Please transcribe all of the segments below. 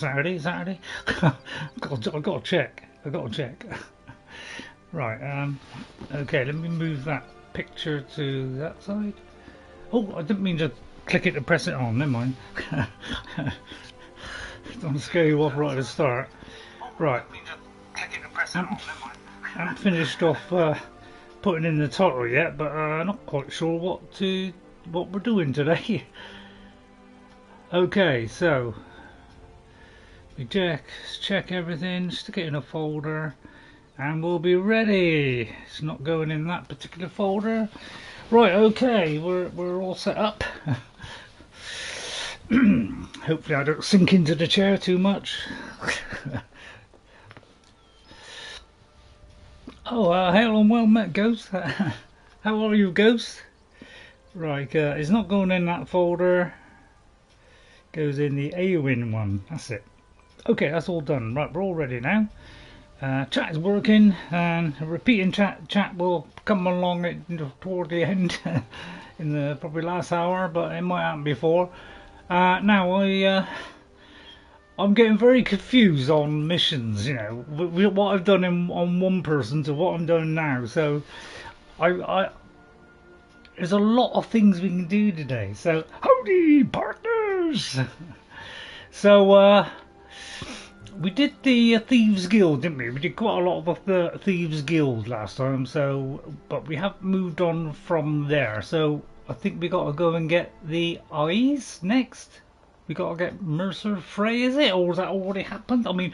Saturday. I've got to check. Right. Okay. Let me move that picture to that side. Oh, I didn't mean to click it and press it on. Never mind. Don't scare you off right at the start. Right. I haven't finished off putting in the title yet, but I'm not quite sure what we're doing today. Okay, so we check everything, stick it in a folder, and we'll be ready. It's not going in that particular folder. Right, okay, we're all set up. Hopefully I don't sink into the chair too much. Oh, hail and well met, Ghost. How are you, Ghost? Right, it's not going in that folder. Goes in the Eowyn one. That's it. Okay, that's all done. Right, we're all ready now. Chat is working, and a repeating chat will come along toward the end in the probably last hour, but it might happen before. Now I'm getting very confused on missions. You know, what I've done on one person to what I'm doing now. So there's a lot of things we can do today. So howdy, partners. So we did the Thieves Guild, didn't we? We did quite a lot of the Thieves Guild last time. So, but we have moved on from there. So I think we got to go and get the eyes next. We got to get Mercer Frey, is it? Or has that already happened? I mean,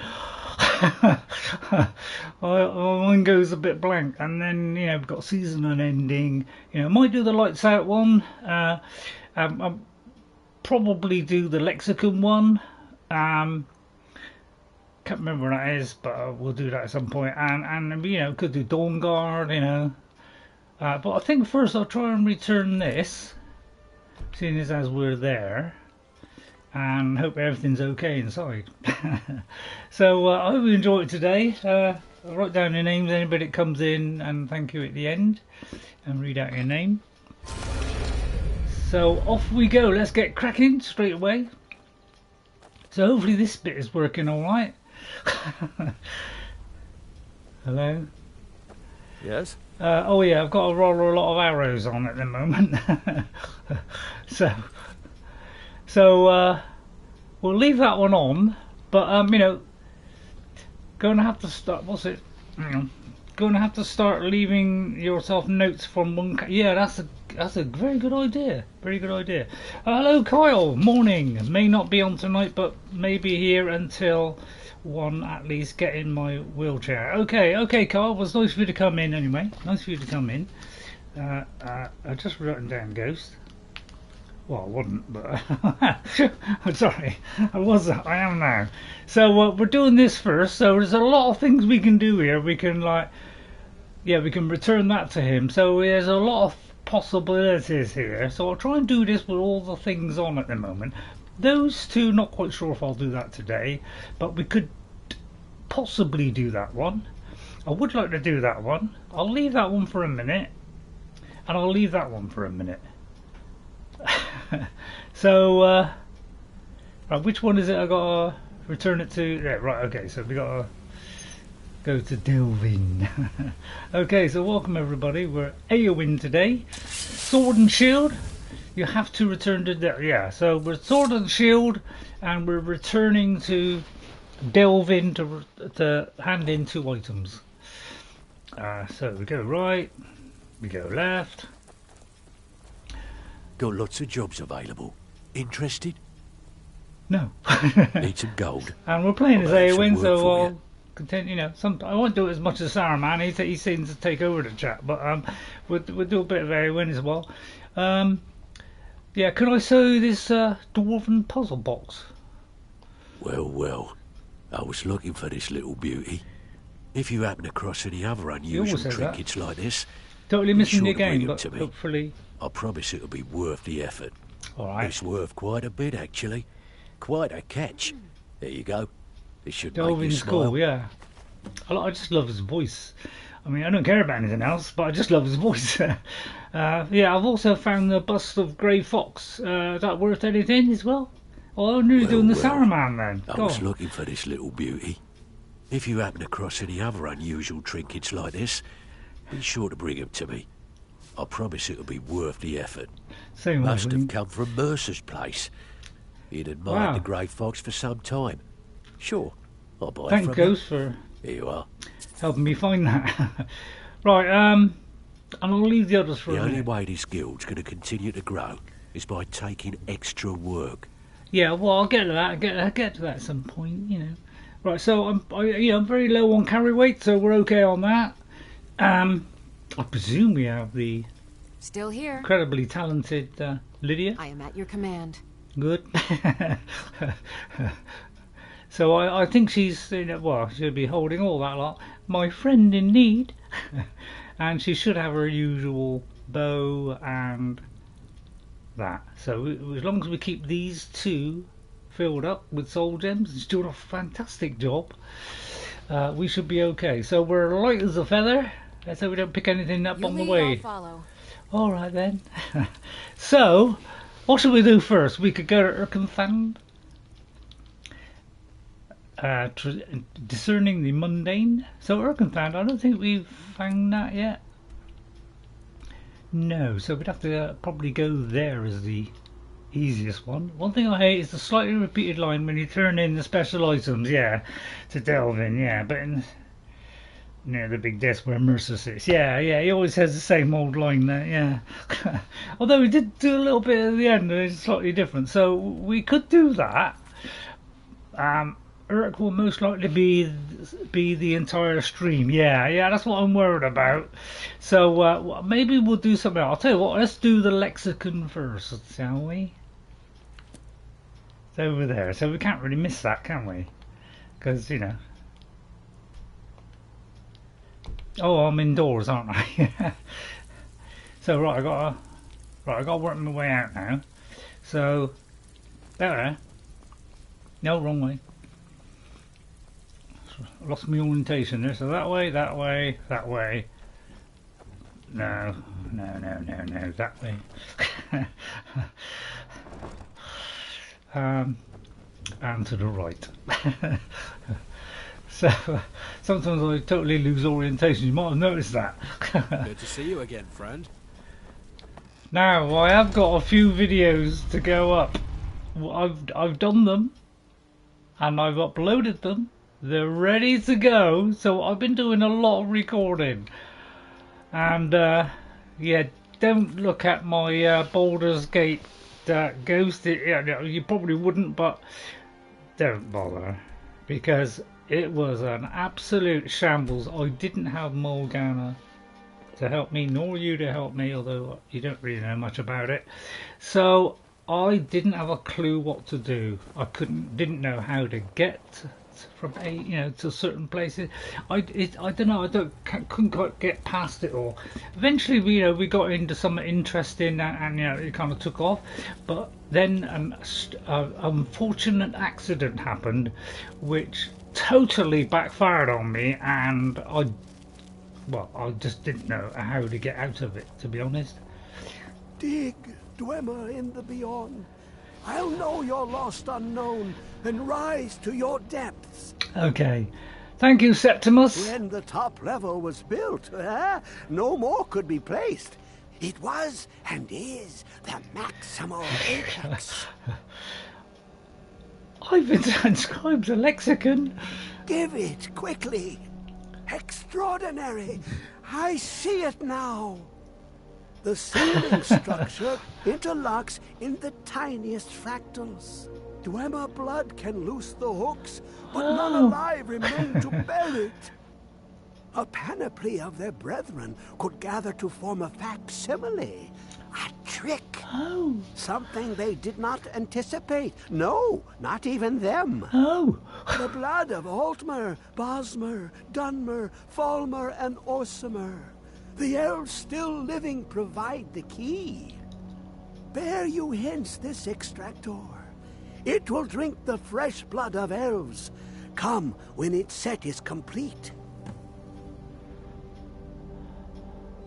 mine goes a bit blank. And then, you know, we've got season ending. You know, might do the lights out one. I'll probably do the lexicon one. Can't remember what that is, but we'll do that at some point. And you know, could do Dawn Guard, you know. But I think first I'll try and return this, seeing as we're there. And hope everything's okay inside. So I hope you enjoy it today. I'll write down your names, anybody that comes in, and thank you at the end, and read out your name. So off we go. Let's get cracking straight away. So hopefully this bit is working all right. Hello. Yes. Oh yeah, I've got to roll a lot of arrows on at the moment. So we'll leave that one on, but you know, going to have to start. What's it? Going to have to start leaving yourself notes from one. Yeah, that's a very good idea. Very good idea. Hello, Kyle. Morning. May not be on tonight, but maybe here until 1 at least. Get in my wheelchair. Okay, Kyle. It was nice for you to come in anyway. Nice for you to come in. I just written down Ghost. Well, I wouldn't, but I'm sorry. I am now. So we're doing this first. So there's a lot of things we can do here. We can we can return that to him. So there's a lot of possibilities here. So I'll try and do this with all the things on at the moment. Those two, not quite sure if I'll do that today, but we could possibly do that one. I would like to do that one. I'll leave that one for a minute, and I'll leave that one for a minute. So right, which one is it I gotta return it to? Yeah, right, okay, so we gotta go to Delvin. Okay, so welcome everybody. We're Eowyn today. Sword and Shield. You have to return to yeah, so we're Sword and Shield, and we're returning to Delvin to hand in 2 items. So we go right, we go left. Got lots of jobs available. Interested? No. Need some gold. And we're playing as Eowyn, so I'll continue. You know, I won't do it as much as Saruman. He seems to take over the chat, but we'll do a bit of Eowyn as well. Yeah, can I show you this dwarven puzzle box? Well. I was looking for this little beauty. If you happen across any other unusual trinkets like this, totally missing the game, but hopefully. I promise it'll be worth the effort. All right. It's worth quite a bit, actually. Quite a catch. There you go. This should Delvin's make you smile. cool, yeah. I just love his voice. I mean, I don't care about anything else, but I just love his voice. Yeah, I've also found the bust of Grey Fox. Is that worth anything as well? Oh, I'm nearly doing the well, Saruman then. I was looking for this little beauty. If you happen across any other unusual trinkets like this, be sure to bring them to me. I promise it'll be worth the effort. Same Must have come from Mercer's place. He'd admired the grey fox for some time. Sure, I'll buy it from Thank Ghost for Here you are. helping me find that. Right, and I'll leave the others for The a only minute. way this guild's going to continue to grow is by taking extra work. Yeah, well, I'll get to that. I'll get to that at some point, you know. Right, so I'm very low on carry weight, so we're okay on that. I presume we have the Still here. incredibly talented Lydia. I am at your command. Good. So I think she's, you know, well, she'll be holding all that lot. My friend in need. And she should have her usual bow and that. So as long as we keep these two filled up with soul gems, she's doing a fantastic job. We should be okay. So we're light as a feather. Let's hope we don't pick anything up You on the lead, way. I'll follow. All right then. So, what should we do first? We could go to Irkngthand. Discerning the mundane. So Irkngthand, I don't think we've found that yet. No, so we'd have to probably go there as the easiest one. One thing I hate is the slightly repeated line when you turn in the special items, yeah, to Delvin, yeah, but in near the big desk where Mercer sits, yeah, he always has the same old line there, yeah. Although we did do a little bit at the end, and it's slightly different, so we could do that. Irk will most likely be the entire stream. Yeah, that's what I'm worried about. So maybe we'll do something else. I'll tell you what, let's do the lexicon first, shall we? It's over there, so we can't really miss that, can we? Because, you know. Oh, I'm indoors, aren't I? So right, I gotta work my way out now. So there. No, wrong way. Lost my orientation there, so that way. No, that way. And to the right. So sometimes I totally lose orientation. You might have noticed that. Good to see you again, friend. Now I have got a few videos to go up. I've done them, and I've uploaded them. They're ready to go. So I've been doing a lot of recording, and yeah, don't look at my Baldur's Gate ghost. You probably wouldn't, but don't bother, because it was an absolute shambles. I didn't have Morgana to help me, nor you to help me, although you don't really know much about it. So I didn't have a clue what to do. I didn't know how to get from to certain places. I don't know. Couldn't quite get past it all. Eventually, we got into something interesting, and it kind of took off. But then an unfortunate accident happened, which totally backfired on me, and I just didn't know how to get out of it, to be honest. Dig, Dwemer in the beyond. I'll know your lost unknown and rise to your depths. Okay. Thank you, Septimus. When the top level was built, no more could be placed. It was and is the maximal apex. I've been transcribed a lexicon. Give it quickly. Extraordinary. I see it now. The ceiling structure interlocks in the tiniest fractals. Dwemer blood can loose the hooks, but none alive remain to bear it. A panoply of their brethren could gather to form a facsimile. A trick. Oh. Something they did not anticipate. No, not even them. Oh. The blood of Altmer, Bosmer, Dunmer, Falmer, and Orsimer. The elves still living provide the key. Bear you hence this extractor. It will drink the fresh blood of elves. Come when its set is complete.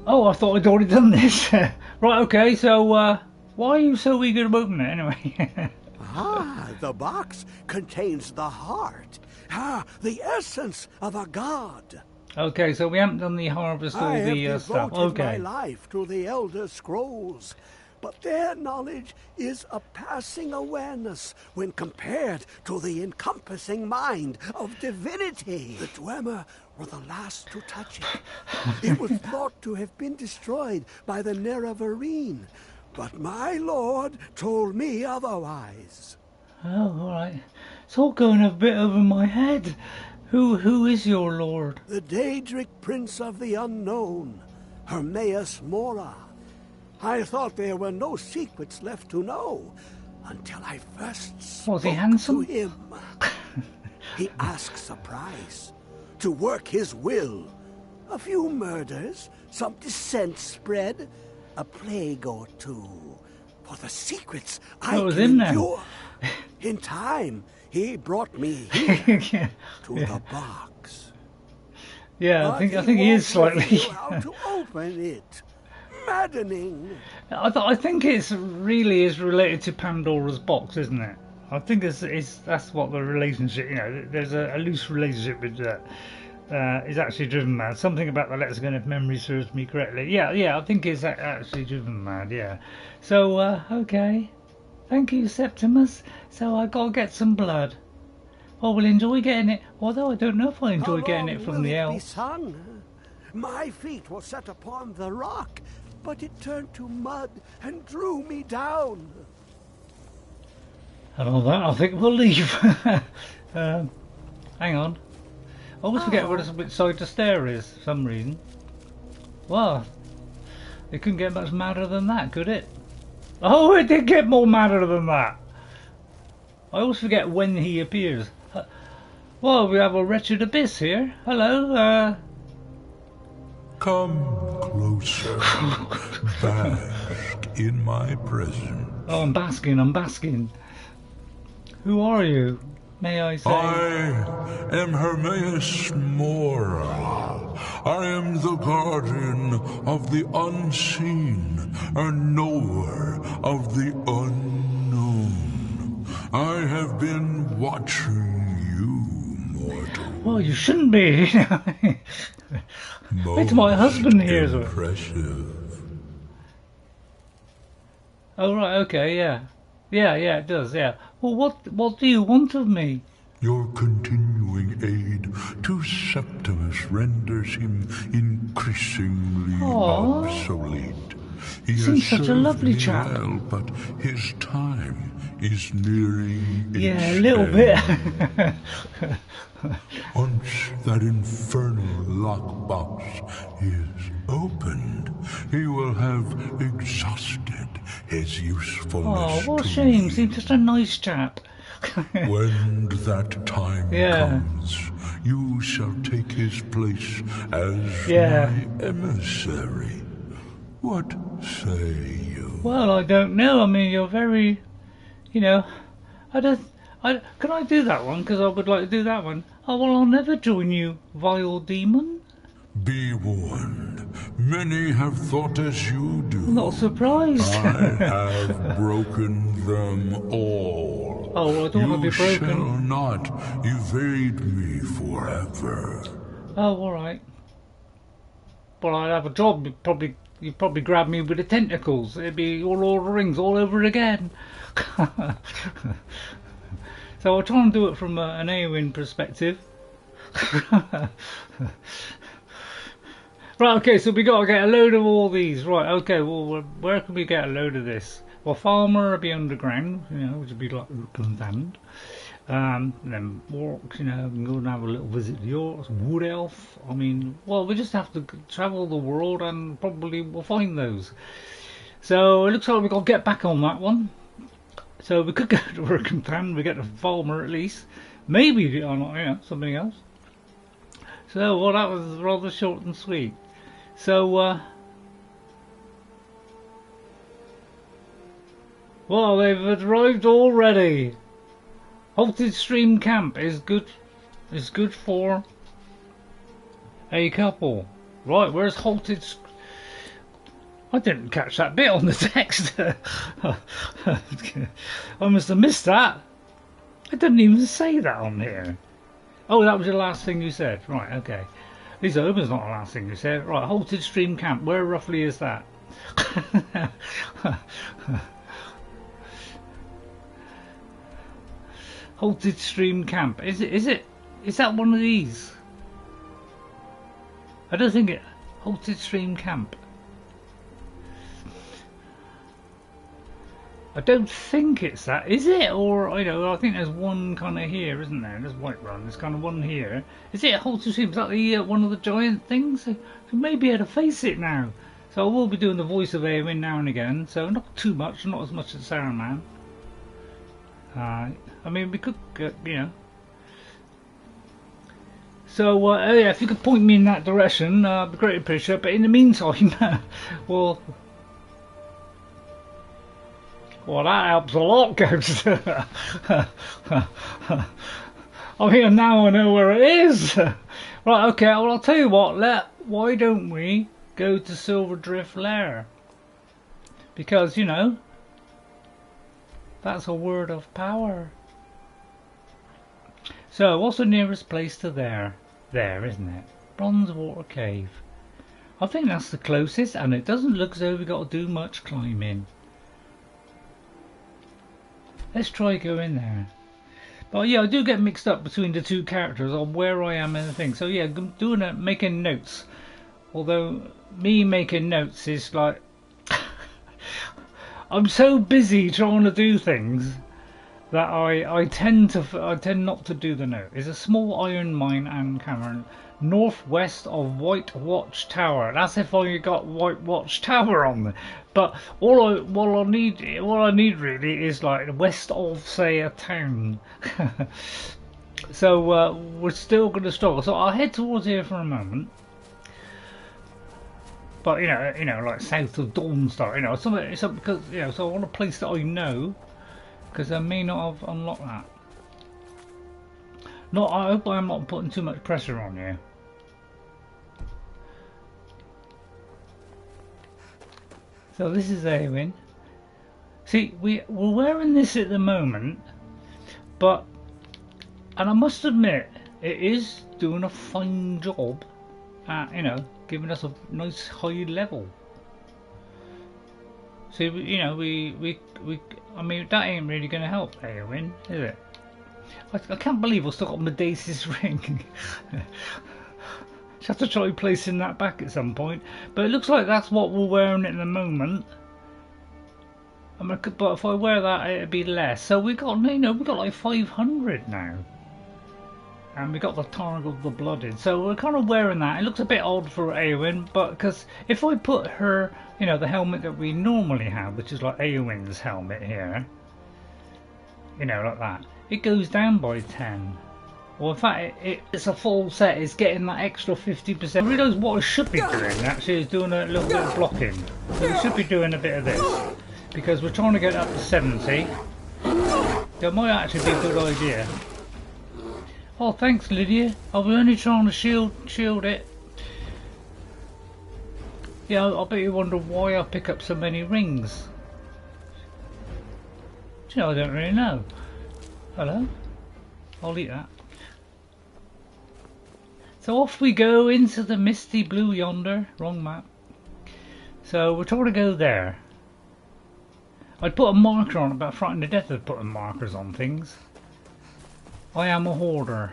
Oh, I thought I'd already done this. Right, okay, so why are you so eager to open it anyway? Ah, the box contains the heart. Ah, the essence of a god. Okay, so we haven't done the harvest or I have the stuff. devoted my Okay. life to the Elder Scrolls, but their knowledge is a passing awareness when compared to the encompassing mind of divinity. The Dwemer were the last to touch it. It was thought to have been destroyed by the Nerevarine, but my lord told me otherwise. Oh, alright. It's all going a bit over my head. Who is your lord? The Daedric Prince of the Unknown, Hermaeus Mora. I thought there were no secrets left to know until I first spoke Was he handsome? to him. He asks a price to work his will. A few murders, some dissent spread, a plague or two. For the secrets I was can him then. endure. In time, he brought me here Yeah. to the box. Yeah, I But think he is won't slightly. reveal how to open it. Maddening. I think it's really is related to Pandora's box, isn't it? I think that's what the relationship. You know, there's a loose relationship with that. Is actually driven mad. Something about the lexicon, if memory serves me correctly. Yeah, I think it's actually driven mad. Yeah. So okay, thank you, Septimus. So I gotta get some blood. I will enjoy getting it. Although I don't know if I enjoy getting it from the How long will it be elf. sung? My feet were set upon the rock, but it turned to mud and drew me down. And all that, I think we'll leave. Hang on. I always forget which side the stair is for some reason. Well, it couldn't get much madder than that, could it? Oh, it did get more madder than that. I always forget when he appears. Well, we have a wretched abyss here. Hello, Come closer. Bask in my presence. Oh, I'm basking. Who are you, may I say? I am Hermaeus Mora. I am the guardian of the unseen, a knower of the unknown. I have been watching you, mortal. Well, you shouldn't be. It's my husband here. Impressive. Oh, right, okay, yeah. Yeah, it does, yeah. Well, what do you want of me? Your continuing aid to Septimus renders him increasingly Aww. obsolete. He Seems has such a served lovely me chap. well, but his time is nearing its Yeah, a little bit. end. Once that infernal lockbox is opened, he will have exhausted his usefulness. Oh, what a to shame. me. Seems just a nice chap. When that time Yeah. comes, you shall take his place as Yeah. my emissary. What say you? Well, I don't know. I mean, you're very, can I do that one? Because I would like to do that one. Oh, well, I'll never join you, vile demon. Be warned, many have thought as you do. I'm not surprised. I have broken them all. Oh, well, I don't want to be broken. You shall not evade me forever. Oh, all right. Well, I'd have a job. You'd probably grab me with the tentacles. It'd be all Lord of the Rings all over again. So I'll try and do it from an Eowyn perspective. Right, okay, so we got to get a load of all these. Right, okay, well, where can we get a load of this? Well, Farmer would be underground, which would be like Irkngthand. And then Orcs, we can go and have a little visit to the Orcs. Wood Elf, we just have to travel the world and probably we'll find those. So it looks like we've got to get back on that one. So we could go to Irkngthand, we get to Farmer at least. Maybe something else. So, well, that was rather short and sweet. So, well, they've arrived already. Halted Stream Camp is good for a couple. Right, where's Halted? I didn't catch that bit on the text. I must have missed that. I didn't even say that on here. Oh, that was the last thing you said. Right, okay. At least I hope it's not the last thing you said. Right, halted stream camp. Where roughly is that? Halted stream camp. Is that one of these? I don't think it. Halted stream camp. I don't think it's that, is it? Or I think there's one kind of here, isn't there? There's Whiterun. There's kind of one here. Is it a halted stream? Is that the one of the giant things? I may be able to face it now. So I will be doing the voice of Eowyn now and again. So not too much, not as much as Saruman. I mean, we could, So, yeah, if you could point me in that direction, I'd be greatly appreciated. But in the meantime, well, that helps a lot, Ghost. I mean, now I know where it is. Right, okay, well, I'll tell you what, why don't we go to Silverdrift Lair? Because, that's a word of power. So, what's the nearest place to there? There, isn't it? Bronzewater Cave. I think that's the closest, and it doesn't look as though we've got to do much climbing. Let's try going there. But yeah, I do get mixed up between the two characters on where I am and the thing. So yeah, making notes. Although me making notes is like I'm so busy trying to do things that I tend not to do the note. It's a small iron mine and cavern northwest of White Watch Tower. That's if I got White Watch Tower on there. But all I need really is like west of, say, a town. So we're still going to struggle. So I'll head towards here for a moment. But like south of Dawnstar, something because so I want a place that I know, because I may not have unlocked that. I hope I'm not putting too much pressure on you. So this is Eowyn. See, we're wearing this at the moment, and I must admit, it is doing a fine job at, giving us a nice high level. So, I mean, that ain't really going to help Eowyn, is it? I can't believe I've still got Medace's ring. Just have to try placing that back at some point. But it looks like that's what we're wearing at the moment. But if I wear that, it'd be less. So we got like 500 now. And we got the Targ of the Blooded. So we're kind of wearing that. It looks a bit odd for Eowyn, but because if I put her, the helmet that we normally have, which is like Eowyn's helmet here, like that, it goes down by 10. Well, in fact, it's a full set. It's getting that extra 50%. I realise what I should be doing, actually, is doing a little bit of blocking. So we should be doing a bit of this. Because we're trying to get up to 70. That might actually be a good idea. Oh, thanks, Lydia. I was only trying to shield it. Yeah, I bet you wonder why I pick up so many rings. Do I don't really know. Hello? I'll eat that. So off we go into the misty blue yonder. Wrong map. So we're trying to go there. I'd put a marker on it, but I'm frightened to death of putting markers on things. I am a hoarder.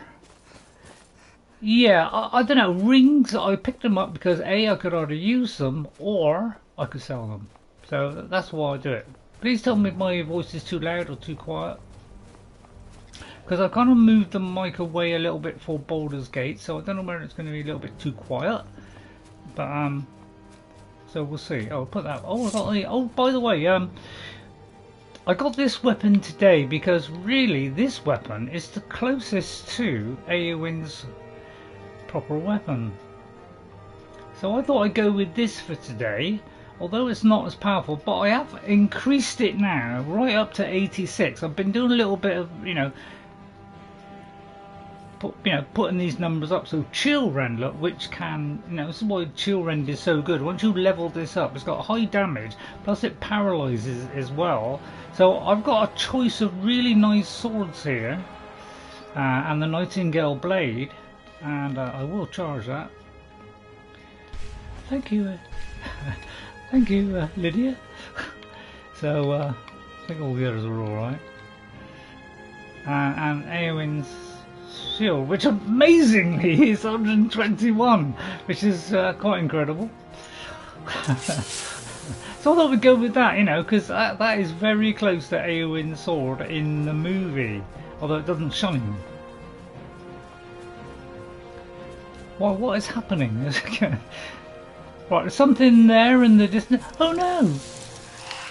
Yeah, I don't know. Rings, I picked them up because A, I could either use them or I could sell them. So that's why I do it. Please tell me if my voice is too loud or too quiet. Because I kind of moved the mic away a little bit for Baldur's Gate, so I don't know whether it's going to be a little bit too quiet. But, so we'll see. Oh, I'll put that. Oh, I got the. Oh, by the way, I got this weapon today because really this weapon is the closest to Eowyn's proper weapon. So I thought I'd go with this for today, although it's not as powerful, but I have increased it now right up to 86. I've been doing a little bit of, putting these numbers up. So chill rend, look, which can, this is why chill rend is so good. Once you level this up, it's got high damage, plus it paralyzes as well. So I've got a choice of really nice swords here, and the Nightingale blade, and I will charge that. Thank you, thank you, Lydia. So I think all the others are all right. And Eowyn's shield, which amazingly is 121, which is quite incredible. So I thought we'd go with that, because that is very close to Eowyn's sword in the movie, although it doesn't shine. Well, what is happening? Right, there's something there in the distance. Oh no!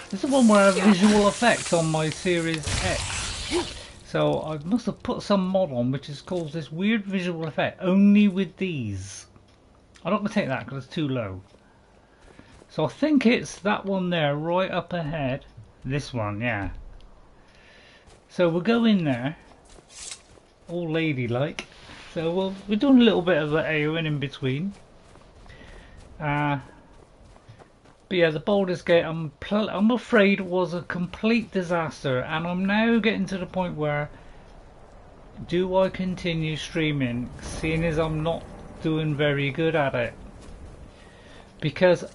This is the one where I have visual effects on my Series X. So I must have put some mod on which has caused this weird visual effect only with these. I'm not going to take that because it's too low. So I think it's that one there right up ahead. This one, yeah. So we'll go in there, all ladylike. So we're doing a little bit of Eowyn in between. But yeah, the Baldur's Gate, I'm afraid, was a complete disaster, and I'm now getting to the point where, do I continue streaming, seeing as I'm not doing very good at it? Because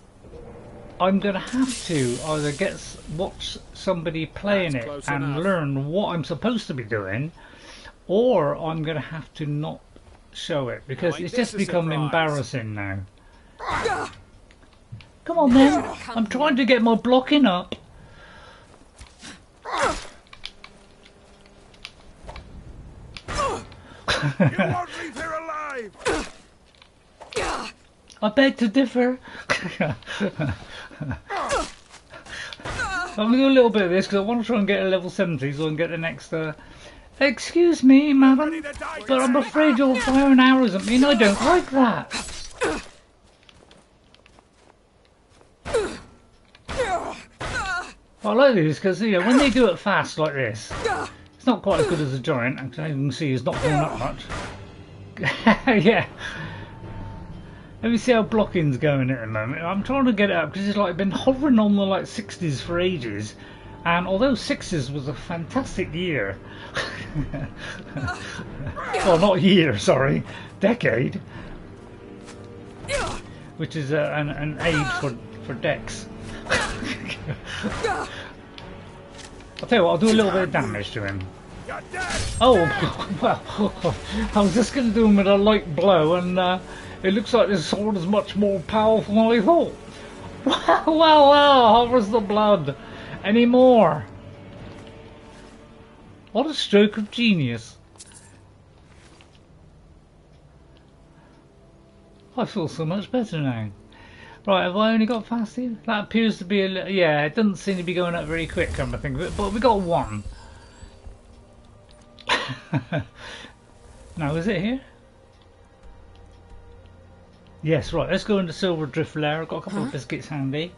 I'm going to have to either watch somebody playing it and learn what I'm supposed to be doing, or I'm going to have to not show it, because it's just become embarrassing now. Come on then, I'm trying to get my blocking up. You won't leave here alive! I beg to differ. I'm going to do a little bit of this because I want to try and get a level 70 so I can get the next... Excuse me, madam, but I'm afraid you're firing arrows at me and I don't like that. I like these because when they do it fast like this, it's not quite as good as a giant. Actually, as you can see, it's not going up much. Yeah. Let me see how blocking's going at the moment. I'm trying to get it up because it's like been hovering on the 60s for ages, and although 60s was a fantastic year, well, not year, sorry, decade, which is an age for decks. I'll tell you what, I'll do a little bit of damage to him. Oh, well, I was just going to do him with a light blow, and it looks like this sword is much more powerful than I thought. Well, hovers the blood. Any more? What a stroke of genius. I feel so much better now. Right, have I only got fasting? That appears to be a little... Yeah, it doesn't seem to be going up very quick, come to think of it, but we got one. Now, is it here? Yes, right, let's go into Silverdrift Lair. I've got a couple of biscuits handy.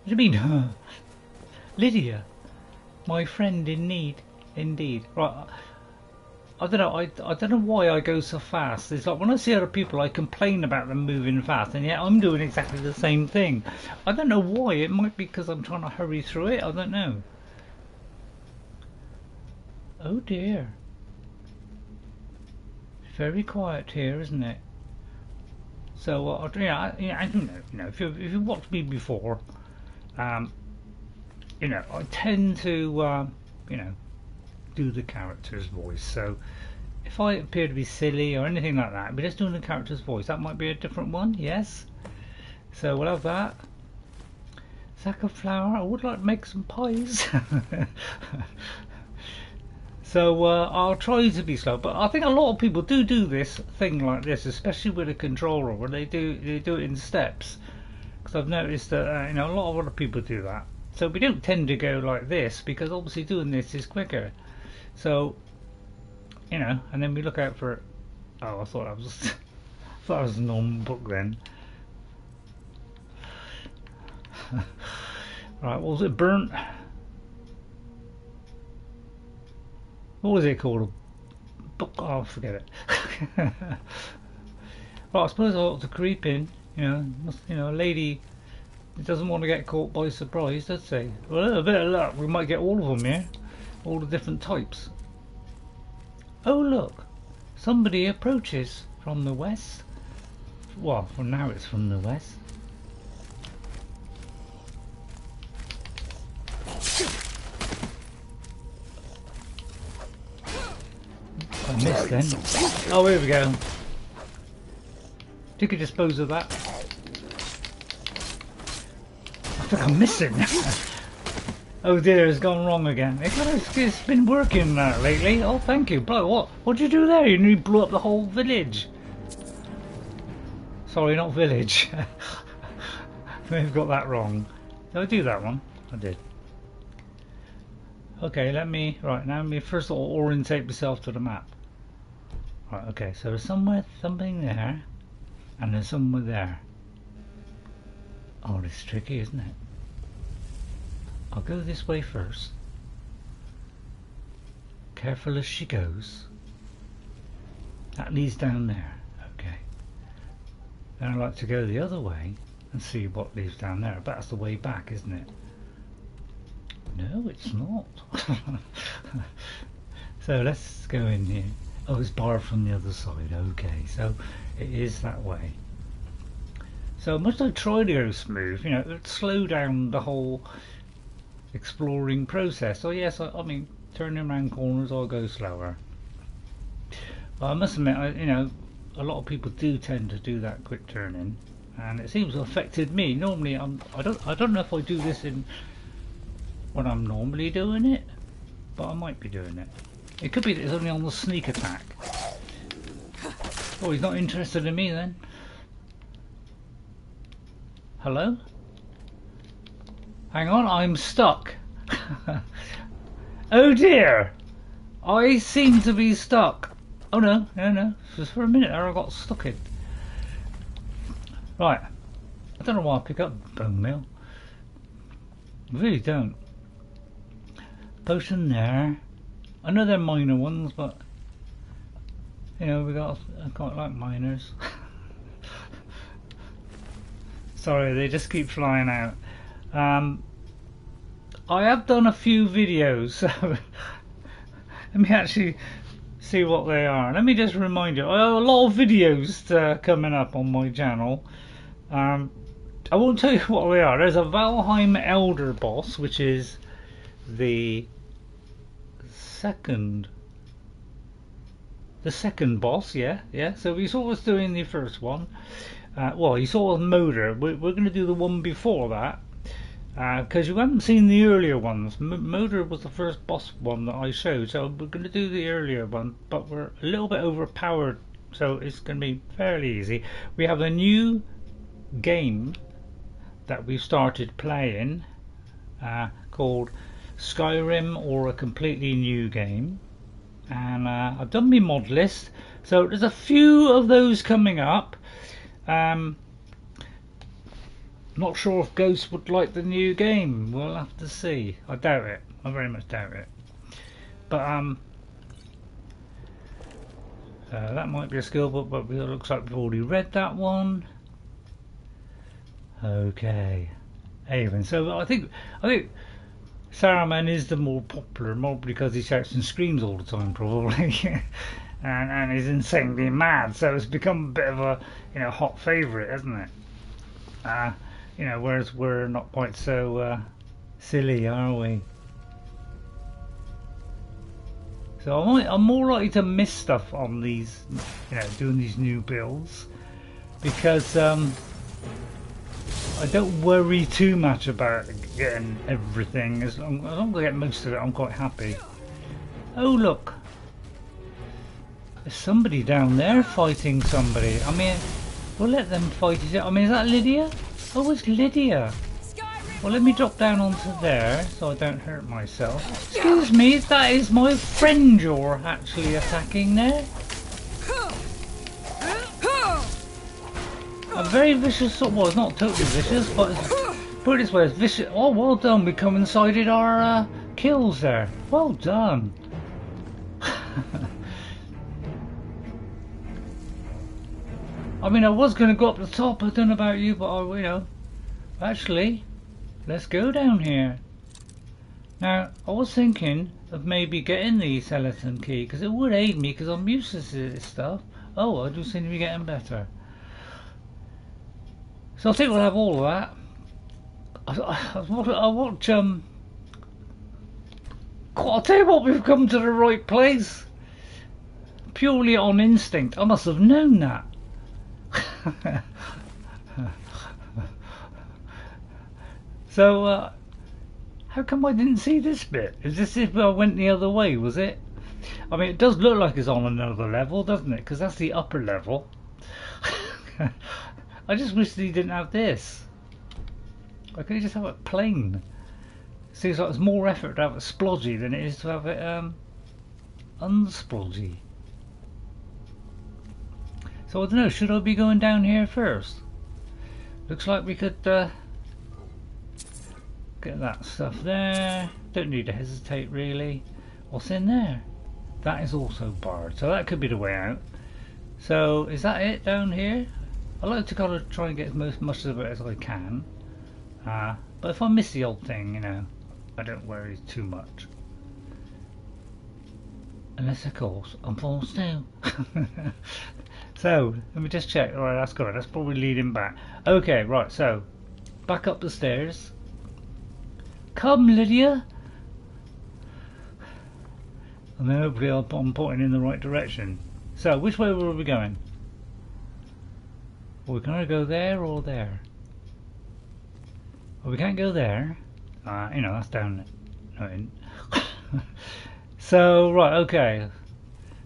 What do you mean, Lydia, my friend in need, indeed. Right, I don't know. I don't know why I go so fast. It's like when I see other people, I complain about them moving fast, and yet I'm doing exactly the same thing. I don't know why. It might be because I'm trying to hurry through it. I don't know. Oh dear. Very quiet here, isn't it? So I don't know. If you watched me before, I tend to do the character's voice. So if I appear to be silly or anything like that, but just doing the character's voice, that might be a different one. Yes. So we'll have that. Sack of flour. I would like to make some pies. So I'll try to be slow, but I think a lot of people do this thing like this, especially with a controller, where they do it in steps. Because I've noticed that a lot of other people do that. So we don't tend to go like this because obviously doing this is quicker. So and then we look out for. Oh, I thought that was a normal book then. Right, what was it? Burnt. What was it called? Oh, forget it. Well, I suppose I ought to creep in. A lady doesn't want to get caught by surprise, does she? Well, a bit of luck, we might get all of them here. All the different types. Oh, look. Somebody approaches from the west. Well, for now it's from the west. I missed then. Oh, here we go. You could dispose of that. I think I'm missing. Oh dear, it's gone wrong again. It's been working lately. Oh, thank you. Bro, what'd you do there? You nearly blew up the whole village. Sorry, not village. They've got that wrong. Did I do that one? I did. Okay, let me first of all orientate myself to the map. Right, okay, so there's something there, and there's somewhere there. Oh, this is tricky, isn't it? I'll go this way first. Careful as she goes. That leads down there, okay. Then I'd like to go the other way and see what leads down there. But that's the way back, isn't it? No, it's not. So let's go in here. Oh, it's barred from the other side. Okay, so it is that way. So much I try to go smooth, it would slow down the whole exploring process. So yes, I mean, turning around corners, I'll go slower. But I must admit, a lot of people do tend to do that quick turning, and it seems to have affected me. Normally, I don't know if I do this in when I'm normally doing it, but I might be doing it. It could be that it's only on the sneak attack. Oh, he's not interested in me then. Hello? Hang on, I'm stuck. Oh dear! I seem to be stuck. Oh no, just for a minute there I got stuck in. Right. I don't know why I pick up bone meal. I really don't. Potion there. I know they're minor ones, but I quite like minors. Sorry, they just keep flying out. I have done a few videos, so let me actually see what they are. Let me just remind you, I have a lot of videos coming up on my channel. I won't tell you what they are. There's a Valheim Elder boss, which is the second boss, yeah. So we saw us doing the first one. Well, you saw Moder. We're going to do the one before that, because you haven't seen the earlier ones. Moder was the first boss one that I showed, so we're going to do the earlier one, but we're a little bit overpowered, so it's going to be fairly easy. We have a new game that we've started playing called Skyrim, or a completely new game, and I've done my mod list, so there's a few of those coming up. Not sure if Ghost would like the new game. We'll have to see. I doubt it. I very much doubt it. But that might be a skill book, but it looks like we've already read that one. Okay, Eowyn. So I think Saruman is the more popular mod because he shouts and screams all the time, probably. and he's insanely mad, so it's become a bit of a hot favourite, hasn't it? Whereas we're not quite so silly, are we? So I'm more likely to miss stuff on these, doing these new builds, because I don't worry too much about getting everything. As long as I get most of it, I'm quite happy. Oh look, there's somebody down there fighting somebody. I mean, we'll let them fight it out. I mean, is that Lydia? Oh, it's Lydia. Well, let me drop down onto there so I don't hurt myself. Excuse me, that is my friend you're actually attacking there. A very vicious sort. Well, it's not totally vicious, but put it this way, it's vicious. Oh, well done. We coincided our kills there. Well done. I mean, I was going to go up the top, I don't know about you, but I, you know, actually, let's go down here. Now, I was thinking of maybe getting the skeleton key, because it would aid me, because I'm useless to this stuff. Oh, I do seem to be getting better. So I think we'll have all of that. I watch, I'll tell you what, we've come to the right place. Purely on instinct. I must have known that. So, how come I didn't see this bit? Is this if I went the other way, was it? I mean, it does look like it's on another level, doesn't it? Because that's the upper level. I just wish he didn't have this. Why couldn't he just have it plain? Seems like there's more effort to have it splodgy than it is to have it unsplodgy. So I don't know, should I be going down here first? Looks like we could get that stuff there. Don't need to hesitate really. What's in there? That is also barred, so that could be the way out. So is that it down here? I like to kind of try and get as much of it as I can. But if I miss the old thing, you know, I don't worry too much. Unless, of course, I'm forced to. So, let me just check. Alright, that's good. That's probably leading back. Okay, right, so, back up the stairs. Come, Lydia! And then hopefully I'm pointing in the right direction. So, which way were we going? Well, we can either go there or there. Well, we can't go there. You know, that's down. No, so, right, okay.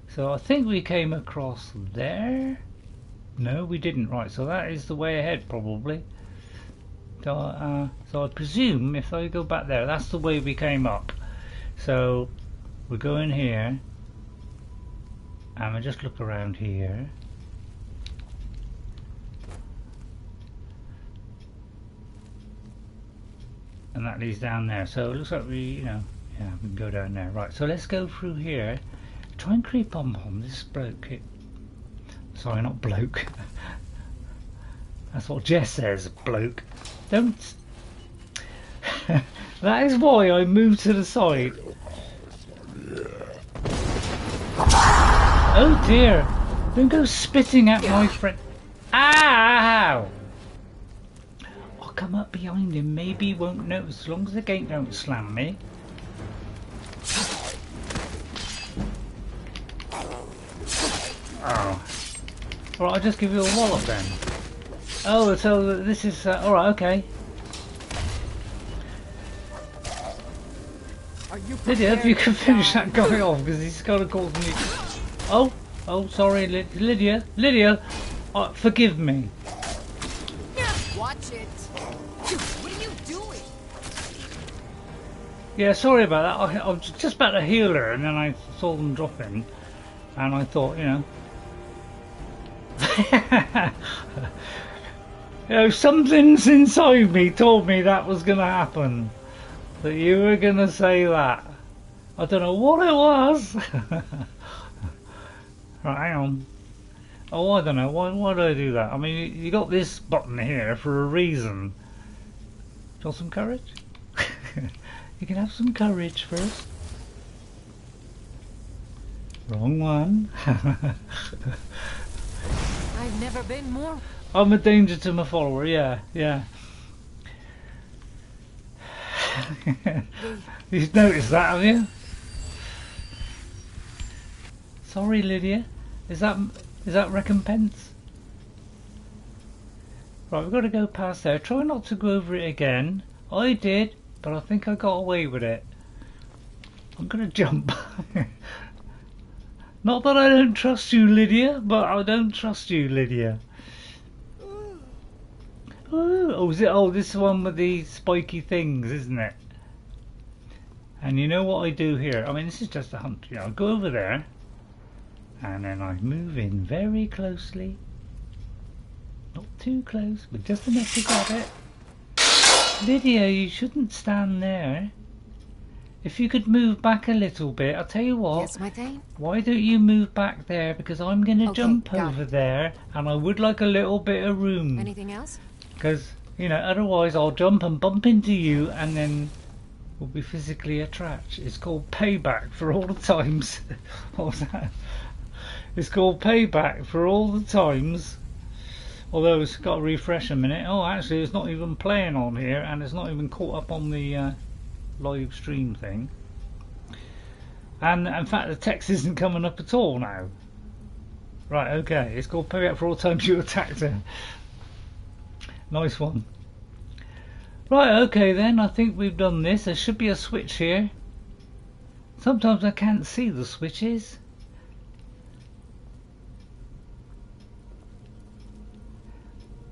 So, I think we came across there. No, we didn't. Right, so that is the way ahead, probably. So, so I presume if I go back there, that's the way we came up. So, we're going here. And we just look around here. And that leads down there, so it looks like we, you know, yeah, we can go down there. Right, so let's go through here. Try and creep on this bloke. Sorry, not bloke. That's what Jess says, bloke. Don't. That is why I moved to the side. Oh dear! Don't go spitting at my friend. Ow! Come up behind him, maybe he won't notice as long as the gate don't slam me. Oh. Alright, I'll just give you a wallop then. Oh, so this is... alright, okay. Lydia, if you can finish that guy off, because he's got to cause me... Oh, sorry, Lydia. Lydia, forgive me. Watch it. What are you doing? Yeah, sorry about that. I was just about to heal her and then I saw them dropping and I thought, you know, you know, something's inside me told me that was going to happen, that you were going to say that. I don't know what it was. Right, hang on. Oh, I don't know. Why do I do that? I mean, you got this button here for a reason. Do you want some courage? You can have some courage first. Wrong one. I've never been more. I'm a danger to my follower, yeah. You've noticed that, have you? Sorry, Lydia. Is that recompense? Right, we've got to go past there. Try not to go over it again. I did, but I think I got away with it. I'm going to jump. Not that I don't trust you, Lydia, but I don't trust you, Lydia. Oh, is it? Oh, this one with the spiky things, isn't it? And you know what I do here? I mean, this is just a hunt. You know, I go over there. And then I move in very closely. Not too close, but just enough to grab it. Lydia, you shouldn't stand there. If you could move back a little bit, I'll tell you what. Yes, my thing. Why don't you move back there? Because I'm going to Okay, jump got over it. there, and I would like a little bit of room. Anything else? Because, you know, otherwise I'll jump and bump into you, and then we'll be physically attached. It's called payback for all the times. What was that? It's called payback for all the times. Although it's got to refresh a minute. Oh, actually, it's not even playing on here, and it's not even caught up on the live stream thing. And in fact, the text isn't coming up at all now. Right, okay. It's called payback for all times you attacked her. Nice one. Right, okay then. I think we've done this. There should be a switch here. Sometimes I can't see the switches.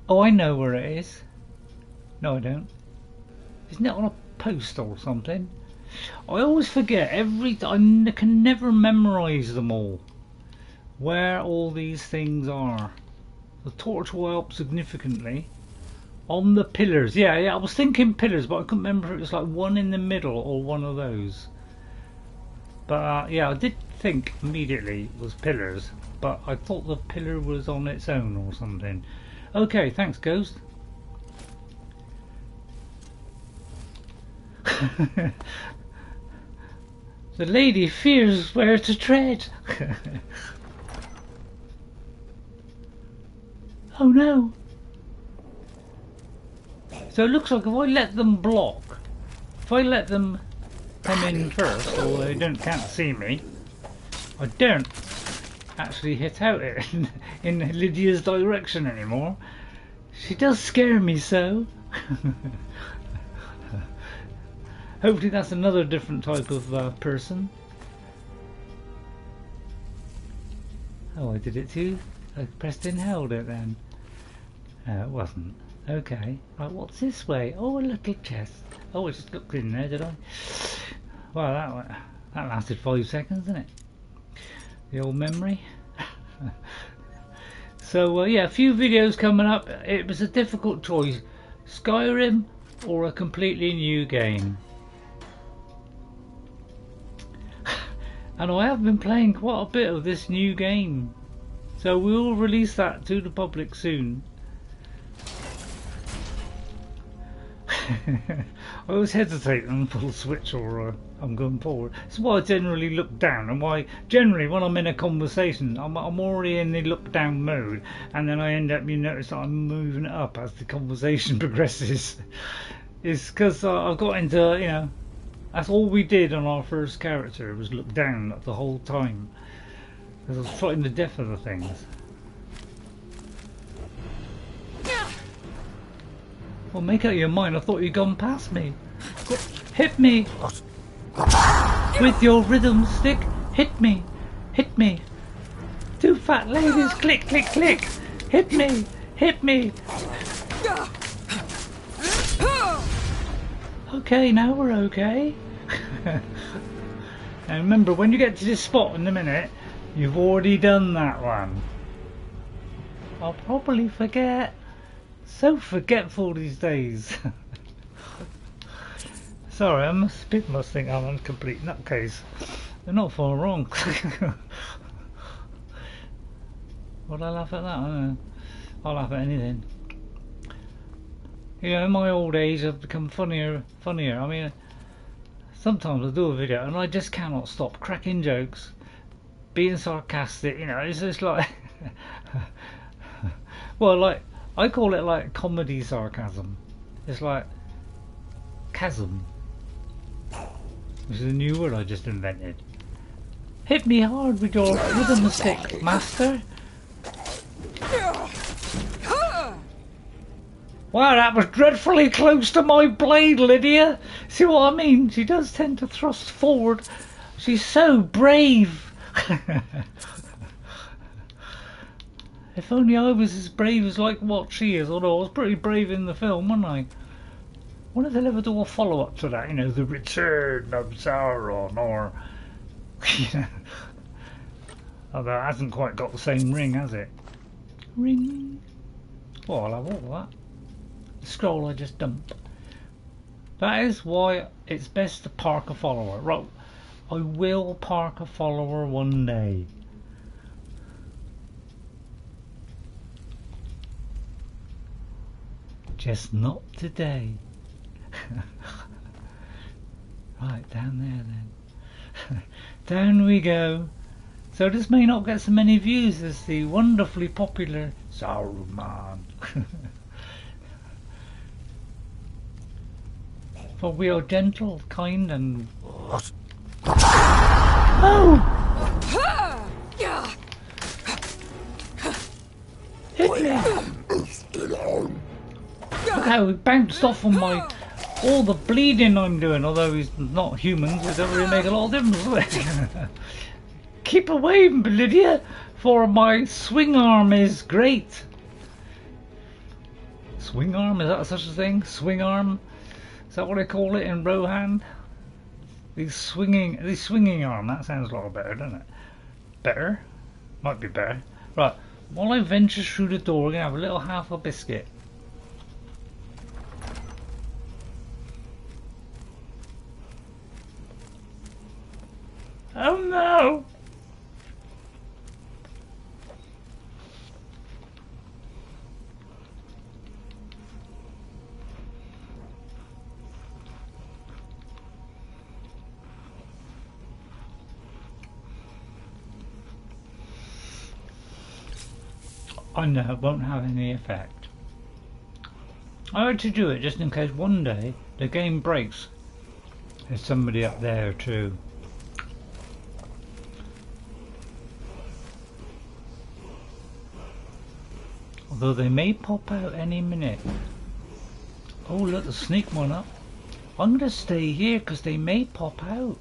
Oh, I know where it is. No, I don't. Isn't it on a post or something? I always forget I can never memorise them all. Where all these things are. The torch will help significantly. On the pillars. Yeah, I was thinking pillars, but I couldn't remember if it was like one in the middle or one of those. But yeah, I did think immediately it was pillars, but I thought the pillar was on its own or something. Okay, thanks, Ghost. The lady fears where to tread. Oh no. So it looks like if I let them block, if I let them come in first, or they can't see me, I don't actually hit out in Lydia's direction anymore. She does scare me so. Hopefully that's another different type of person. Oh, I did it too. I pressed and held it then. It wasn't. Okay. Right, what's this way? Oh, a little chest. Oh, I just looked in there, did I? Well, that lasted 5 seconds, didn't it? The old memory. So yeah, a few videos coming up. It was a difficult choice. Skyrim or a completely new game. And I have been playing quite a bit of this new game. So we will release that to the public soon. I always hesitate and pull the switch or I'm going forward. It's why I generally look down, and why generally when I'm in a conversation I'm already in the look down mode, and then I end up, you notice that I'm moving it up as the conversation progresses. It's because I've got into, you know, that's all we did on our first character was look down the whole time, because I was fighting the death of the things. Well, make up your mind. I thought you'd gone past me. Hit me with your rhythm stick. Hit me. Hit me. Two fat ladies. Click, click, click. Hit me. Hit me. Okay, now we're okay. And remember, when you get to this spot in a minute, you've already done that one. I'll probably forget. So forgetful these days. Sorry, people must think I'm a complete nutcase. They're not far wrong. Would I laugh at that? I don't know. I'll laugh at anything. You know, in my old age I've become funnier. I mean, sometimes I do a video and I just cannot stop cracking jokes, being sarcastic, you know, it's just like well, like I call it like comedy sarcasm. It's like chasm, which is a new word I just invented. Hit me hard with your rhythm stick, master. Wow, that was dreadfully close to my blade, Lydia. See what I mean? She does tend to thrust forward. She's so brave. If only I was as brave as like what she is, although I was pretty brave in the film, wasn't I? Wonder if they'll ever do a follow-up to that, you know, The Return of Sauron, or, you know, although it hasn't quite got the same ring, has it? Ring. Well, I'll have all that. The scroll I just dumped. That is why it's best to park a follower. Right, I will park a follower one day. Just not today. Right, down there then. Down we go. So this may not get so many views as the wonderfully popular Saruman. For we are gentle, kind and... Oh! Hit me! Look how he bounced off on my... all the bleeding I'm doing, although he's not human, so it doesn't really make a lot of difference, does it? Keep away, Lydia, for my swing arm is great. Swing arm? Is that such a thing? Swing arm? Is that what they call it in Rohan? The swinging arm. That sounds a lot better, doesn't it? Better? Might be better. Right. While I venture through the door, we're gonna have a little half a biscuit. Oh no! I know it won't have any effect. I had to do it just in case one day the game breaks. There's somebody up there too. Although they may pop out any minute. Oh look, the sneak one up. I'm going to stay here because they may pop out.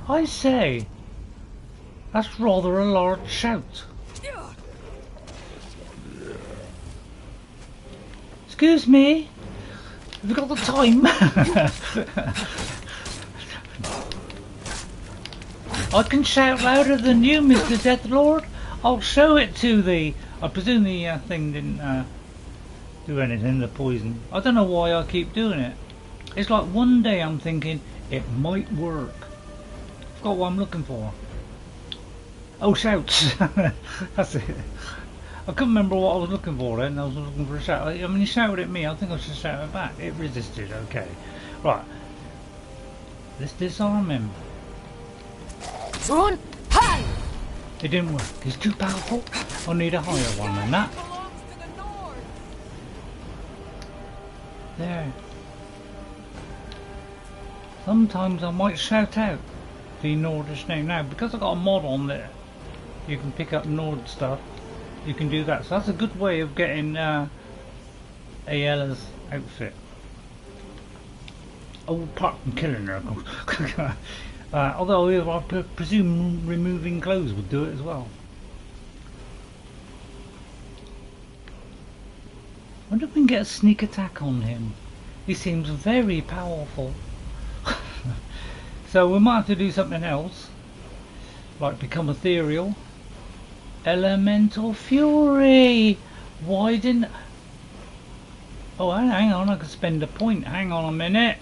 I say, that's rather a large shout. Excuse me, have you got the time? I can shout louder than you, Mr. Deathlord. I'll show it to thee. I presume the thing didn't do anything, the poison. I don't know why I keep doing it. It's like one day I'm thinking it might work. I've got what I'm looking for. Oh, shouts. That's it. I couldn't remember what I was looking for then. I was looking for a shout. I mean, he shouted at me. I think I should shout it back. It resisted. Okay. Right. Let's disarm him. Run! Hi! It didn't work. He's too powerful. I need a higher one than that. There. Sometimes I might shout out the Nordish name. Now, because I've got a mod on there, you can pick up Nord stuff. You can do that. So that's a good way of getting Ayala's outfit. Oh, apart from killing her, of course. Although I presume removing clothes would do it as well. I wonder if we can get a sneak attack on him. He seems very powerful. So we might have to do something else, like become ethereal. Elemental fury. Why didn't? Oh, hang on. I could spend a point. Hang on a minute.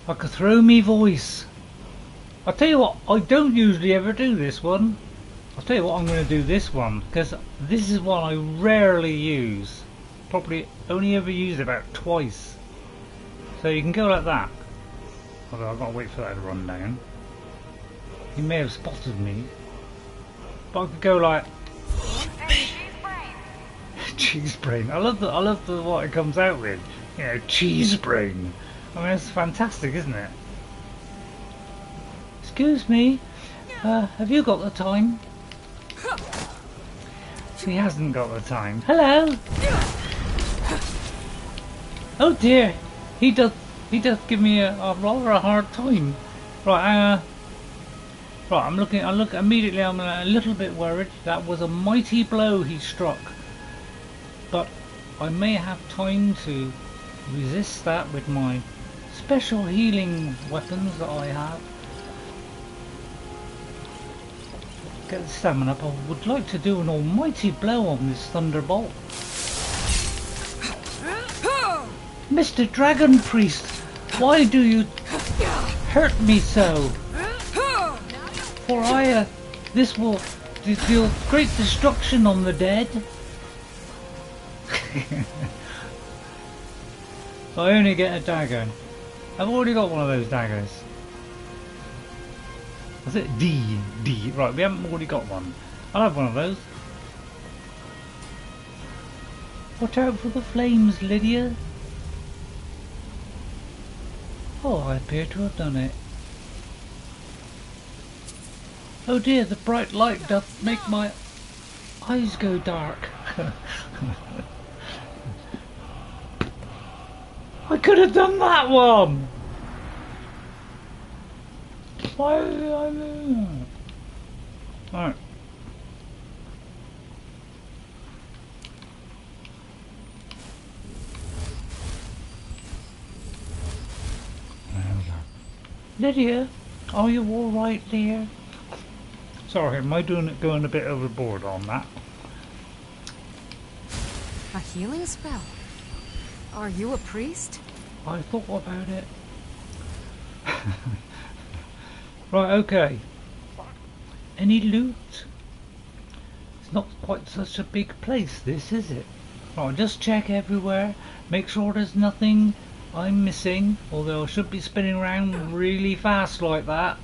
I could throw me voice. I'll tell you what. I don't usually ever do this one. I'll tell you what. I'm going to do this one because this is one I rarely use. Probably only ever use it about twice. So you can go like that. Although I've got to wait for that to run down. He may have spotted me. But I could go like cheese brain. I love the what it comes out with. You know, cheese brain. I mean, it's fantastic, isn't it? Excuse me. Have you got the time? She hasn't got the time. Hello. Oh dear. He does give me a rather a hard time. Right, right, I look immediately, I'm a little bit worried. That was a mighty blow he struck. But I may have time to resist that with my special healing weapons that I have. get the stamina up, I would like to do an almighty blow on this thunderbolt. Mr. Dragon Priest, why do you hurt me so? For this will deal great destruction on the dead. I only get a dagger. I've already got one of those daggers. Was it D? Right, we haven't already got one. I'll have one of those. Watch out for the flames, Lydia. Oh, I appear to have done it. Oh dear, the bright light doth make my eyes go dark. I could have done that one! Why did I do that? Alright. Lydia, are you alright, dear? Sorry, am I going a bit overboard on that? A healing spell? Are you a priest? I thought about it. Right, okay. Any loot? It's not quite such a big place, this, is it? Right, just check everywhere. Make sure there's nothing I'm missing. Although I should be spinning around really fast like that.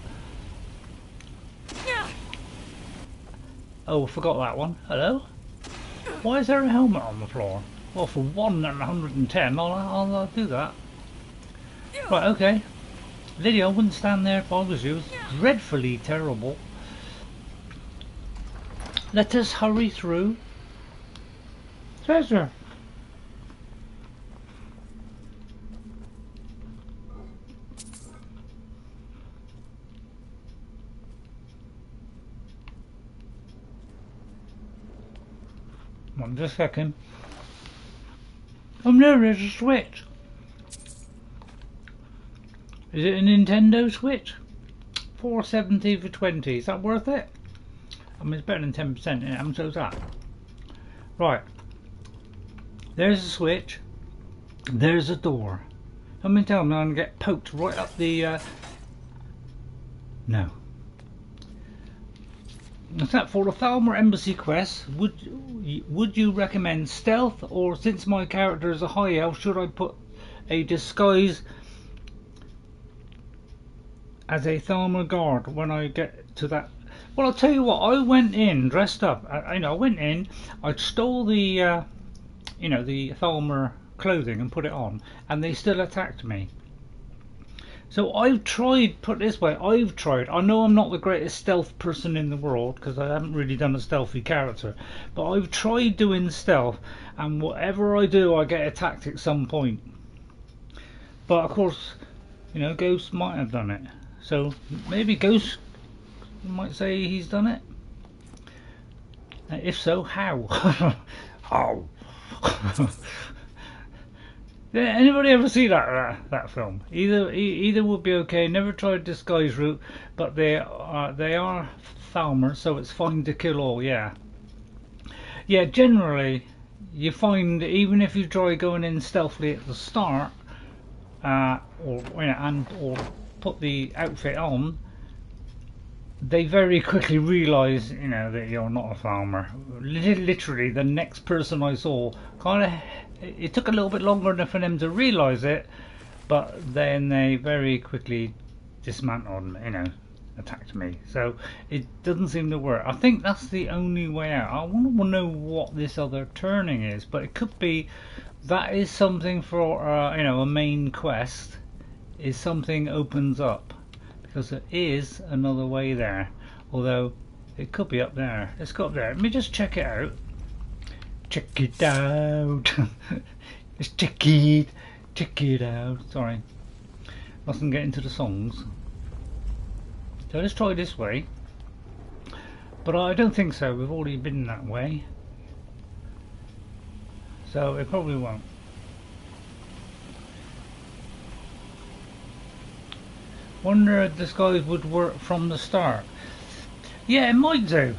Oh, I forgot that one. Hello? Why is there a helmet on the floor? Well, for 1 and 110, I'll do that. Right, okay. Lydia, I wouldn't stand there if I was you. It's dreadfully terrible. Let us hurry through. Treasure. Just a second. Oh no, there's a Switch. Is it a Nintendo Switch? $4.70 for 20. Is that worth it? I mean, it's better than 10% in it, and so's that. Right. There's a Switch. There's a door. Let me tell me I'm going to get poked right up the... No. What's that for? The Thalmor Embassy quest? Would you recommend stealth, or since my character is a high elf, should I put a disguise as a Thalmor guard when I get to that? Well, I'll tell you what. I went in dressed up. I went in. I stole the, the Thalmor clothing and put it on, and they still attacked me. So I've tried, put it this way, I've tried. I know I'm not the greatest stealth person in the world because I haven't really done a stealthy character, but I've tried doing stealth, and whatever I do I get attacked at some point. But of course, Ghost might have done it. So maybe Ghost might say he's done it. If so, how? How? Yeah, anybody ever see that film? Either would be okay. Never tried disguise route, but they are Thalmor, so it's fine to kill all. Yeah. Generally, you find even if you try going in stealthily at the start, or put the outfit on, they very quickly realise that you're not a Thalmor. Literally, the next person I saw it took a little bit longer for them to realise it, but then they very quickly dismantled and attacked me. So it doesn't seem to work. I think that's the only way out. I want to know what this other turning is, but it could be that is something for a main quest. Is something opens up, because there is another way there. Although it could be up there. Let's go up there. Let me just check it out. Check it out. Let's check it out. Sorry, mustn't get into the songs. So let's try this way, but I don't think so. We've already been that way, so it probably won't. Wonder if disguise would work from the start. Yeah, it might do.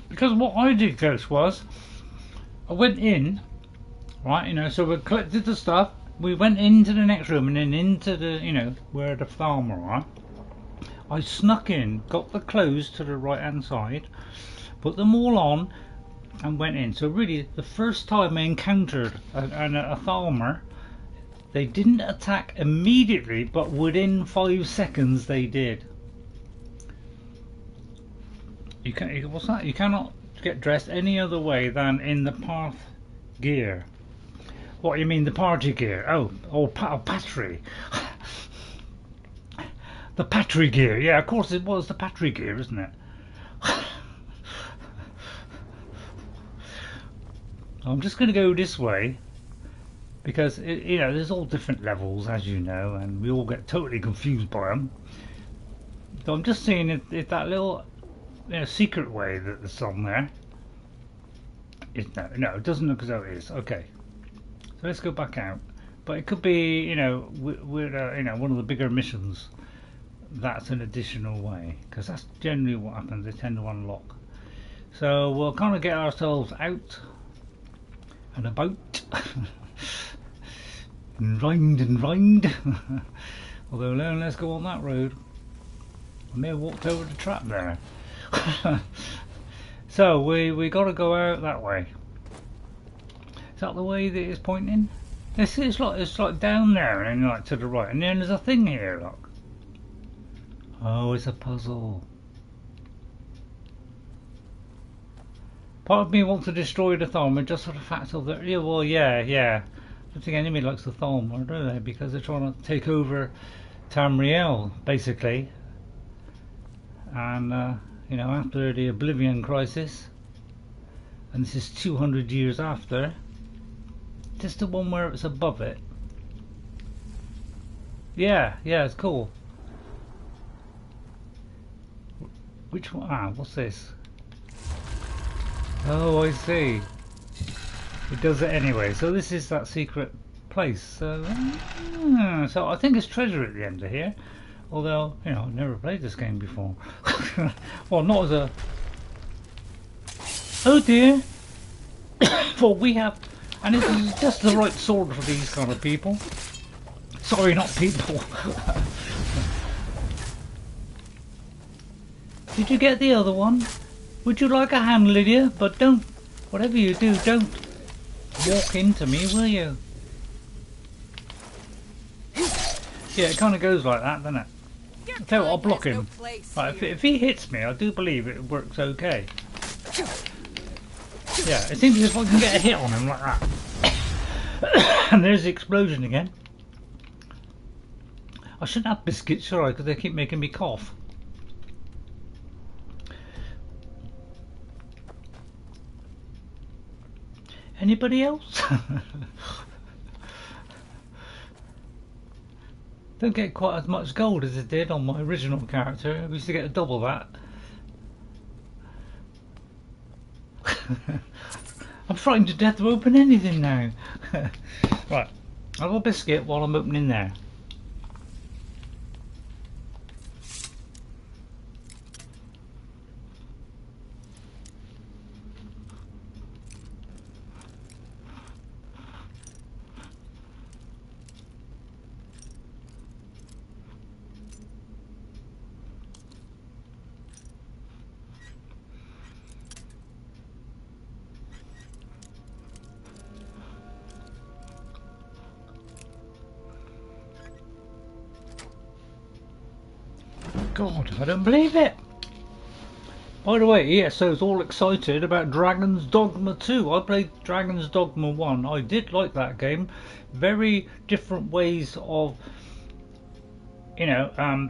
Because what I did, Ghost, was I went in, right, you know, so we collected the stuff, we went into the next room and then into the, you know, where the farmer are. I snuck in, got the clothes to the right hand side, put them all on and went in. So really the first time I encountered a farmer, they didn't attack immediately, but within 5 seconds they did. What's that? You cannot get dressed any other way than in the path gear. What, you mean the party gear? Oh, patry. The patry gear. Yeah, of course it was the patry gear, isn't it? I'm just going to go this way because you know, there's all different levels, as you know, and we all get totally confused by them. So I'm just seeing if that little, you know, secret way that's on there. No, it doesn't look as though it is. Okay, so let's go back out. But it could be, you know, with you know, one of the bigger missions. That's an additional way, because that's generally what happens. They tend to unlock. So we'll kind of get ourselves out and about and rind. Although let's go on that road. I may have walked over the trap there. So we got to go out that way. Is that the way that it's pointing? It's like down there and then like to the right, and then there's a thing here. Look. Oh, it's a puzzle. Part of me wants to destroy the Thalmor just for the fact of that. Yeah, well, yeah. I don't think anybody likes the Thalmor, do they? Because they're trying to take over Tamriel, basically. And you know, after the Oblivion Crisis, and this is 200 years after. Just the one where it's above it. Yeah, it's cool. Which one? Ah, what's this? Oh, I see. It does it anyway. So this is that secret place. So I think it's treasure at the end of here. Although, you know, I've never played this game before. Well, not as a... Oh dear! For we have... And it's just the right sword for these kind of people. Sorry, not people. Did you get the other one? Would you like a hand, Lydia? But don't... Whatever you do, don't walk into me, will you? Yeah, it kind of goes like that, doesn't it? I'll tell you what, I'll block him. Right, if he hits me, I do believe it works okay. Yeah, it seems as if I can get a hit on him like that. And there's the explosion again. I shouldn't have biscuits, should I? Because they keep making me cough. Anybody else? Don't get quite as much gold as it did on my original character. We used to get double that. I'm frightened to death to open anything now. Right, I'll have a biscuit while I'm opening there. God, I don't believe it. By the way, ESO's all excited about Dragon's Dogma 2. I played Dragon's Dogma 1. I did like that game. Very different ways of, you know,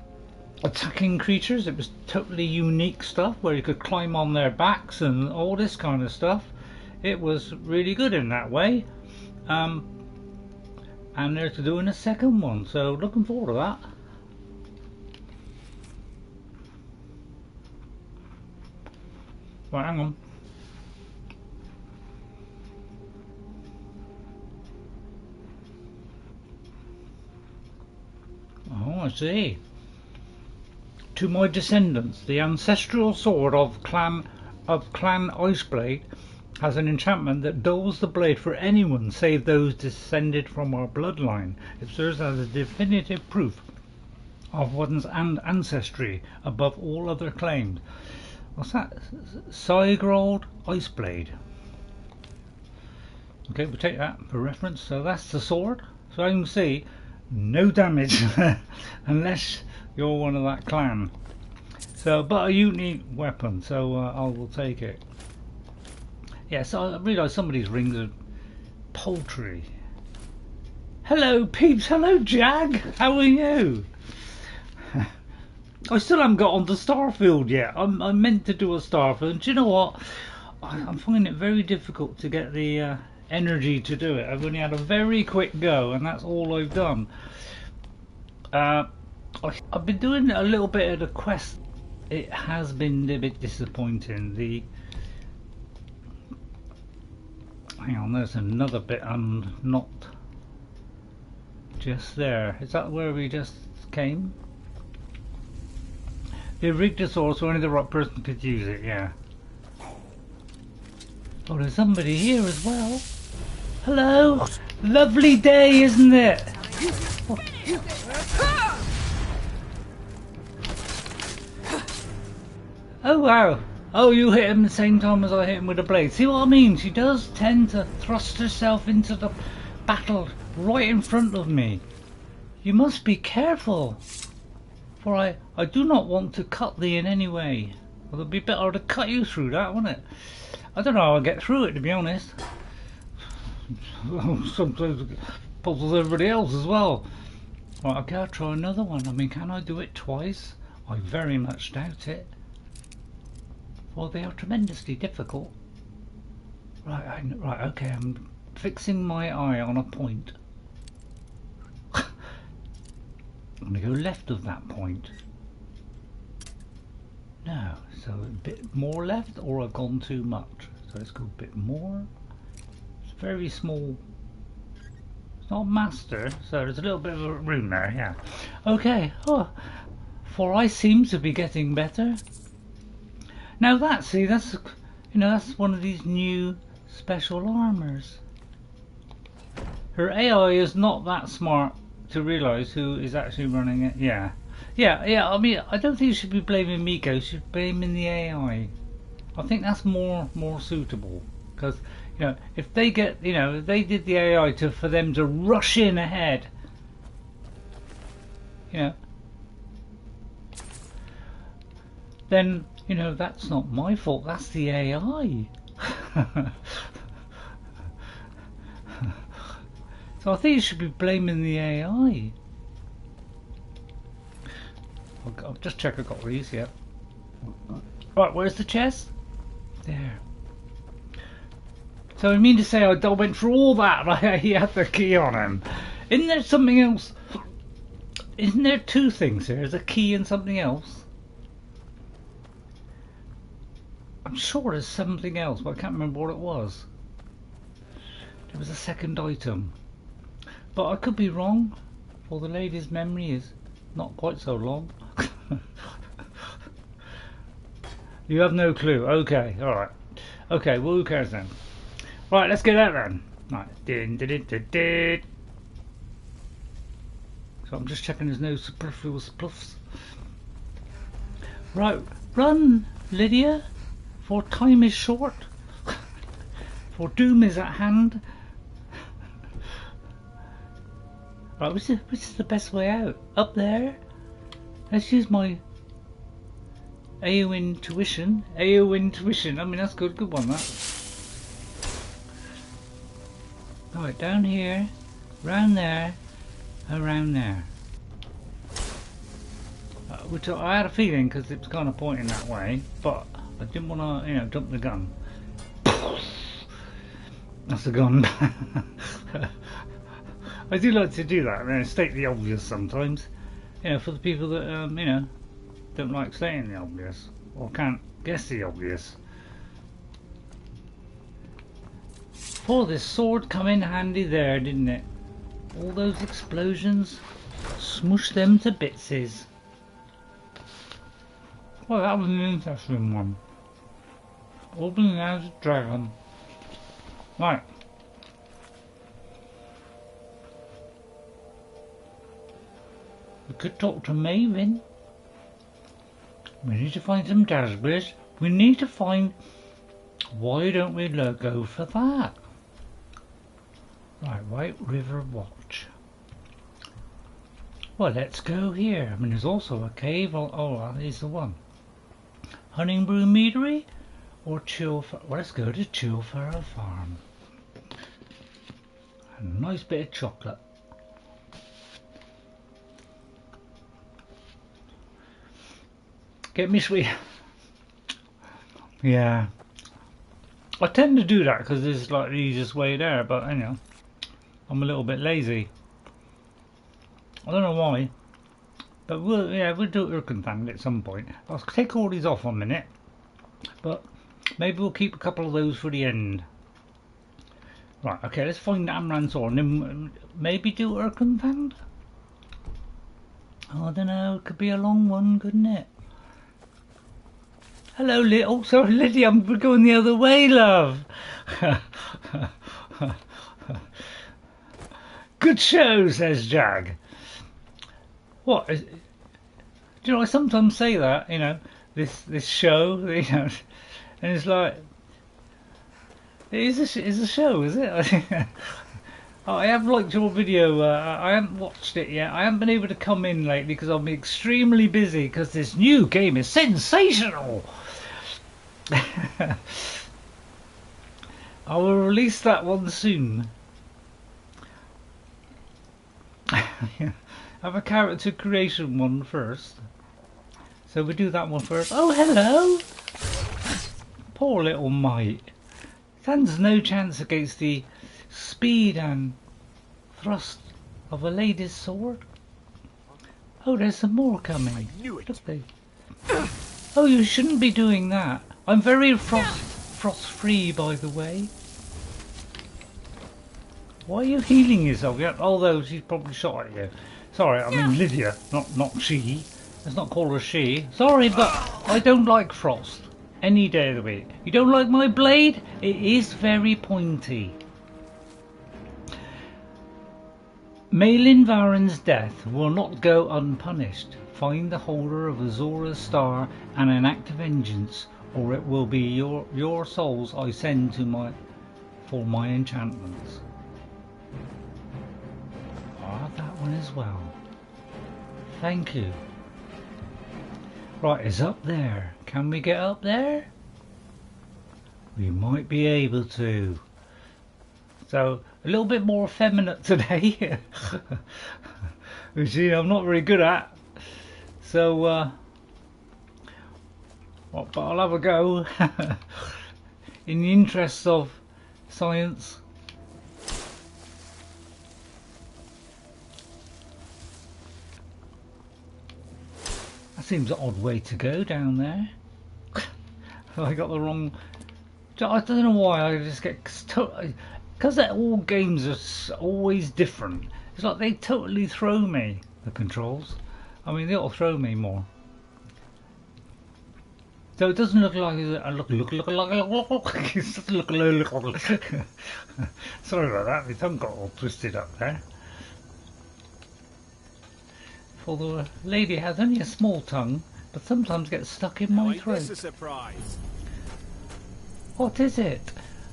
attacking creatures. It was totally unique stuff where you could climb on their backs and all this kind of stuff. It was really good in that way. And they're doing a second one, so looking forward to that. Right, hang on. Oh, I see. To my descendants, the ancestral sword of Clan Iceblade has an enchantment that dulls the blade for anyone save those descended from our bloodline. It serves as a definitive proof of one's ancestry above all other claims. What's that? Sigrald Iceblade. Okay, we'll take that for reference. So that's the sword. So I can see no damage unless you're one of that clan. So, but a unique weapon, so I will take it. Yes, yeah, so I realise some of these rings are poultry. Hello peeps, hello Jag, how are you? I still haven't got on to Starfield yet. I meant to do a Starfield, and do you know what? I'm finding it very difficult to get the energy to do it. I've only had a very quick go, and that's all I've done. I've been doing a little bit of the quest. It has been a bit disappointing. Hang on, there's another bit I'm not just there. Is that where we just came? The Irkngthand, so only the right person could use it, yeah. Oh, there's somebody here as well. Hello! What? Lovely day, isn't it? Oh wow! Oh, you hit him the same time as I hit him with a blade. See what I mean? She does tend to thrust herself into the battle right in front of me. You must be careful, for I do not want to cut thee in any way. Well, it'd be better to cut you through that, wouldn't it? I don't know how I'll get through it, to be honest. Sometimes it puzzles everybody else as well. Right, okay, I'll try another one. I mean, can I do it twice? I very much doubt it. Well, they are tremendously difficult. Right, right, okay, I'm fixing my eye on a point. I'm going to go left of that point. No, so a bit more left, or I've gone too much. So let's go a bit more. It's very small. It's not master, so there's a little bit of a room there, yeah. Okay, oh, for I seem to be getting better. Now that's that's one of these new special armors. Her AI is not that smart to realise who is actually running it. Yeah. I mean, I don't think you should be blaming Miko. You should be blaming the AI. I think that's more suitable, because if they get if they did the AI for them to rush in ahead, then that's not my fault. That's the AI. So I think you should be blaming the AI. I'll just check I got these, yeah. Right, where's the chest? There. So I mean to say I went through all that, right? He had the key on him. Isn't there something else? Isn't there two things here? There's a key and something else. I'm sure there's something else, but I can't remember what it was. There was a second item. But I could be wrong, for the lady's memory is not quite so long. You have no clue. Okay, alright. Okay, well, who cares then? Right, let's get out then. Right. So I'm just checking there's no superfluous pluffs. Right, run, Lydia, for time is short, for doom is at hand. Right, which is the best way out? Up there? Let's use my Eowyn tuition. Eowyn tuition. I mean, that's good. Good one, that. Alright, down here, round there, around there. Which I had a feeling because it was kind of pointing that way, but I didn't want to, jump the gun. That's a gun. I do like to do that, state the obvious sometimes. For the people that, don't like stating the obvious, or can't guess the obvious. Oh, this sword come in handy there, didn't it? All those explosions, smush them to bitses. Well, that was an interesting one. Opening as a dragon. Right. We could talk to Maven. We need to find some Dasblers. We need to find... Why don't we go for that? Right, White River Watch. Well, let's go here. I mean, there's also a cave. Oh, here's the one. Honningbrew Meadery or Chillfur? Well, let's go to Chillfur Farm. A nice bit of chocolate. Get me sweet. Yeah. I tend to do that because it's like the easiest way there, but you know, I'm a little bit lazy. I don't know why, but we'll do Irkngthand at some point. I'll take all these off a minute, but maybe we'll keep a couple of those for the end. Right, okay, let's find Amren sword and then maybe do Irkngthand. I don't know, it could be a long one, couldn't it? Hello, oh, sorry, Lydia, I'm going the other way, love. Good show, says Jag. What? Do you know, I sometimes say that, you know, this show, you know, and it's like, it's a show, is it? Oh, I have liked your video. I haven't watched it yet. I haven't been able to come in lately because I've been extremely busy because this new game is sensational. I will release that one soon. Have a character creation one first. So we do that one first. Oh, hello! Poor little mite. Stands no chance against the speed and thrust of a lady's sword. Oh, there's some more coming. I knew it. Look, oh, you shouldn't be doing that. I'm very frost free, by the way. Why are you healing yourself? Yeah, although she's probably shot at you. Sorry, I mean Lydia, not she. Let's not call her she. Sorry, but I don't like frost. Any day of the week. You don't like my blade? It is very pointy. Malin Varen's death will not go unpunished. Find the holder of Azora's star and enact vengeance, or it will be your souls I send to for my enchantments. Ah, that one as well. Thank you. Right, it's up there. Can we get up there? We might be able to. So, a little bit more effeminate today. Which I'm not very good at. So, well, but I'll have a go. In the interests of science. That seems an odd way to go down there. I got the wrong... I don't know why, I just get... Because all games are always different. It's like they totally throw me, the controls. I mean, they'll throw me more. So it doesn't look like... Sorry about that, my tongue got all twisted up there. For the lady has only a small tongue, but sometimes gets stuck in my throat. This is a surprise. What is it?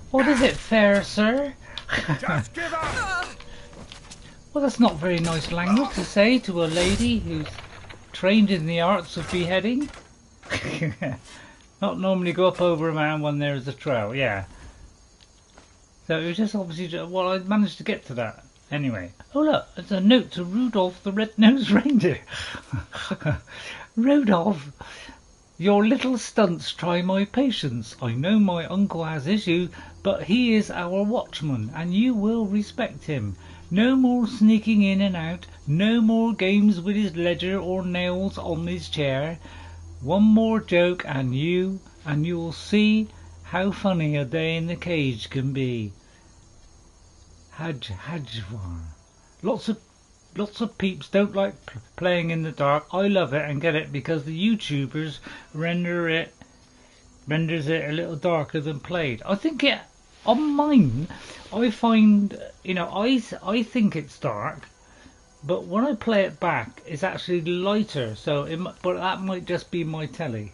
What is it, fair sir? Just give up! Well, that's not very nice language to say to a lady who's trained in the arts of beheading. Not normally go up over a man when there is a trail, yeah. So it was just obviously, well, I managed to get to that. Anyway, oh look, it's a note to Rudolph the Red-Nosed Reindeer. Rudolph, your little stunts try my patience. I know my uncle has issues, but he is our watchman, and you will respect him. No more sneaking in and out, no more games with his ledger or nails on his chair. One more joke and you'll see how funny a day in the cage can be. Hajwar. Lots of peeps don't like playing in the dark. I love it and get it because the YouTubers renders it a little darker than played. I think it on mine. I find I think it's dark, but when I play it back, it's actually lighter. So, but that might just be my telly.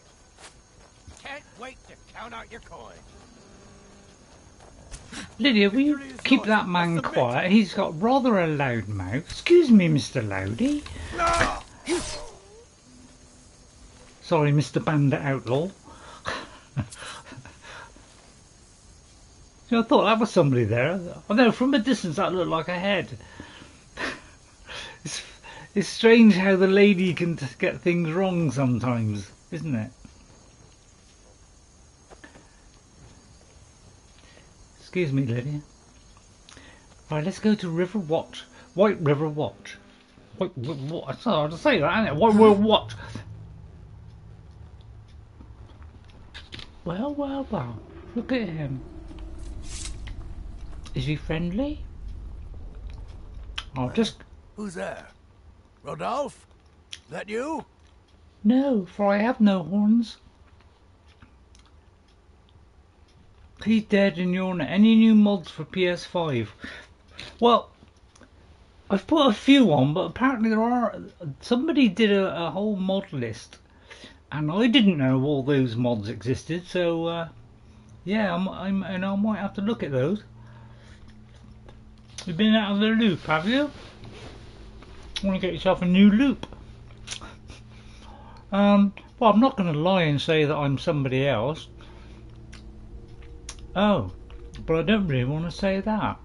Can't wait to count out your coins. Lydia, will you keep that man quiet? He's got rather a loud mouth. Excuse me, Mr. Loudy. Sorry, Mr. Bandit Outlaw. I thought that was somebody there. I know, from a distance that looked like a head. It's strange how the lady can get things wrong sometimes, isn't it? Excuse me, Lydia. Right, let's go to River Watch. White River Watch. What? It's hard to say that, isn't it? White River Watch. Well. Look at him. Is he friendly? Oh, just... Who's there? Rodolphe? That you? No, for I have no horns. He's dead in your net. Any new mods for PS5? Well, I've put a few on, but apparently there are... Somebody did a whole mod list, and I didn't know all those mods existed, so... yeah, I might have to look at those. You've been out of the loop, have you? Want to get yourself a new loop? Well, I'm not going to lie and say that I'm somebody else. Oh, but I don't really want to say that.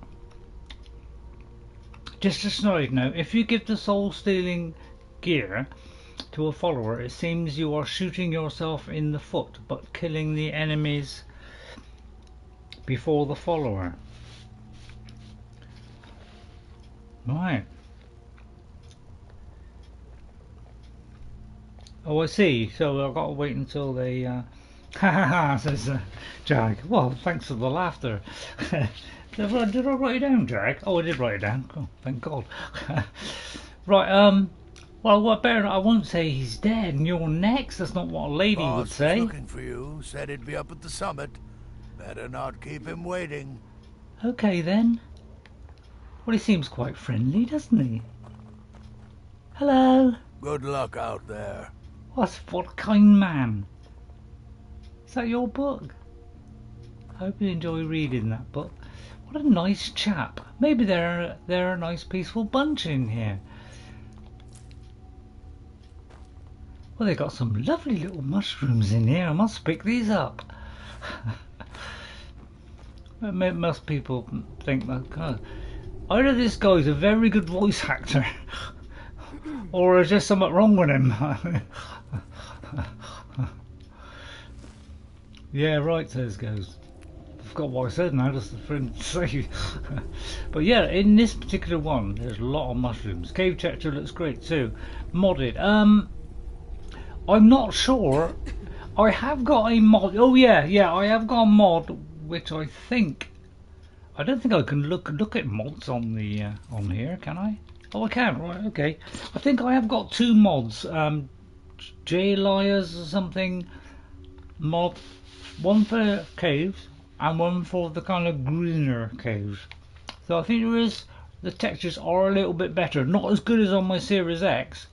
Just a side note, if you give the soul-stealing gear to a follower, it seems you are shooting yourself in the foot, but killing the enemies before the follower. Right. Oh, I see. So I've got to wait until they... ha ha ha, says Jag. Well, thanks for the laughter. Did I write it down, Jag? Oh, I did write it down. Oh, thank God. Right, well, what better... I won't say he's dead and you're next. That's not what a lady would say. Looking for you. Said he'd be up at the summit. Better not keep him waiting. Okay, then. Well, he seems quite friendly, doesn't he? Hello. Good luck out there. What a kind man. Is that your book? I hope you enjoy reading that book. What a nice chap. Maybe they're a nice peaceful bunch in here. Well, they've got some lovely little mushrooms in here. I must pick these up. Most people think that, God, either this guy's a very good voice actor or there's just something wrong with him. Yeah, right, says Goes. I forgot what I said now, just for him to say. But yeah, in this particular one, there's a lot of mushrooms. Cave texture looks great too. Modded. I'm not sure. I have got a mod. Oh yeah, I have got a mod which I think... I don't think I can look at mods on the on here, can I? Oh, I can. Right, okay. I think I have got two mods. J-Liars or something mod. One for caves and one for the kind of greener caves. So I think the textures are a little bit better. Not as good as on my Series X,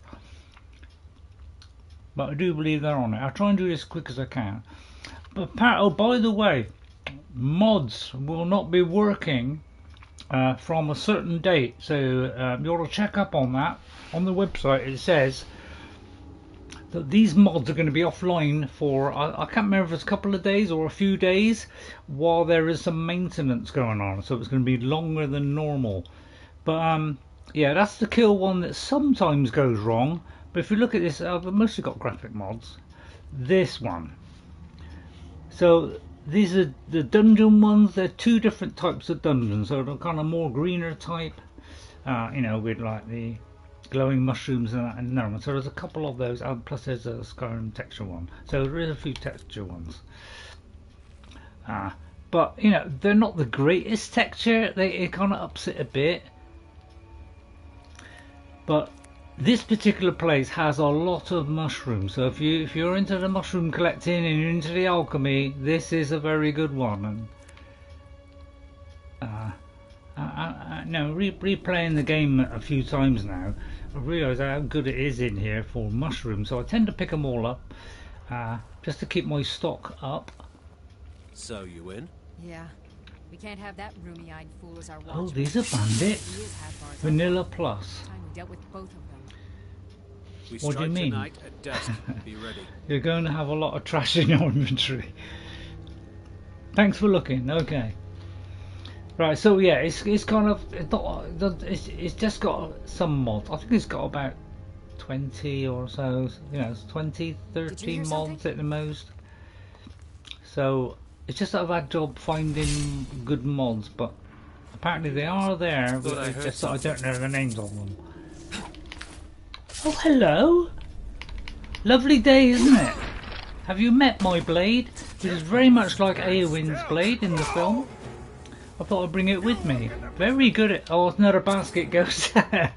but I do believe they're on it. I'll try and do this as quick as I can. But oh, by the way, mods will not be working from a certain date, so you ought to check up on that. On the website it says that these mods are going to be offline for I can't remember if it's a couple of days or a few days while there is some maintenance going on, so it's going to be longer than normal. But yeah, that's the kill one that sometimes goes wrong. But if you look at this, I've mostly got graphic mods. This one, so these are the dungeon ones. They're two different types of dungeons, so the kind of more greener type, you know, with like the glowing mushrooms and that, and no one. So there's a couple of those, and plus there's a Skyrim texture one. So there is a few texture ones. but you know, they're not the greatest texture. It kind of ups it a bit. But this particular place has a lot of mushrooms, so if you're into the mushroom collecting and you're into the alchemy, this is a very good one. And replaying the game a few times now, I realise how good it is in here for mushrooms. So I tend to pick them all up, just to keep my stock up. So you in? Yeah. We can't have that roomy-eyed fool as our watchman. Oh, these are bandits. Vanilla Plus. Time we dealt with both of them. We What do you strike mean? tonight at dusk. Be ready. You're going to have a lot of trash in your inventory. Thanks for looking. Okay. Right. So yeah, it's kind of it's just got some mods. I think it's got about 20 or so. You know, 20, 30 mods at the most. So it's just a bad job finding good mods, but apparently they are there. But it's just that I don't know the names of them. Oh, hello! Lovely day, isn't it? Have you met my blade? It is very much like Eowyn's blade in the film. I thought I'd bring it with me. Very good at... Oh, another basket goes there.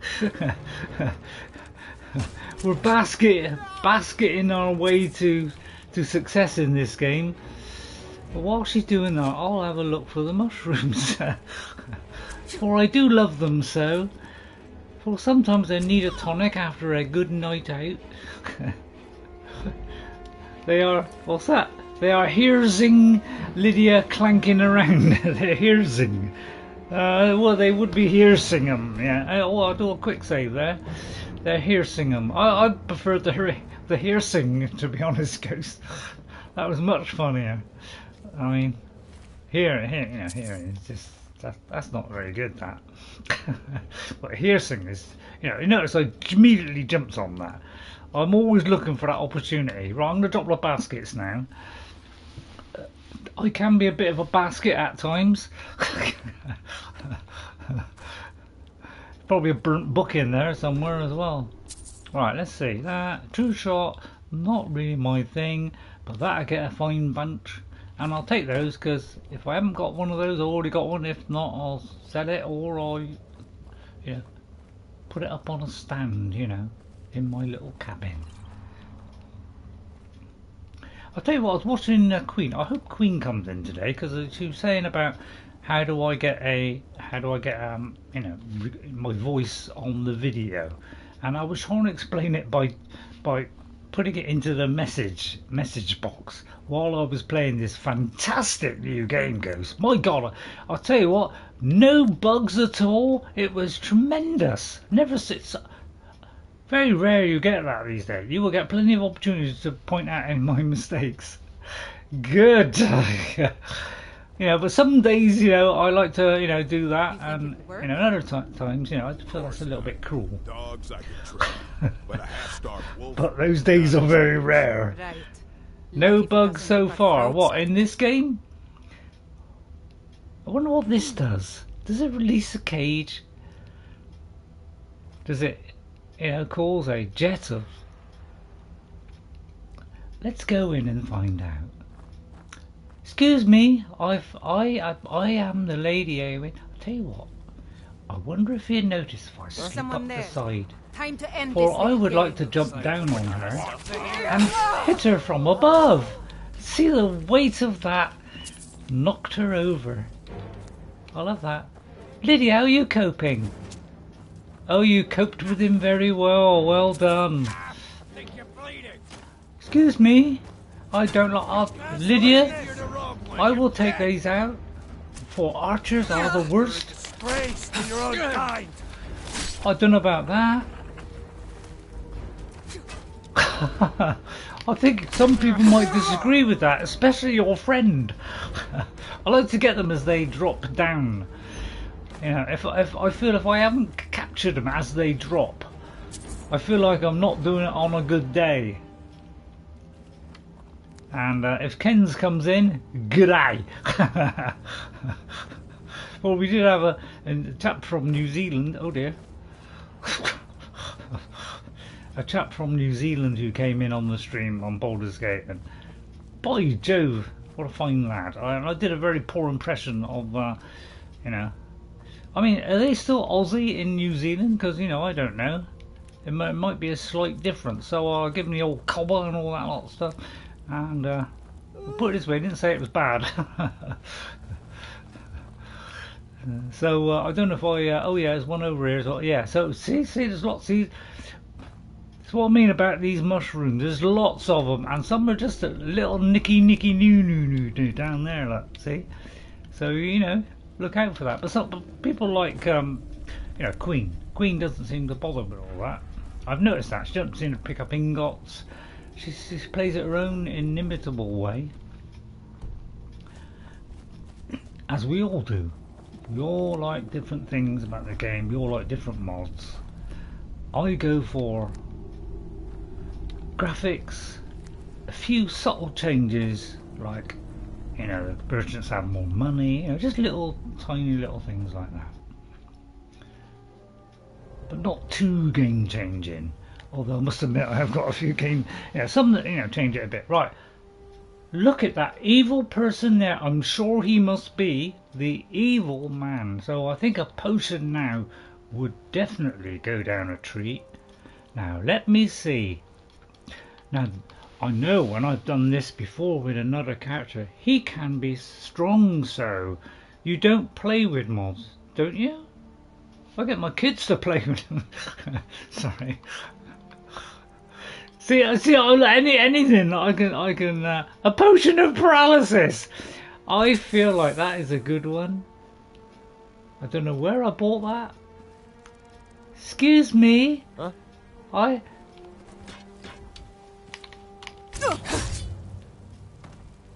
We're basketing our way to success in this game. But while she's doing that, I'll have a look for the mushrooms. For I do love them so. For sometimes I need a tonic after a good night out. They are... What's that? They are hearsing Lydia clanking around. They're hearsing. Well, they would be hearsing them. Yeah. Oh, I'll do a quick save there. They're hearsing them. I prefer the hearsing, to be honest, Ghost. That was much funnier. I mean, here, it's just that's not very good. That, but hearsing is, you notice I immediately jumped on that. I'm always looking for that opportunity. Right, I'm gonna drop the baskets now. I can be a bit of a basket at times. Probably a burnt book in there somewhere as well. Right, let's see. That true shot, not really my thing, but that I get a fine bunch. And I'll take those, because if I haven't got one of those, I already got one. If not, I'll sell it, or I'll put it up on a stand, in my little cabin. I'll tell you what, I was watching Queen. I hope Queen comes in today, because she was saying about how do I get my voice on the video, and I was trying to explain it by putting it into the message box while I was playing this fantastic new game, Ghost. My God, I'll tell you what, no bugs at all. It was tremendous. Never sits. Very rare you get that these days. You will get plenty of opportunities to point out any of my mistakes. Good. But some days, I like to, do that, and other times, I feel that's a little bit cruel. Dogs I can train, but a half-starved wolf. But those days are very rare. Right. No bugs so far. What, in this game? I wonder what this does. Does it release a cage? Does it, cause a jet of... Let's go in and find out. Excuse me, I am the Lady Eowyn. I'll tell you what, I wonder if you notice if I slip up the side. Time to end For this I would like to jump down on her and hit her from above. See the weight of that knocked her over. I love that. Lydia, how are you coping? Oh, you coped with him very well. Well done. Excuse me, I don't like... Lydia, I will take these out, for archers are the worst. Disgrace to your own kind. I don't know about that. I think some people might disagree with that, especially your friend. I like to get them as they drop down. If I feel if I haven't captured them as they drop, I feel like I'm not doing it on a good day. And if Ken's comes in, g'day. Well, we did have a chap from New Zealand. Oh dear. A chap from New Zealand who came in on the stream on Baldur's Gate, and by Jove, What a fine lad. I did a very poor impression of, you know. I mean, are they still Aussie in New Zealand? Because, you know, I don't know. It might be a slight difference. So I'll give them the old cobber and all that lot of stuff. And put it this way, I didn't say it was bad. So I don't know if I... oh yeah, there's one over here as well. Yeah, so see, there's lots. See, that's what I mean about these mushrooms. There's lots of them. And some are just a little nicky new down there, look. See? So, you know, look out for that. But some people like, you know, Queen. Queen doesn't seem to bother with all that. I've noticed that. She doesn't seem to pick up ingots. She plays it her own inimitable way. As we all do. We all like different things about the game. We all like different mods. I go for graphics, a few subtle changes, like, you know, the merchants have more money, you know, just little, tiny little things like that. But not too game changing. Although I must admit I have got a few game, yeah, some that, you know, change it a bit. Right, look at that evil person there. I'm sure he must be the evil man. So I think a potion now would definitely go down a treat. Now let me see. Now I know when I've done this before with another character, he can be strong. So you don't play with mods, don't you? I get my kids to play with them. Sorry. See, anything I can. A potion of paralysis. I feel like that is a good one. I don't know where I bought that. Excuse me. Huh?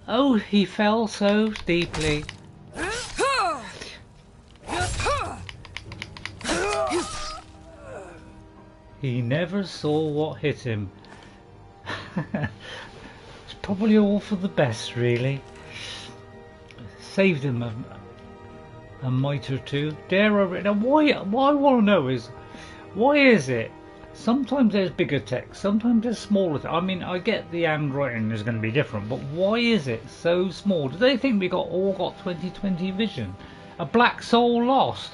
Oh, he fell so deeply. He never saw what hit him. It's probably all for the best, really. Saved him a mite or two. Dare I? Now, what I want to know is, why is it? Sometimes there's bigger text, sometimes there's smaller text. I mean, I get the handwriting is going to be different, but why is it so small? Do they think we all got 20/20 vision? A black soul lost.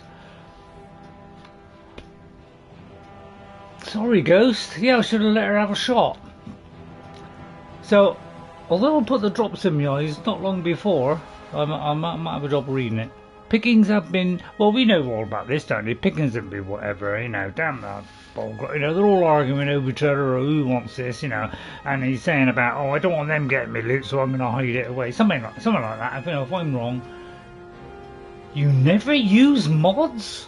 Sorry, Ghost. Yeah, I should have let her have a shot. So, although I put the drops in my eyes not long before, I might have a job reading it. Pickings have been, well, we know all about this, don't we? Pickings have been whatever, you know, damn that. You know, they're all arguing over each other, or who wants this, you know, and he's saying about, oh, I don't want them getting me loot, so I'm going to hide it away. Something like that. If I'm wrong. You never use mods?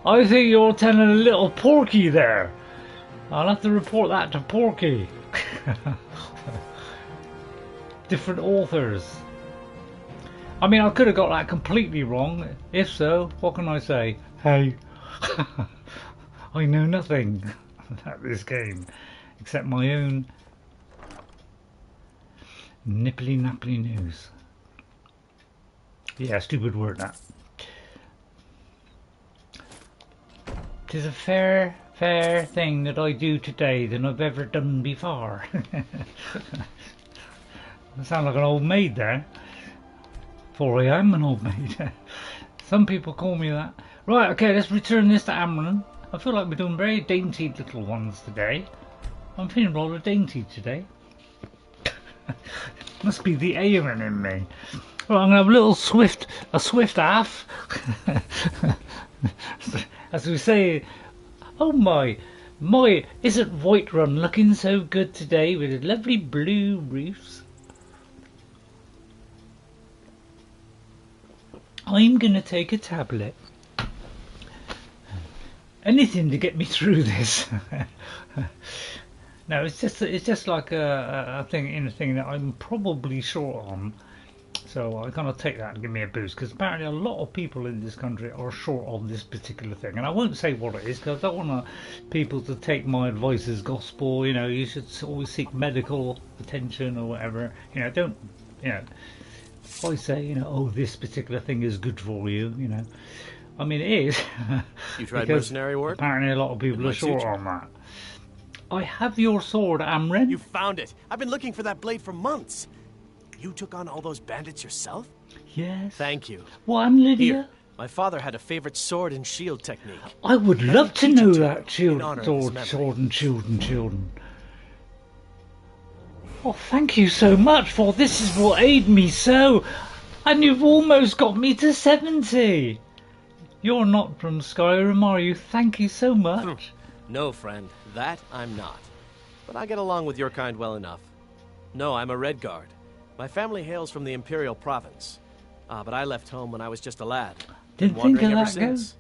I think you're telling a little Porky there. I'll have to report that to Porky. Different authors. I mean, I could have got that completely wrong. If so, what can I say? Hey, I know nothing about this game except my own nipply-napply news. Yeah, stupid word that. 'Tis a fair thing that I do today than I've ever done before. I sound like an old maid there. For I am an old maid. Some people call me that. Right, okay, let's return this to Amren. I feel like we're doing very dainty little ones today. I'm feeling rather dainty today. Must be the Eowyn in me. Right, I'm going to have a swift half. As we say, oh my, isn't Whiterun looking so good today with its lovely blue roofs? I'm going to take a tablet. Anything to get me through this. No, it's just like a thing that I'm probably short on. So I kind of take that and give me a boost, because apparently a lot of people in this country are short on this particular thing, and I won't say what it is because I don't want people to take my advice as gospel. You know, you should always seek medical attention or whatever. You know, don't, you know, if I say, you know, oh, this particular thing is good for you, you know, I mean it is. You tried mercenary work? Apparently a lot of people are short on that. I have your sword, Amren. You found it. I've been looking for that blade for months. You took on all those bandits yourself? Yes. Thank you. One, Lydia? Here, my father had a favorite sword and shield technique. I would Let love me to teach know it to that you in honor of his memory. sword and children. Oh, thank you so much, for this is what aided me so. And you've almost got me to 70. You're not from Skyrim, are you? Thank you so much. No, friend. That I'm not. But I get along with your kind well enough. No, I'm a Redguard. My family hails from the Imperial Province. But I left home when I was just a lad. Didn't Been think of wandering ever that, since.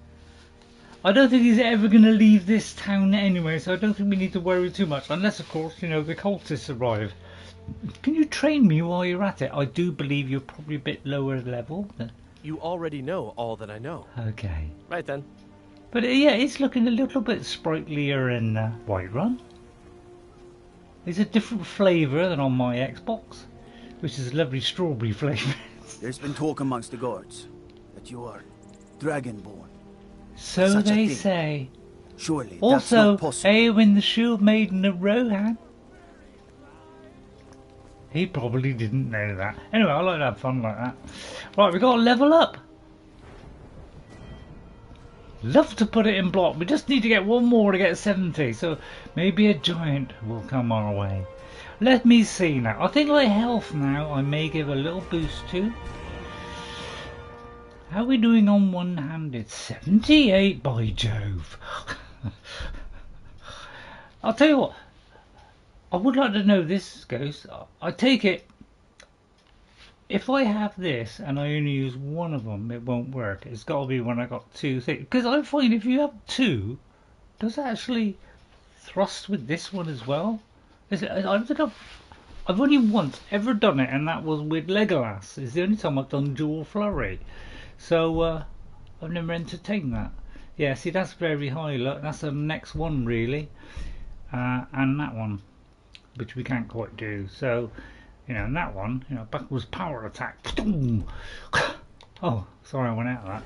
I don't think he's ever going to leave this town anyway, so I don't think we need to worry too much. Unless, of course, you know, the cultists arrive. Can you train me while you're at it? I do believe you're probably a bit lower level. You already know all that I know. Okay. Right then. But yeah, it's looking a little bit sprightlier in Whiterun. It's a different flavour than on my Xbox, which is a lovely strawberry flavour. There's been talk amongst the guards that you are dragonborn. So Such a they thing. say. Surely that's Also, not possible. Eowyn the Shieldmaiden of Rohan. He probably didn't know that. Anyway, I like to have fun like that. Right, we've got to level up. Love to put it in block. We just need to get one more to get 70. So maybe a giant will come our way. Let me see now. I think like health now I may give a little boost to. How are we doing on one-handed? 78, by Jove. I'll tell you what. I would like to know this, Ghost. I take it, if I have this and I only use one of them, it won't work. It's got to be when I got two things. Because I find if you have two, does it actually thrust with this one as well? I don't think I've only once ever done it, and that was with Legolas. It's the only time I've done dual flurry. So I've never entertained that. Yeah, see, that's very high. Look, that's the next one really, and that one, which we can't quite do. So, you know, and that one, you know, backwards power attack. Oh, sorry, I went out of that.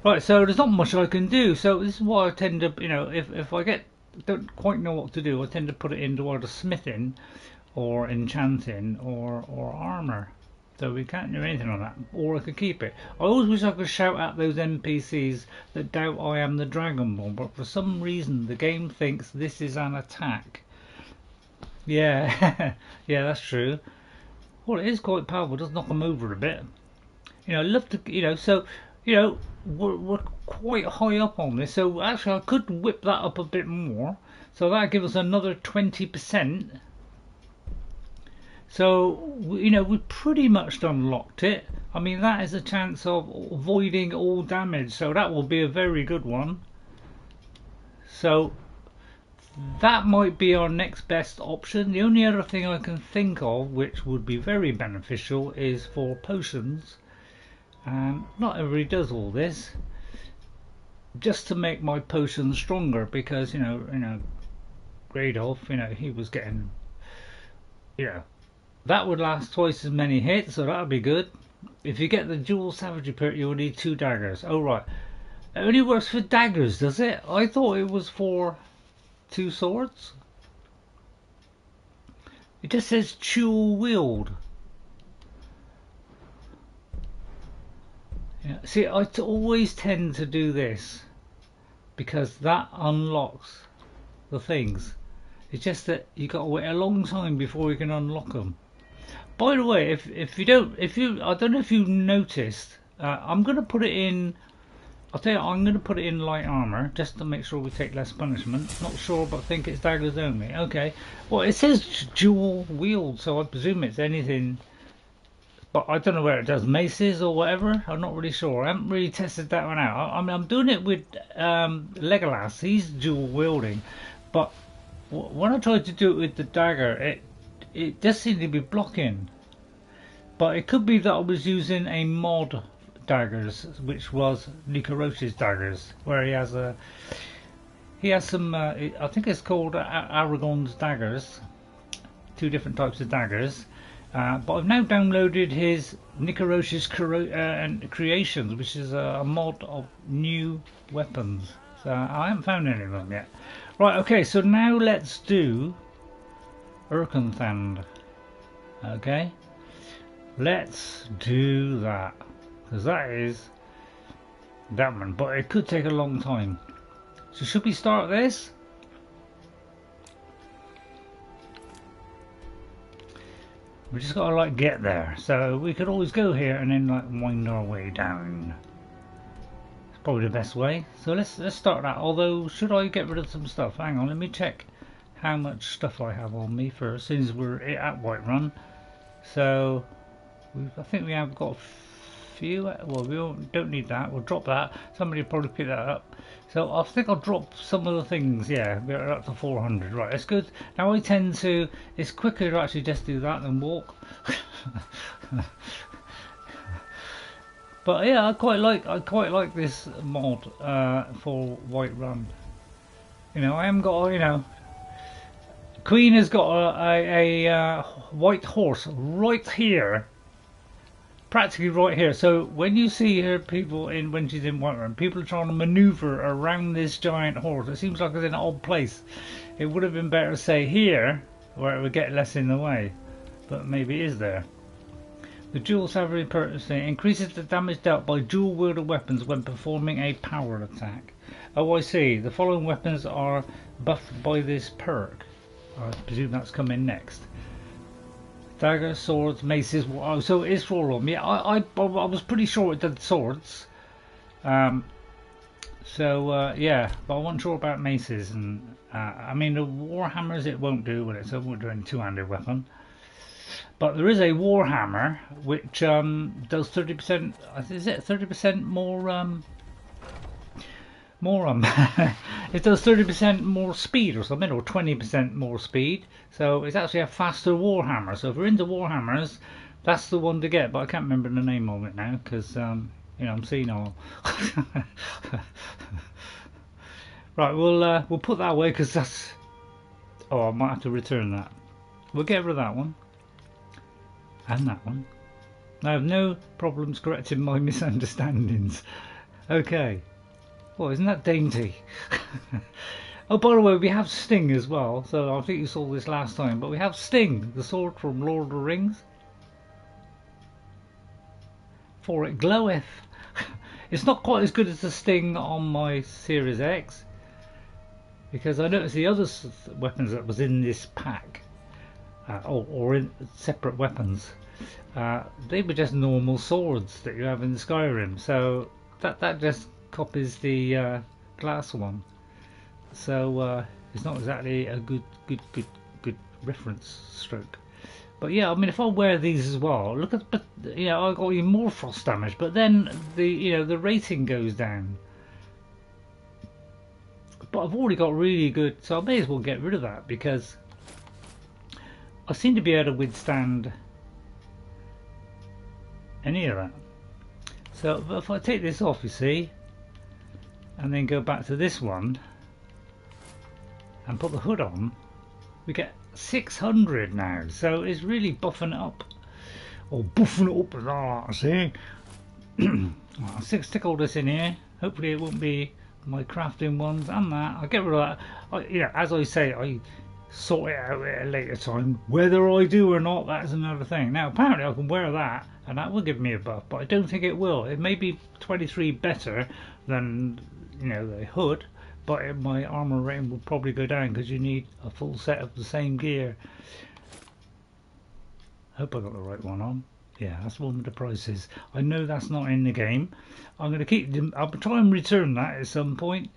Right, so there's not much I can do. So this is why I tend to, you know, if I don't quite know what to do, I tend to put it into either smithing or enchanting or armor. So we can't do anything on that, or I could keep it. I always wish I could shout at those NPCs that doubt I am the Dragonborn, but for some reason the game thinks this is an attack. Yeah, yeah, that's true. Well, it is quite powerful. It does knock them over a bit. You know, I love to, you know, so, you know, we're quite high up on this. So actually I could whip that up a bit more. So that'll give us another 20%. So, you know, we've pretty much unlocked it. I mean, that is a chance of avoiding all damage. So that will be a very good one. So that might be our next best option. The only other thing I can think of which would be very beneficial is for potions. And not everybody does all this. Just to make my potions stronger, because you know, Brynjolf, you know, he was getting, you know, that would last twice as many hits, so that would be good. If you get the dual savagery perk, you'll need 2 daggers. Oh right, it only works for daggers, does it? I thought it was for 2 swords. It just says dual wield. Yeah. See, I always tend to do this because that unlocks the things. It's just that you got to wait a long time before you can unlock them. By the way, if you I don't know if you noticed, I'm going to put it in. I'll tell you, I'm going to put it in light armor just to make sure we take less punishment. Not sure, but I think it's daggers only. Okay. Well, it says dual wield, so I presume it's anything. But I don't know where it does maces or whatever. I'm not really sure. I haven't really tested that one out. I mean, I'm doing it with Legolas. He's dual wielding, but when I tried to do it with the dagger, it just seemed to be blocking. But it could be that I was using a mod daggers, which was Nikarosh's daggers, where he has some. I think it's called Aragon's daggers. 2 different types of daggers. But I've now downloaded his Nikarosh's Creations, which is a mod of new weapons. So I haven't found any of them yet. Right, okay, so now let's do Irkngthand. Okay, let's do that, because that is that one, but it could take a long time. So should we start this? We just gotta like get there, so we could always go here and then like wind our way down. It's probably the best way. So let's start that. Although, should I get rid of some stuff? Hang on, let me check how much stuff I have on me first, since we're at Whiterun. So I think we have got a few. Well, we don't need that. We'll drop that. Somebody will probably pick that up. So I think I'll drop some of the things. Yeah, we're up to 400. Right, that's good. Now I tend to. It's quicker to actually just do that than walk. But yeah, I quite like this mod for Whiterun. You know, I haven't got, you know, Queen has got a white horse right here, practically right here. So when you see her people when she's in Whiterun, people are trying to maneuver around this giant horse. It seems like it's in an odd place. It would have been better to say here, where it would get less in the way, but maybe it is there. The dual salary purchasing increases the damage dealt by dual wielded weapons when performing a power attack. Oh, I see. The following weapons are buffed by this perk. I presume that's coming next. Daggers, swords, maces. Oh, so it is for all of them. Yeah, I was pretty sure it did swords. Yeah, but I wasn't sure about maces. And I mean, the warhammers it won't do, will it? So it won't do any two-handed weapon. But there is a warhammer which does 30%. Is it 30% more? It does 30% more speed or something, or 20% more speed. So it's actually a faster warhammer. So if we're into warhammers, that's the one to get. But I can't remember the name of it now because you know, I'm senile. Right, we'll put that away because that's. Oh, I might have to return that. We'll get rid of that one. And that one. I have no problems correcting my misunderstandings. Okay. Well, isn't that dainty? Oh, by the way, we have Sting as well. So I think you saw this last time. But we have Sting, the sword from Lord of the Rings. For it gloweth. It's not quite as good as the Sting on my Series X. Because I noticed the other weapons that was in this pack. Or in separate weapons, they were just normal swords that you have in Skyrim, so that just copies the glass one. So it's not exactly a good reference stroke. But yeah, I mean, if I wear these as well, look at, but you know, I got even more frost damage. But then the rating goes down. But I've already got really good, so I may as well get rid of that because I seem to be able to withstand any of that. So if I take this off, you see, and then go back to this one and put the hood on, we get 600 now. So it's really buffing it up, or buffing it up as I like to say. I'll stick all this in here. Hopefully it won't be my crafting ones and that. I'll get rid of that. You know, as I say, I sort it out at a later time. Whether I do or not, that's another thing. Now apparently I can wear that and that will give me a buff, but I don't think it will. It may be 23 better than, you know, the hood, but my armor rating will probably go down because you need a full set of the same gear. Hope I got the right one on. Yeah, that's one with the prices. I know that's not in the game. I'm going to keep them. I'll try and return that at some point.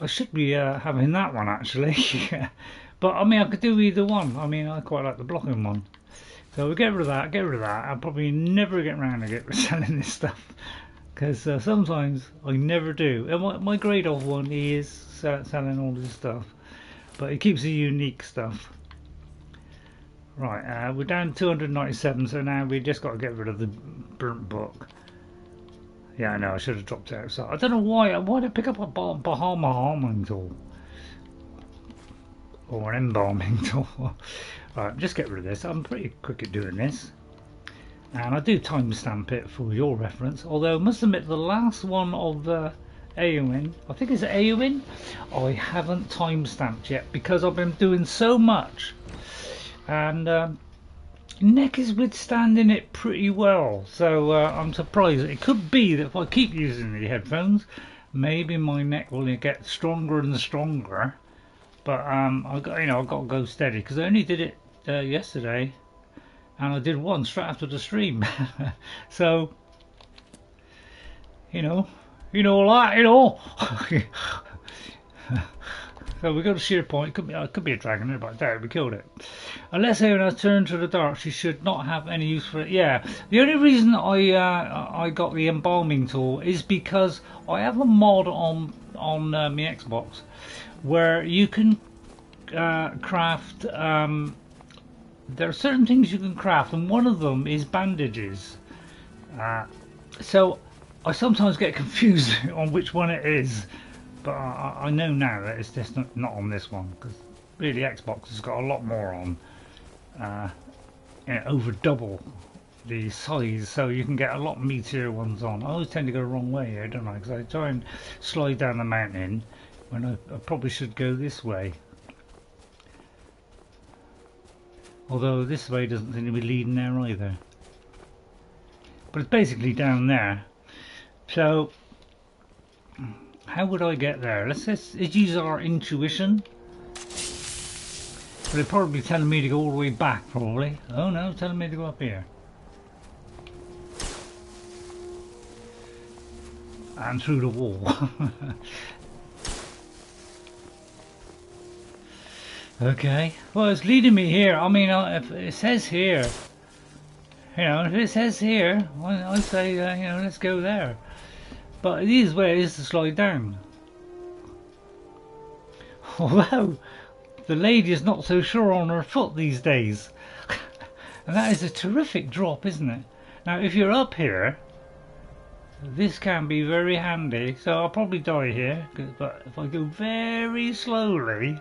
I should be having that one actually. But I mean, I could do either one. I mean, I quite like the blocking one. So we'll get rid of that, get rid of that. I'll probably never get around to selling this stuff. Because sometimes I never do. And my grade off one, he is selling all this stuff. But he keeps the unique stuff. Right, we're down to 297, so now we just got to get rid of the burnt book. Yeah, I know, I should have dropped it outside. I don't know why did I pick up a Bahama harming tool? Or an embalming tool. Right, just get rid of this. I'm pretty quick at doing this. And I do timestamp it for your reference. Although I must admit the last one of Eowyn. I think it's Eowyn. I haven't timestamped yet because I've been doing so much, and neck is withstanding it pretty well. So I'm surprised. It could be that if I keep using the headphones, maybe my neck will get stronger and stronger. But I've got to go steady because I only did it yesterday, and I did one straight after the stream. So so we got a sheer point. It could be a dragon, but I doubt we killed it. Unless Eowyn has turned to the dark, she should not have any use for it. Yeah, the only reason I got the embalming tool is because I have a mod on my Xbox where you can craft. There are certain things you can craft, and one of them is bandages. So I sometimes get confused on which one it is, but I know now that it's just not on this one, because really Xbox has got a lot more on, over double the size, so you can get a lot meatier ones on. I always tend to go the wrong way here, don't I? Because I try and slide down the mountain when I probably should go this way. Although this way doesn't seem to be leading there either. But it's basically down there. So how would I get there? Let's use our intuition. But they're probably telling me to go all the way back, probably. Oh no, it's telling me to go up here. And through the wall. Okay, well it's leading me here. I mean, if it says here, if it says here, I say, let's go there. But it is where it is to slide down. Although the lady is not so sure on her foot these days. And that is a terrific drop, isn't it? Now if you're up here, this can be very handy. So I'll probably die here, but if I go very slowly.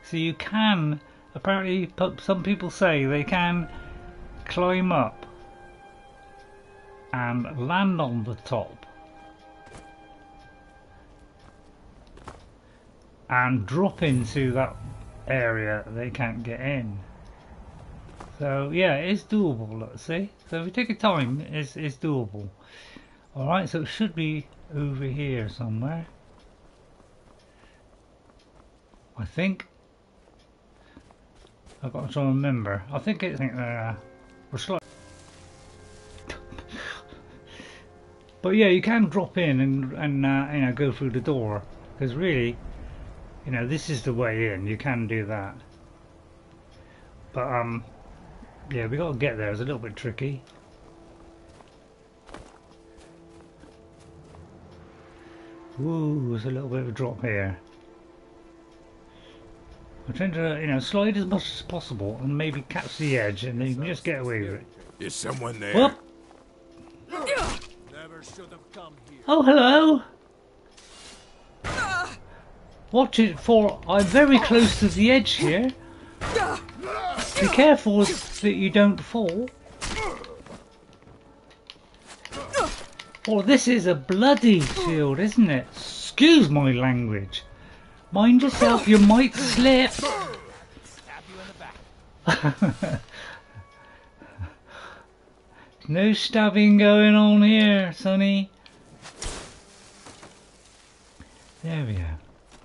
So you can, apparently some people say they can climb up and land on the top and drop into that area they can't get in. So yeah, it's doable, let's see. So if we take a time, it's doable. Alright, so it should be over here somewhere, I think. I've got to try and remember. I think we're slightly. But yeah, you can drop in and go through the door, because really, this is the way in. You can do that. But yeah, we got to get there. It's a little bit tricky. Ooh, there's a little bit of a drop here. I'm trying to, slide as much as possible and maybe catch the edge, and then you can just get away with it. Is someone there? Whoop. Never should have come here. Oh, hello. Watch it, for I'm very close to the edge here. Be careful that you don't fall. Oh, this is a bloody shield, isn't it? Excuse my language. Mind yourself, you might slip. Stab you in the back. No stabbing going on here, sonny. There we are.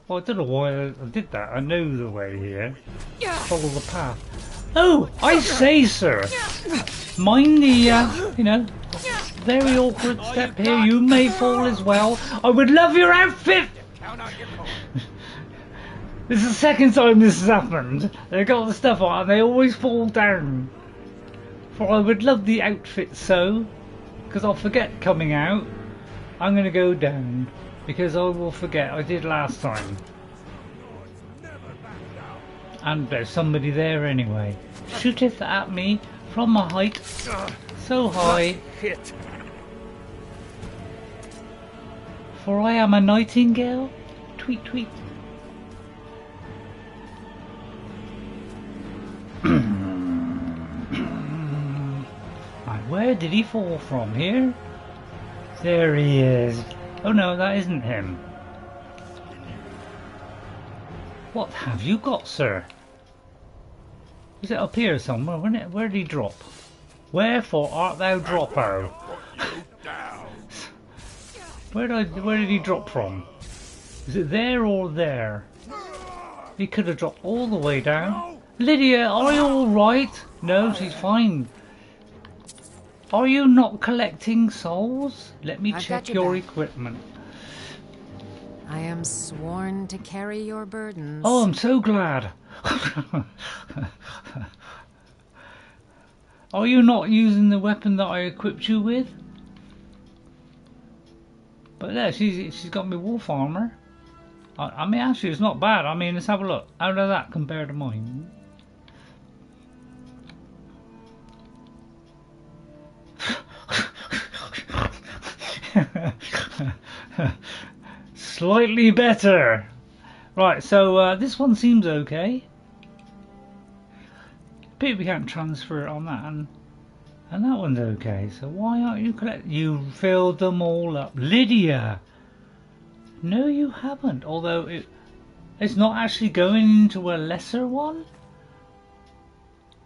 Well, I don't know why I did that. I know the way here. Follow the path. Oh, I say, sir. Mind the, very awkward step here. You may fall as well. I would love your outfit. Count out your coin. This is the second time this has happened. They got the stuff on and they always fall down. For I would love the outfit so, because I'll forget coming out. I'm going to go down, because I will forget. I did last time. And there's somebody there anyway. Shooteth at me from a height so high. For I am a nightingale. Tweet tweet. And where did he fall from? Here? There he is. Oh no, that isn't him. What have you got, sir? Is it up here somewhere? Where did he drop? Wherefore art thou droppo? Where did he drop from? Is it there or there? He could have dropped all the way down. Lydia, are you alright? No, she's fine. Are you not collecting souls? Let me check your equipment. I am sworn to carry your burdens. Oh, I'm so glad. Are you not using the weapon that I equipped you with? But there, she's got me wolf armor. I mean, actually, it's not bad. I mean, let's have a look. How does that compare to mine? Slightly better. Right, so this one seems okay. Pity we can't transfer it on that, and that one's okay. So why aren't you collecting? You filled them all up, Lydia. No, you haven't. Although it's not actually going into a lesser one.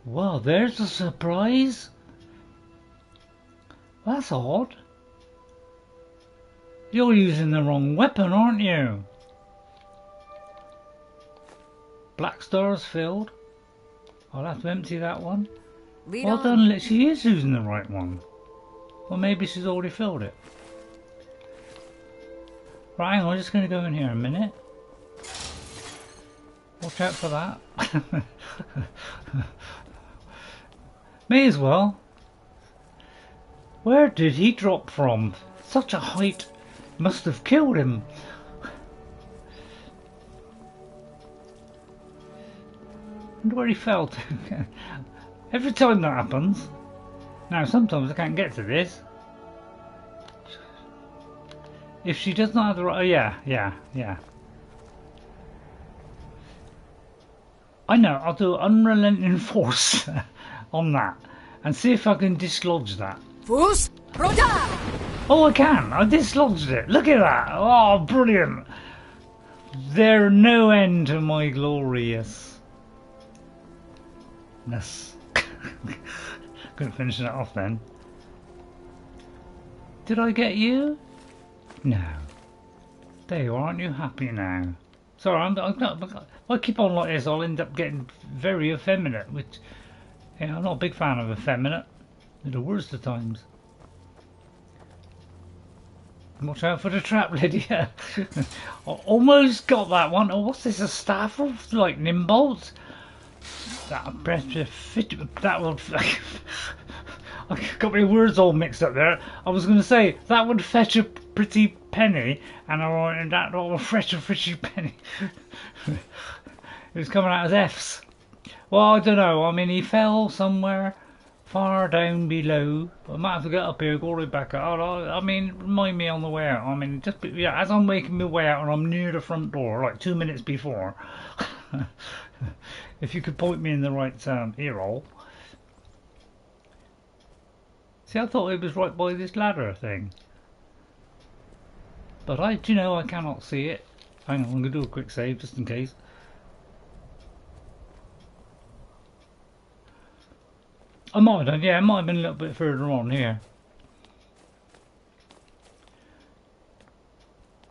Well, there's a surprise. That's odd. You're using the wrong weapon, aren't you? Black Star's filled. I'll have to empty that one. Well done, she is using the right one. Well, maybe she's already filled it. Right, hang on, I'm just going to go in here a minute. Watch out for that. May as well. Where did he drop from? Such a height must have killed him. Wonder where he fell to. Every time that happens. Now sometimes I can't get to this. If she does not have the right... Oh yeah. I know, I'll do unrelenting force on that. And see if I can dislodge that. Fus Roda! Oh, I can! I dislodged it! Look at that! Oh, brilliant! There's no end to my gloriousness. Couldn't finish that off then. Did I get you? No. There you are, aren't you happy now? Sorry, I'm not, if I keep on like this, I'll end up getting very effeminate, which, you know, I'm not a big fan of effeminate. They're the worst of times. Watch out for the trap, Lydia. I almost got that one. Oh, what's this, a staff of lightning bolts? That would... I got my words all mixed up there. I was going to say, that would fetch a pretty penny, and that would fetch a pretty penny. It was coming out as F's. Well, I don't know. I mean, he fell somewhere far down below. I might have to get up here, go right back out. I mean, remind me on the way out. I mean, just as I'm making my way out and I'm near the front door, like 2 minutes before. If you could point me in the right ear hole. See, I thought it was right by this ladder thing. But do you know, I cannot see it. Hang on, I'm going to do a quick save just in case. I might have done, yeah, it might have been a little bit further on here.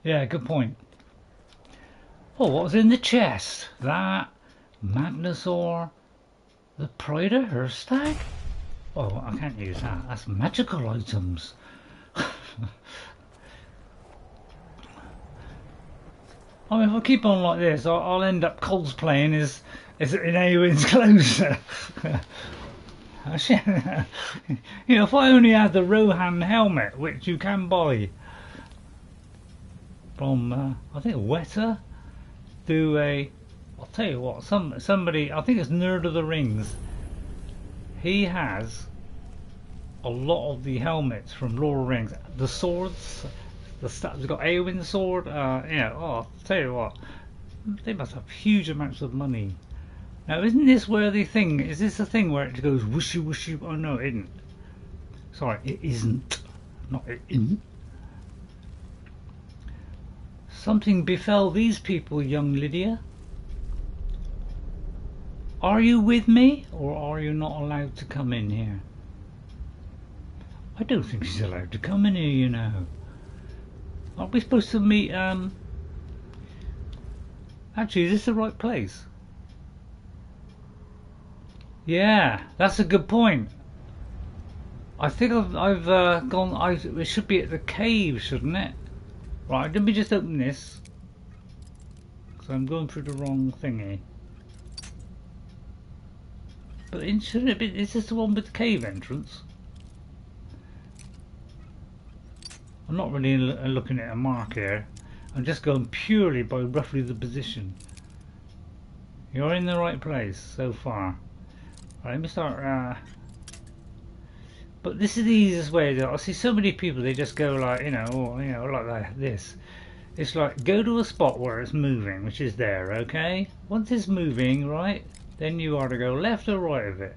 Yeah, good point. Oh, what was in the chest? That, Magnusaur, the Praetor, her stag? Oh, I can't use that. That's magical items. I mean, if I keep on like this, I'll end up cosplaying as in Eowyn's clothes. You know, if I only had the Rohan helmet, which you can buy from, I think Weta, I'll tell you what, somebody, I think it's Nerd of the Rings. He has a lot of the helmets from Lord of the Rings, the swords, the stuff. He's got Eowyn's sword. Yeah. Oh, I'll tell you what, they must have huge amounts of money. Now, isn't this where the thing? Is this the thing where it goes whooshy whooshy? Oh no, it isn't. Sorry, it isn't. Not it isn't. Something befell these people, young Lydia. Are you with me, or are you not allowed to come in here? I don't think she's allowed to come in here, you know. Aren't we supposed to meet, Actually, is this the right place? Yeah, that's a good point. I think I've gone. It should be at the cave, shouldn't it? Right, let me just open this. So I'm going through the wrong thingy. But shouldn't it be? Is this the one with the cave entrance? I'm not really looking at a mark here. I'm just going purely by roughly the position. You're in the right place so far. Right, let me start. But this is the easiest way. I see so many people. They just go like, like this. It's like go to a spot where it's moving, which is there. Okay. Once it's moving, right, then you are to go left or right of it.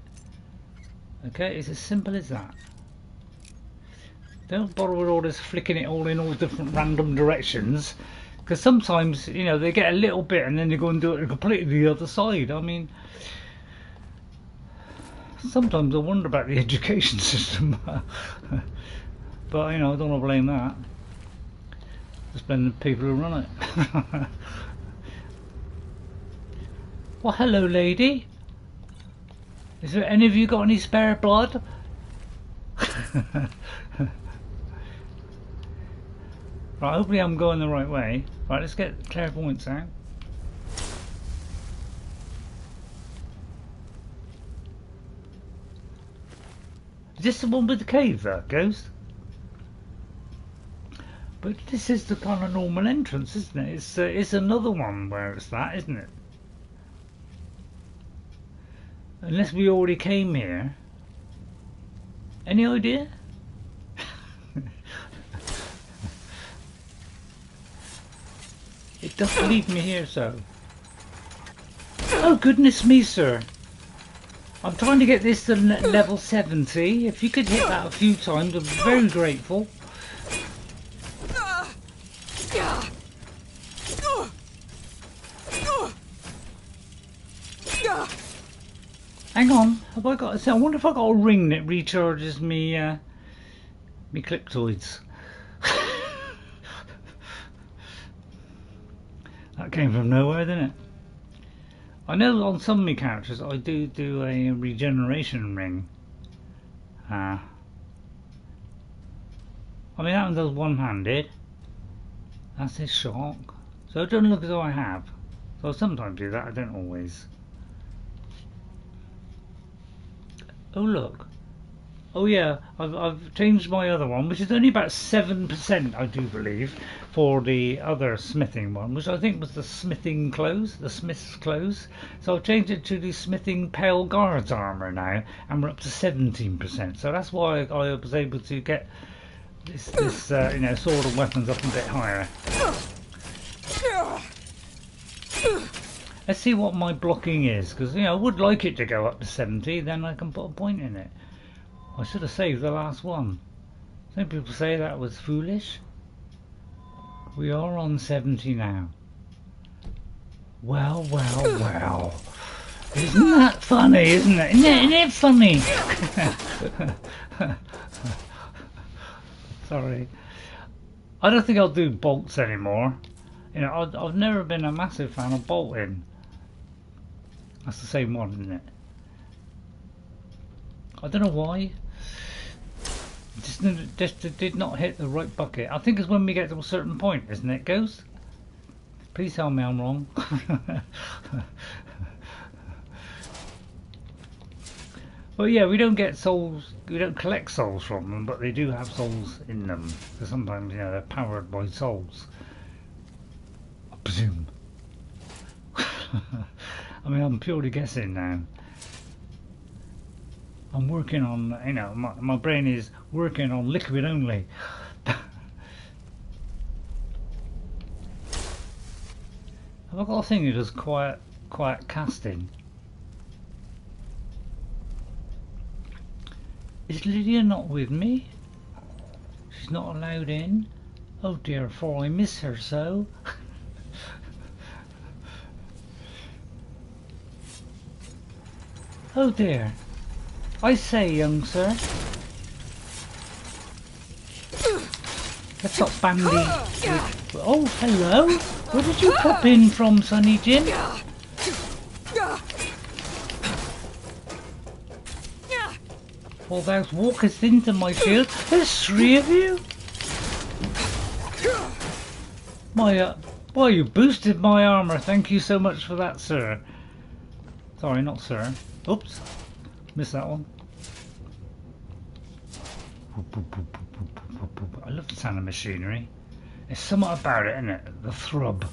Okay, it's as simple as that. Don't bother with all this flicking it all in all different random directions, because sometimes they get a little bit and then they go and do it completely the other side. I mean, sometimes I wonder about the education system, but I don't want to blame that. Just blame the people who run it. Well, hello, lady. Is there any of you got any spare blood? Right, hopefully I'm going the right way. Right, let's get clairvoyance out. Is this the one with the cave there, Ghost? But this is the kind of normal entrance, isn't it? It's another one where it's that, isn't it? Unless we already came here. Any idea? It does leave me here, so. Oh goodness me, sir! I'm trying to get this to level 70. If you could hit that a few times, I'd be very grateful. Hang on, have I got? I wonder if I got a ring that recharges me, me Cliptoids. That came from nowhere, didn't it? I know on some of my characters I do a regeneration ring. I mean that one does one-handed. That's his shock. So it doesn't look as though I have. So I sometimes do that, I don't always. Oh look. Oh yeah, I've changed my other one, which is only about 7%, I do believe, for the other smithing one, which I think was the smithing clothes, the smith's clothes. So I've changed it to the smithing pale guard's armour now, and we're up to 17%. So that's why I was able to get this sword and weapons up a bit higher. Let's see what my blocking is, because I would like it to go up to 70, then I can put a point in it. I should have saved the last one. Some people say that was foolish. We are on 70 now. Well, well, well. Isn't that funny, isn't it? Isn't it funny? Sorry. I don't think I'll do bolts anymore. I've never been a massive fan of bolting. That's the same one, isn't it? I don't know why. Just did not hit the right bucket. I think it's when we get to a certain point, isn't it, Ghost? Please tell me I'm wrong. Well, yeah, we don't get souls. We don't collect souls from them, but they do have souls in them. So sometimes, they're powered by souls. I presume. I mean, I'm purely guessing now. I'm working on, my brain is working on liquid only. Have I got a thing that does quiet casting? Is Lydia not with me? She's not allowed in? Oh dear, for I miss her so. Oh dear. I say, young sir. Let's not bandy. Oh, hello. Where did you pop in from, Sonny Jim? Well, thou walkest into my field. There's 3 of you. My, boy, you boosted my armor. Thank you so much for that, sir. Sorry, not sir. Oops, missed that one. I love the sound of machinery. There's something about it, isn't it? The throb.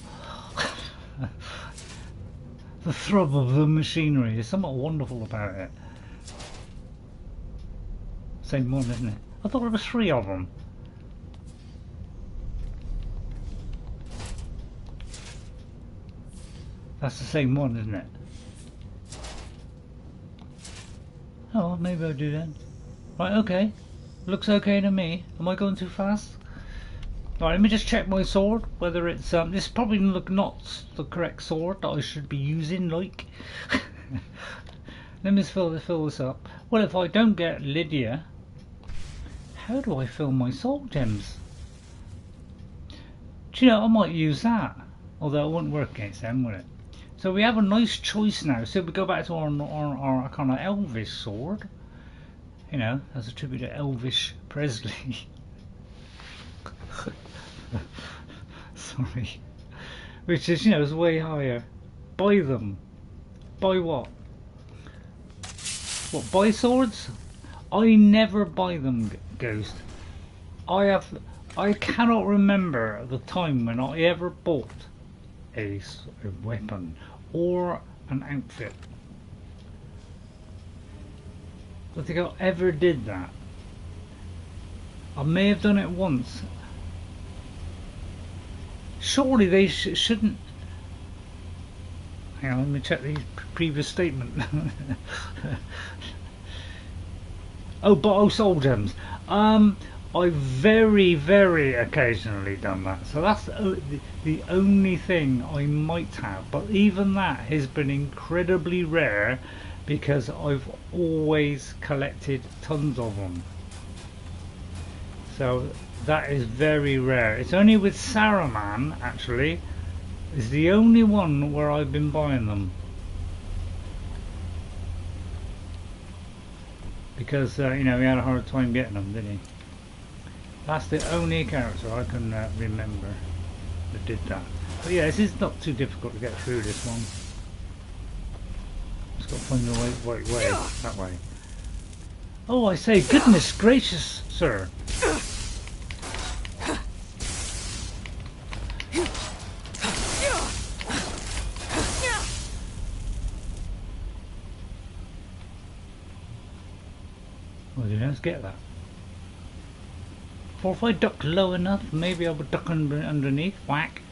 The throb of the machinery. There's something wonderful about it. Same one, isn't it? I thought there was 3 of them. That's the same one, isn't it? Oh, maybe I'll do that. Right, okay. Looks okay to me. Am I going too fast? Right, let me just check my sword, whether it's this is probably not the correct sword that I should be using, like. Let me just fill this up. Well, if I don't get Lydia, how do I fill my soul gems? Do you know, I might use that, although it wouldn't work against them, would it? So we have a nice choice now. So we go back to our kind of elvish sword, you know, as a tribute to Elvish Presley. Sorry. Which is, you know, is way higher. Buy them. Buy what? What, buy swords? I never buy them, Ghost. I cannot remember the time when I ever bought a weapon or an outfit. I don't think I ever did that. I may have done it once. Surely they shouldn't. Hang on, let me check the previous statement. Oh, soul gems. I've very, very occasionally done that. So that's the only thing I might have. But even that has been incredibly rare because I've always collected tons of them. So that is very rare. It's only with Saruman, actually, is the only one where I've been buying them. Because, you know, he had a hard time getting them, didn't he? That's the only character I can remember that did that. But yeah, this is not too difficult to get through this one. Just got to find the right way, that way. Oh, I say, goodness gracious, sir. Well, let's get that. Or if I duck low enough, maybe I would duck underneath. Whack.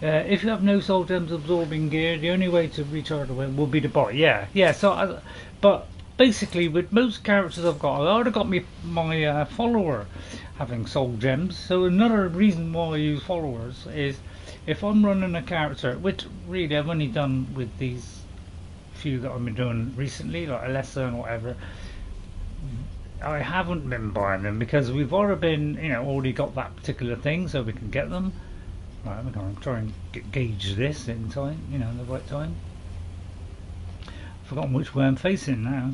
If you have no soul gems absorbing gear, the only way to recharge the weapon will be to buy. Yeah. So, but basically, with most characters I've got, I already got my follower having soul gems. So another reason why I use followers is if I'm running a character, which really I've only done with these few that I've been doing recently, like Alessa and whatever. I haven't been buying them because we've already got that particular thing, so we can get them. Right, I'm going to try and gauge this in time, you know, the right time. I've forgotten which way I'm facing now.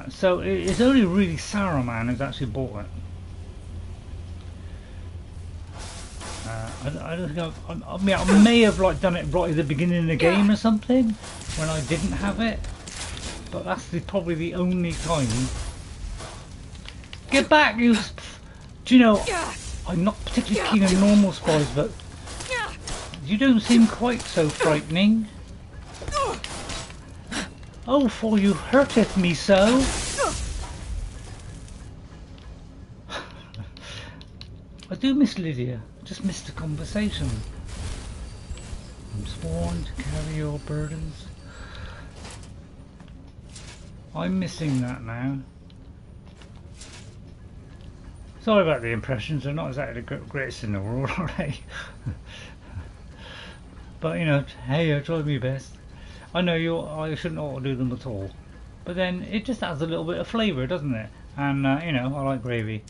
So it's only really Saruman who's actually bought it. I don't think I mean, I may have done it right at the beginning of the game or something when I didn't have it. But that's probably the only time. Get back, you! Do you know, I'm not particularly keen on normal spies, but you don't seem quite so frightening. Oh, for you hurteth me so. I do miss Lydia. I just missed the conversation. I'm sworn to carry your burdens. I'm missing that now. Sorry about the impressions, they're not exactly the greatest in the world, are they? But you know, hey, I tried my best. I know I shouldn't ought to do them at all, but then it just adds a little bit of flavour, doesn't it? And you know, I like gravy.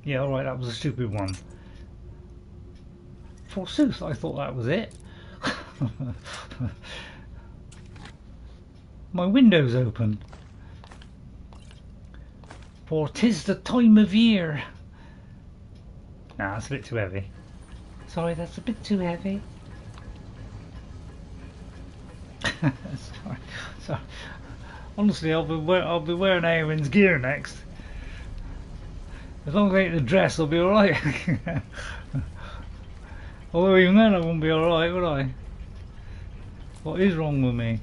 Yeah, alright, that was a stupid one. Forsooth, I thought that was it. My window's open. For 'tis the time of year. Nah, that's a bit too heavy. Sorry, that's a bit too heavy. sorry. Honestly, I'll be wearing Eowyn's gear next. As long as I ain't the dress, I'll be alright. Although even then I wouldn't be alright, would I? What is wrong with me?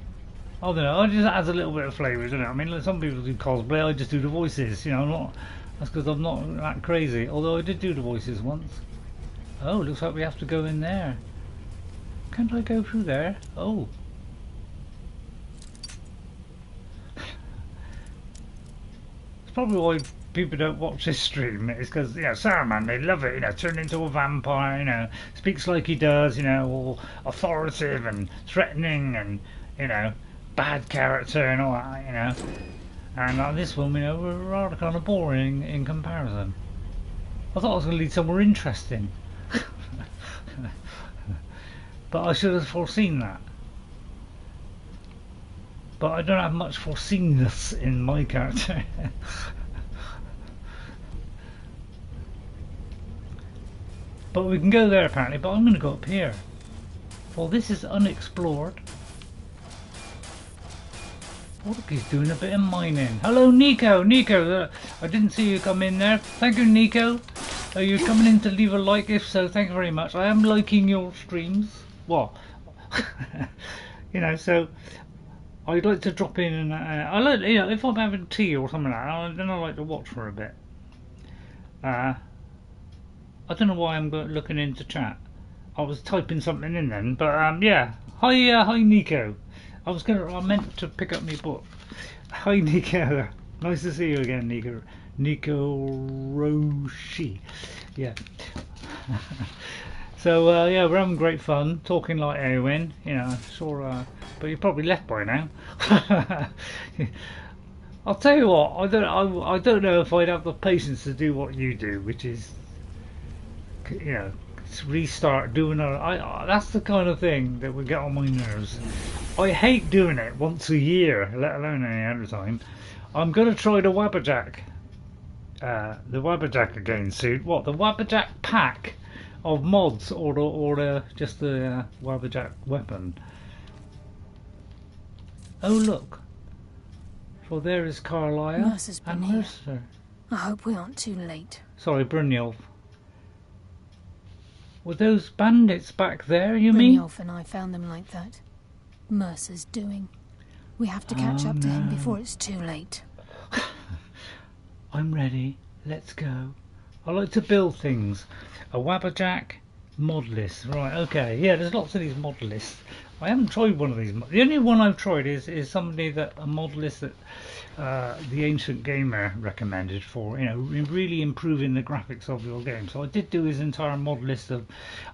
I don't know, it just adds a little bit of flavour, doesn't it? I mean, like, some people do cosplay, I just do the voices, you know, that's because I'm not that crazy. Although I did do the voices once. Oh, looks like we have to go in there. Can't I go through there? Oh. It's probably why people don't watch this stream. It's because, you know, Saruman, they love it, you know, turned into a vampire, you know, speaks like he does, you know, all authoritative and threatening and, you know, bad character and all that, you know. And like this one, you know, we're rather kind of boring in comparison. I thought I was going to lead somewhere interesting. But I should have foreseen that. But I don't have much foreseenness in my character. But we can go there apparently, but I'm going to go up here. Well, this is unexplored. Oh, look, he's doing a bit of mining. Hello, Nico. Nico, I didn't see you come in there. Thank you, Nico. Are you coming in to leave a like? If so, thank you very much. I am liking your streams. What? You know, so I'd like to drop in and I like, you know, if I'm having tea or something like that, then I like to watch for a bit. I don't know why I'm looking into chat. I was typing something in then, but yeah. Hi, Nico. I meant to pick up my book. Hi, Nico. Nice to see you again, Nico. Nico Roshi. Yeah. So yeah, we're having great fun talking like Eowyn. You know, sure. But you're probably left by now. I'll tell you what. I don't know if I'd have the patience to do what you do, which is, you know, restart doing that's the kind of thing that would get on my nerves. I hate doing it once a year, let alone any other time. I'm gonna try the Wabberjack again soon. What, the Wabberjack pack of mods or just the Wabberjack weapon? Oh look, for there is Karliah and Mercer. I hope we aren't too late. Sorry, Brynjolf. Were those bandits back there, you mean? Brynjolf and I found them like that. Mercer's doing. We have to catch up to him before it's too late. I'm ready. Let's go. I like to build things. A Wabberjack mod list. Right, okay. Yeah, there's lots of these mod lists. I haven't tried one of these. The only one I've tried is a mod list that the Ancient Gamer recommended for, you know, really improving the graphics of your game. So I did do his entire mod list of,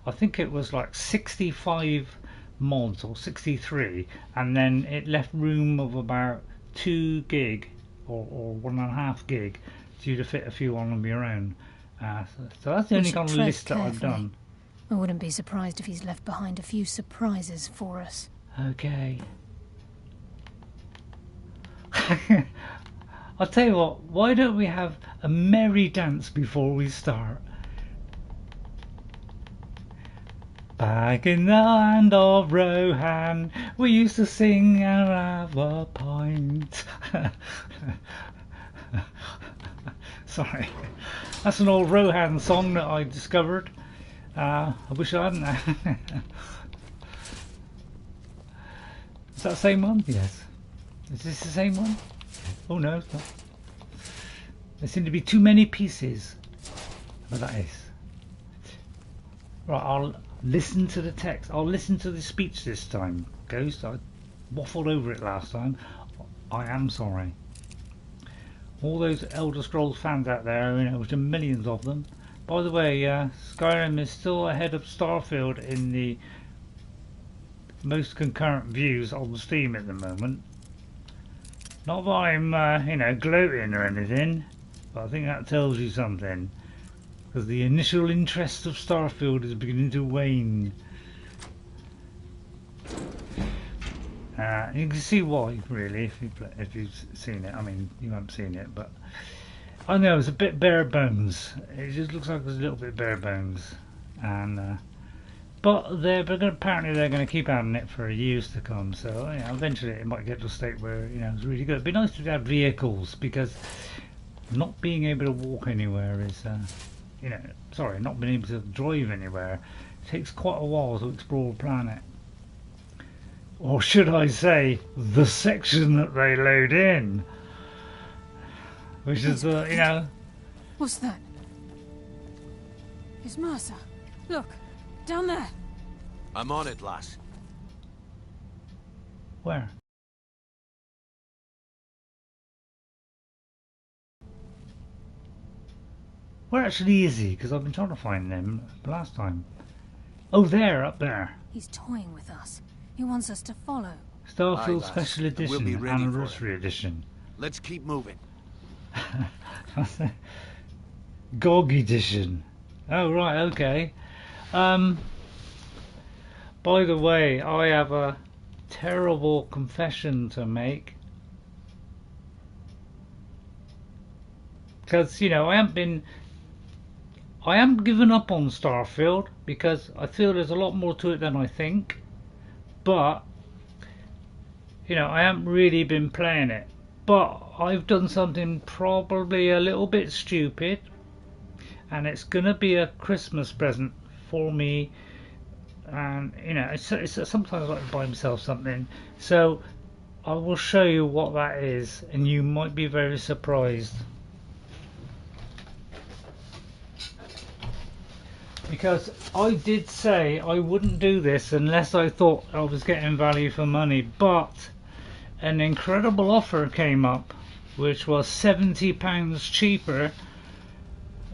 I think it was like 65 mods or 63, and then it left room of about 2 gig or 1.5 gig for you to fit a few on of your own. So that's the only kind of list that I've done. I wouldn't be surprised if he's left behind a few surprises for us. Okay. I'll tell you what, why don't we have a merry dance before we start? Back in the land of Rohan, we used to sing and have a pint. Sorry, that's an old Rohan song that I discovered. I wish I hadn't. Is that the same one? Yes. Is this the same one? Oh no, it's not. There seem to be too many pieces. But that is. Right, I'll listen to the text. I'll listen to the speech this time, Ghost. I waffled over it last time. I am sorry. All those Elder Scrolls fans out there, you know, which are millions of them, By the way, Skyrim is still ahead of Starfield in the most concurrent views on Steam at the moment. Not that I'm, you know, gloating or anything, but I think that tells you something. Because the initial interest of Starfield is beginning to wane. You can see why, really, if you've seen it. I mean, you haven't seen it, but I know it's a bit bare bones. It just looks like it's a little bit bare bones, and but apparently they're going to keep adding it for years to come. So you know, eventually it might get to a state where, you know, it's really good. It'd be nice to have vehicles, because not being able to walk anywhere is, you know, sorry, not being able to drive anywhere takes quite a while to explore the planet. Or should I say, the section that they load in. Which is, you know... What's that? It's Mercer. Look, down there. I'm on it, lass. Where? Where actually is he? Because I've been trying to find him last time. Oh, there, up there. He's toying with us. He wants us to follow. Starfield Special We'll Edition, be ready for Anniversary Edition. Let's keep moving. GOG Edition. Oh, right, okay. By the way, I have a terrible confession to make. Because, you know, I haven't given up on Starfield, because I feel there's a lot more to it than I think. But, you know, I haven't really been playing it. But I've done something probably a little bit stupid, and it's gonna be a Christmas present for me. And you know, it's sometimes I like to buy myself something, so I will show you what that is, and you might be very surprised. Because I did say I wouldn't do this unless I thought I was getting value for money, but an incredible offer came up which was £70 cheaper,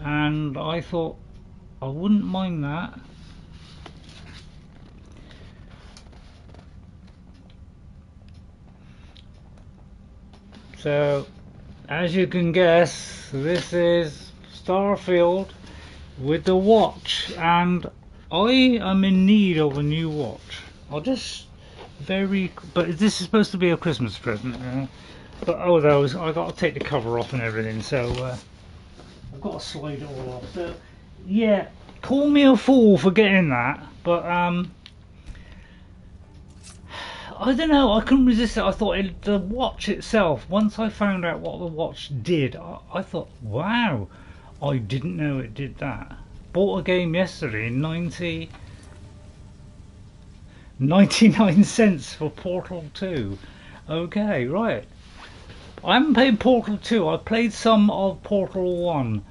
and I thought I wouldn't mind that. So as you can guess, this is Starfield with the watch, and I am in need of a new watch. But this is supposed to be a Christmas present, but although I got to take the cover off and everything, so I've got to slide it all off. So yeah, call me a fool for getting that, but I don't know, I couldn't resist it. I thought the watch itself, once I found out what the watch did, I thought, wow, I didn't know it did that. Bought a game yesterday, 99 cents for Portal 2. Okay, right. I haven't played Portal 2, I played some of Portal 1,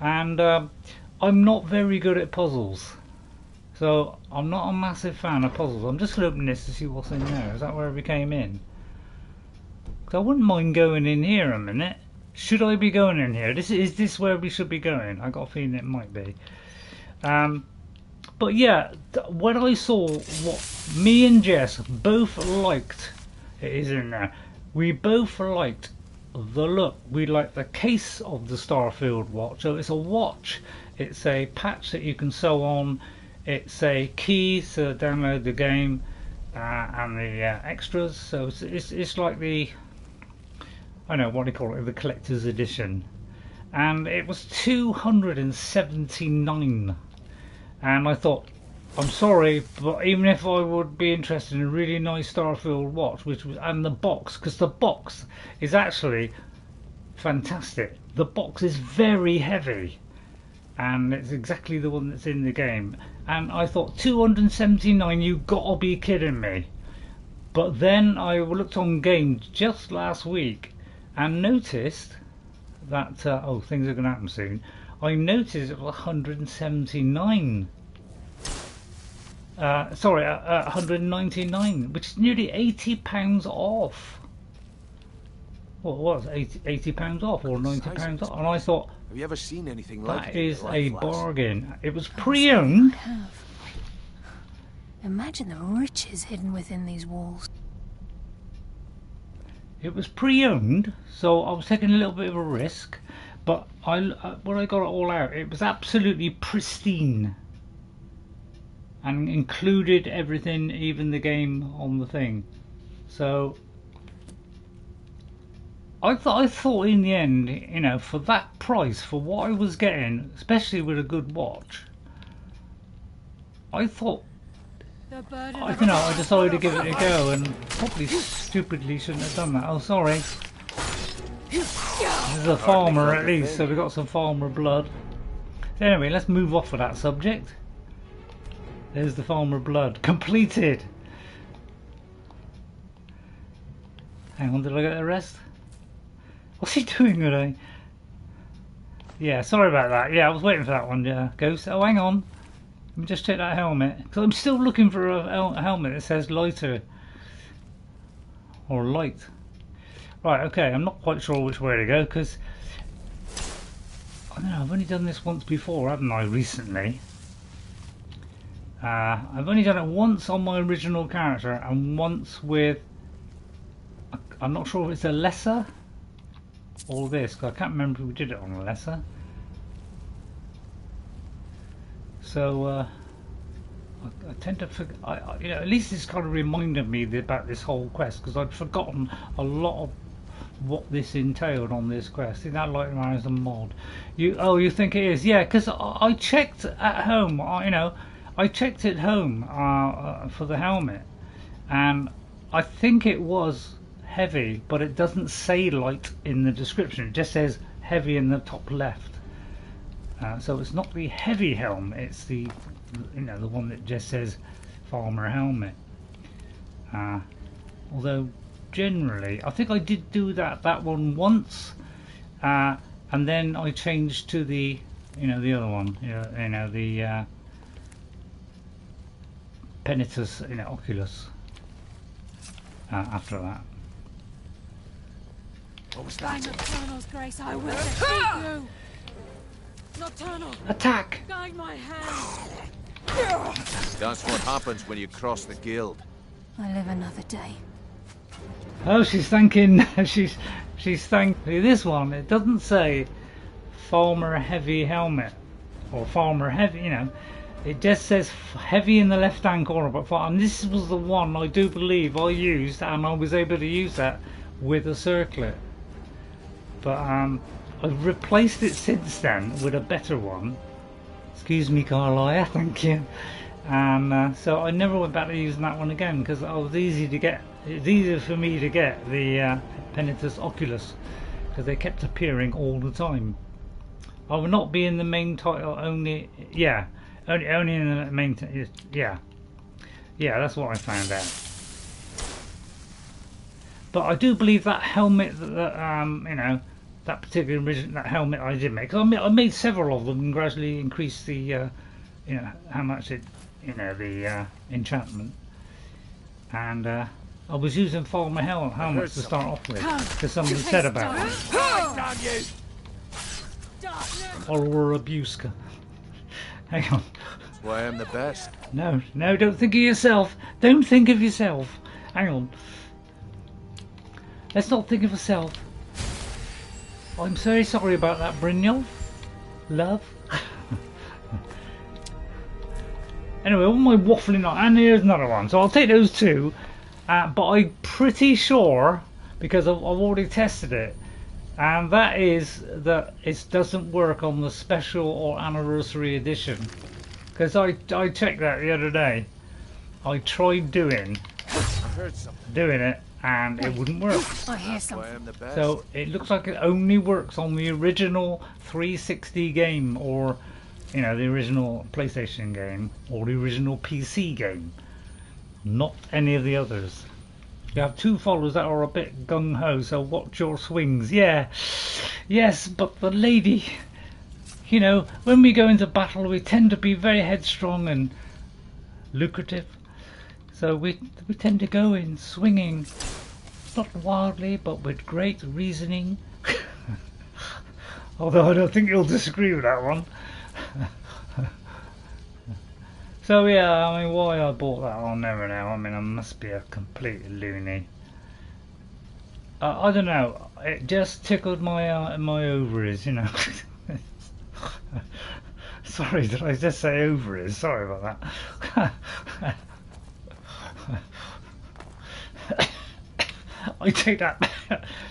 and I'm not very good at puzzles. So I'm not a massive fan of puzzles. I'm just going to open this to see what's in there. Is that where we came in? Because I wouldn't mind going in here a minute. Should I be going in here? Is this where we should be going? I got a feeling it might be. But yeah, when I saw what me and Jess both liked, it is in there. We both liked the look. We liked the case of the Starfield watch. So it's a watch. It's a patch that you can sew on. It's a key to download the game and the extras. So it's like the, I don't know what do you call it, the collector's edition. And it was $279. And I thought, I'm sorry, but even if I would be interested in a really nice Starfield watch, and the box, because the box is actually fantastic. The box is very heavy, and it's exactly the one that's in the game. And I thought, $279, you gotta be kidding me. But then I looked on games just last week and noticed that oh, things are gonna happen soon. I noticed it was $179. Sorry, $199, which is nearly £80 off. Well, it was £80 off or £90 off, and I thought, Have you ever seen anything like That it? in is your a life, lass? bargain. It was I pre-owned. have. Imagine the riches hidden within these walls. It was pre-owned, so I was taking a little bit of a risk. But when I got it all out, it was absolutely pristine. And included everything, even the game on the thing. So I thought in the end, you know, for that price, for what I was getting, especially with a good watch, I thought, I don't know, I decided to give it a go, and probably stupidly shouldn't have done that. Oh, sorry. This is a farmer at least, so we got some farmer blood. So anyway, let's move off of that subject. There's the farmer blood. Completed! Hang on, did I get the rest? What's he doing today? Yeah, sorry about that. Yeah, I was waiting for that one, yeah. Ghost. Oh, hang on. Let me just check that helmet. Because I'm still looking for a helmet that says lighter. Or light. Right, okay, I'm not quite sure which way to go, because I don't know, I've only done this once before, haven't I, recently? I've only done it once on my original character, and once with, I'm not sure if it's a lesser or this, because I can't remember if we did it on a lesser. So, I tend to forget, you know, at least it's kind of reminded me about this whole quest, because I'd forgotten a lot of what this entailed on this quest. See that light around as a mod? You think it is? Yeah, because I checked at home. You know, I checked at home for the helmet, and I think it was heavy, but it doesn't say light in the description. It just says heavy in the top left. So it's not the heavy helmet. It's the, you know, the one that just says farmer helmet. Although generally, I think I did do that one once, and then I changed to the, you know, the other one, you know, the Penitus, you know, Oculus. After that. What was By that? Nocturnal's grace, I will defeat you. Nocturnal, Attack! guide my hand. That's what happens when you cross the guild. I live another day. Oh, she's thanking. she's thanking this one. It doesn't say farmer heavy helmet or farmer heavy. You know, it just says heavy in the left-hand corner. But and this was the one I do believe I used, and I was able to use that with a circlet. But I've replaced it since then with a better one. Excuse me, Karliah. Thank you. And so I never went back to using that one again, because it was easy to get. It's easier for me to get the Penitus Oculus, because they kept appearing all the time. I would not be in the main title only. Yeah, only in the main. Yeah, that's what I found out. But I do believe that helmet, that you know, that particular that helmet I did make. Cause I made several of them and gradually increased the, you know, how much it, you know, the enchantment. And I was using farmer helmets to start off with, because somebody said about it. Follower abuse. Hang on. That's why I'm the best. No, don't think of yourself. Don't think of yourself. Hang on. Let's not think of yourself. I'm very sorry about that, Brynjolf. Love. Anyway, all my waffling on, and here's another one. So I'll take those two. But I'm pretty sure, because I've already tested it, and that is that it doesn't work on the special or anniversary edition. Because I checked that the other day. I tried doing it, and it wouldn't work. I hear something. So it looks like it only works on the original 360 game, or, you know, the original PlayStation game, or the original PC game. Not any of the others. You have two followers that are a bit gung-ho, so watch your swings. Yeah, yes, but the lady, you know, when we go into battle, we tend to be very headstrong and lucrative. So we tend to go in swinging, not wildly, but with great reasoning. Although I don't think you'll disagree with that one. So yeah, I mean, why I bought that, I'll never know. I mean, I must be a complete loony. I don't know. It just tickled my my ovaries, you know. Sorry, did I just say ovaries? Sorry about that. I take that.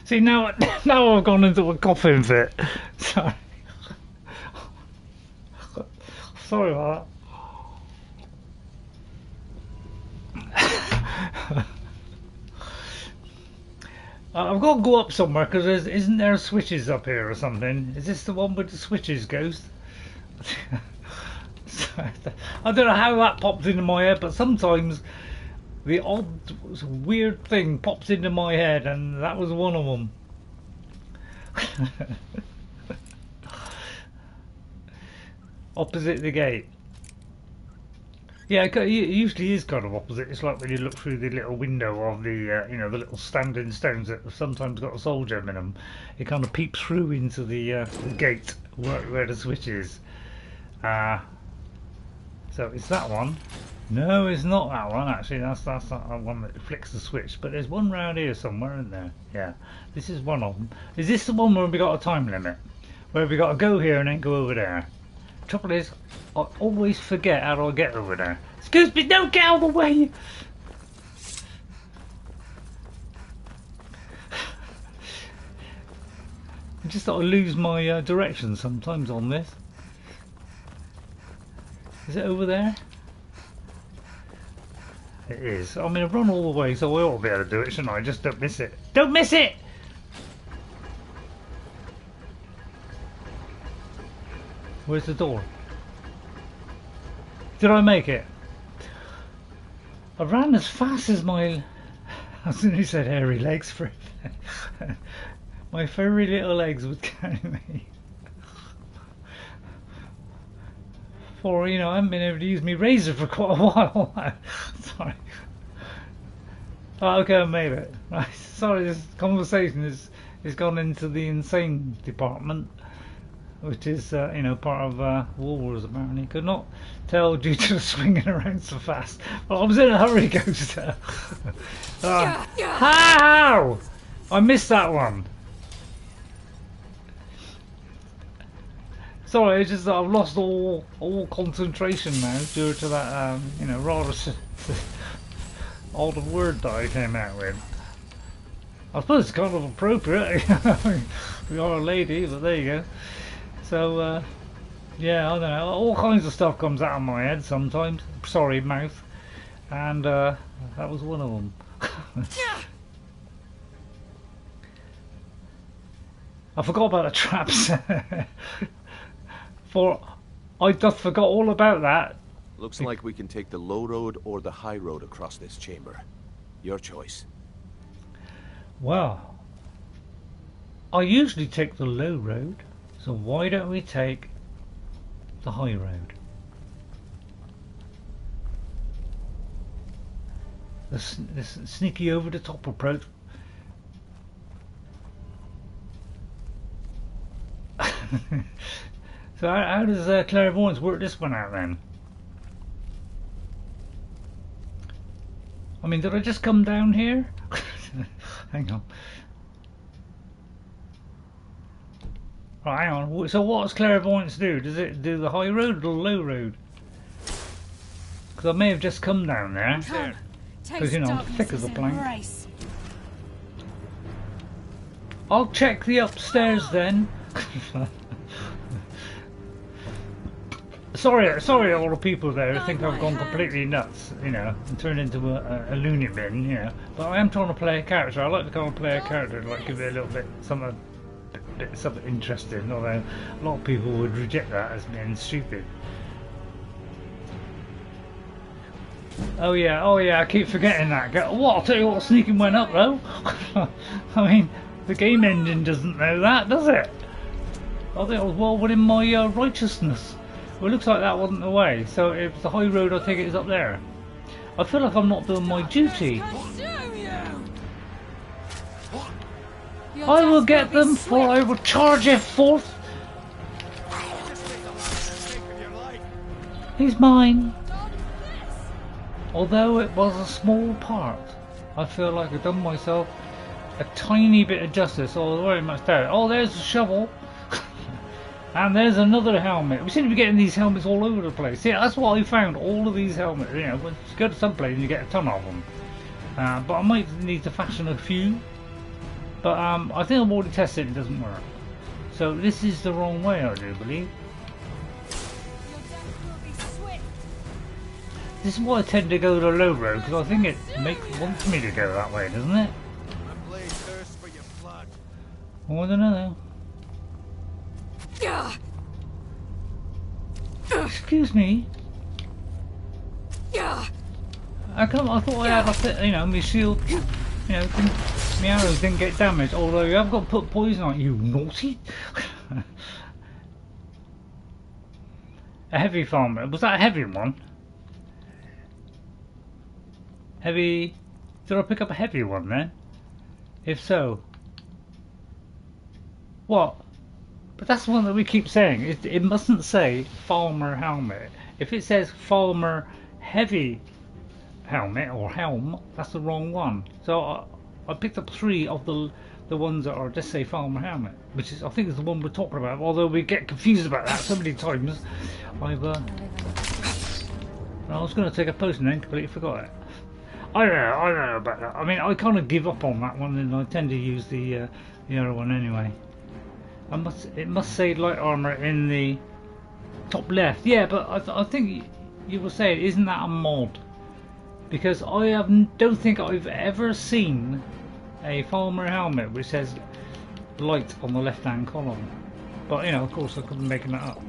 See, now I've gone into a coughing fit. Sorry. Sorry about that. I've got to go up somewhere because isn't there switches up here or something? Is this the one with the switches, Ghost? I don't know how that popped into my head, but sometimes the odd weird thing pops into my head, and that was one of them. Opposite the gate. Yeah, it usually is kind of opposite. It's like when you look through the little window of the, you know, the little standing stones that have sometimes got a soul gem in them. It kind of peeps through into the gate where the switch is. So it's that one. No, it's not that one actually. That's not the one that flicks the switch. But there's one round here somewhere, isn't there? Yeah, this is one of them. Is this the one where we got a time limit? Where we got to go here and then go over there? Trouble is, I always forget how do I get over there. Excuse me, don't get out of the way! I just sort of lose my direction sometimes on this. Is it over there? It is. I mean, I've run all the way, so I ought to be able to do it, shouldn't I? Just don't miss it. Don't miss it! Where's the door? Did I make it? I ran as fast as my... As soon as you said hairy legs for it. My furry little legs would carry me. For, you know, I haven't been able to use my razor for quite a while. Sorry. Oh, okay, I made it. Right. Sorry, this conversation is gone into the insane department. Which is, you know, part of War Wars apparently. Could not tell due to swinging around so fast. Well, I was in a hurry, Ghost. How? I missed that one. Sorry, it's just that I've lost all concentration now due to that, you know, rather odd word that I came out with. I suppose it's kind of appropriate. We are a lady, but there you go. So, yeah, I don't know, all kinds of stuff comes out of my head sometimes. Sorry, mouth. And that was one of them. I forgot about the traps. For I just forgot all about that. Looks like we can take the low road or the high road across this chamber. Your choice. Well, I usually take the low road. So why don't we take the high road? This sneaky over the top approach. So how does clairvoyance work this one out then? I mean, did I just come down here? Hang on. Right, hang on. So what does clairvoyance do? Does it do the high road or the low road? Because I may have just come down there. Because, you know, I'm thick as a plank. I'll check the upstairs then. Sorry all the people there who think I've gone completely nuts, you know, and turned into a loony bin, you know. But I am trying to play a character. I like to kind of play a character, like give it a little bit something interesting, although a lot of people would reject that as being stupid. Oh yeah, I keep forgetting that. What? I'll tell you what, sneaking went up though. I mean, the game engine doesn't know that, does it? I think I was well within my righteousness. Well, it looks like that wasn't the way, so if the high road, I think it is up there. I feel like I'm not doing my duty. I will get them, for I will charge it forth He's mine. Although it was a small part, I feel like I've done myself a tiny bit of justice. Oh, very much there. Oh, there's a shovel. And there's another helmet. We seem to be getting these helmets all over the place. Yeah, that's what I found. All of these helmets. You know, when you go to some place and you get a ton of them. But I might need to fashion a few. But I think I've already tested it. It doesn't work. So this is the wrong way, I do believe. This is why I tend to go the low road, because I think it wants me to go that way, doesn't it? Oh, I don't know. Excuse me. I thought I had a bit, you know, my shield, you know, my arrows didn't get damaged. Although you have got to put poison on you, naughty. A heavy farmer. Was that a heavy one? Heavy. Did I pick up a heavy one then? If so, what? But that's the one that we keep saying. It mustn't say farmer helmet. If it says farmer heavy helmet or helm, that's the wrong one. So I picked up 3 of the ones that are just say farmer helmet, which is I think is the one we're talking about. Although we get confused about that so many times. I was going to take a potion and then completely forgot it. I don't know about that. I mean, I kind of give up on that one, and I tend to use the other one anyway. It must say light armor in the top left. Yeah, but I think you were saying, isn't that a mod? Because I don't think I've ever seen a farmer helmet which says light on the left-hand column. But you know, of course, I could be making that up.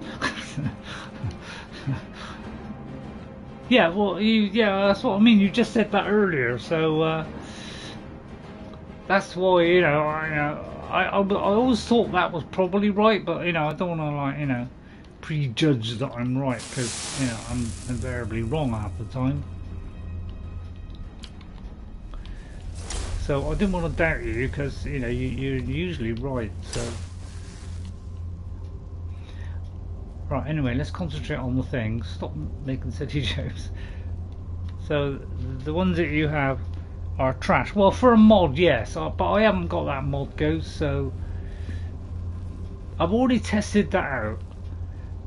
Yeah, well, yeah, that's what I mean. You just said that earlier, so that's why I always thought that was probably right, but you know, I don't want to prejudge that I'm right, because you know I'm invariably wrong half the time. So I didn't want to doubt you, because you know you're usually right. So right, anyway, let's concentrate on the things. Stop making silly jokes. So the ones that you have are trash. Well, for a mod, yes, but I haven't got that mod ghost, so I've already tested that out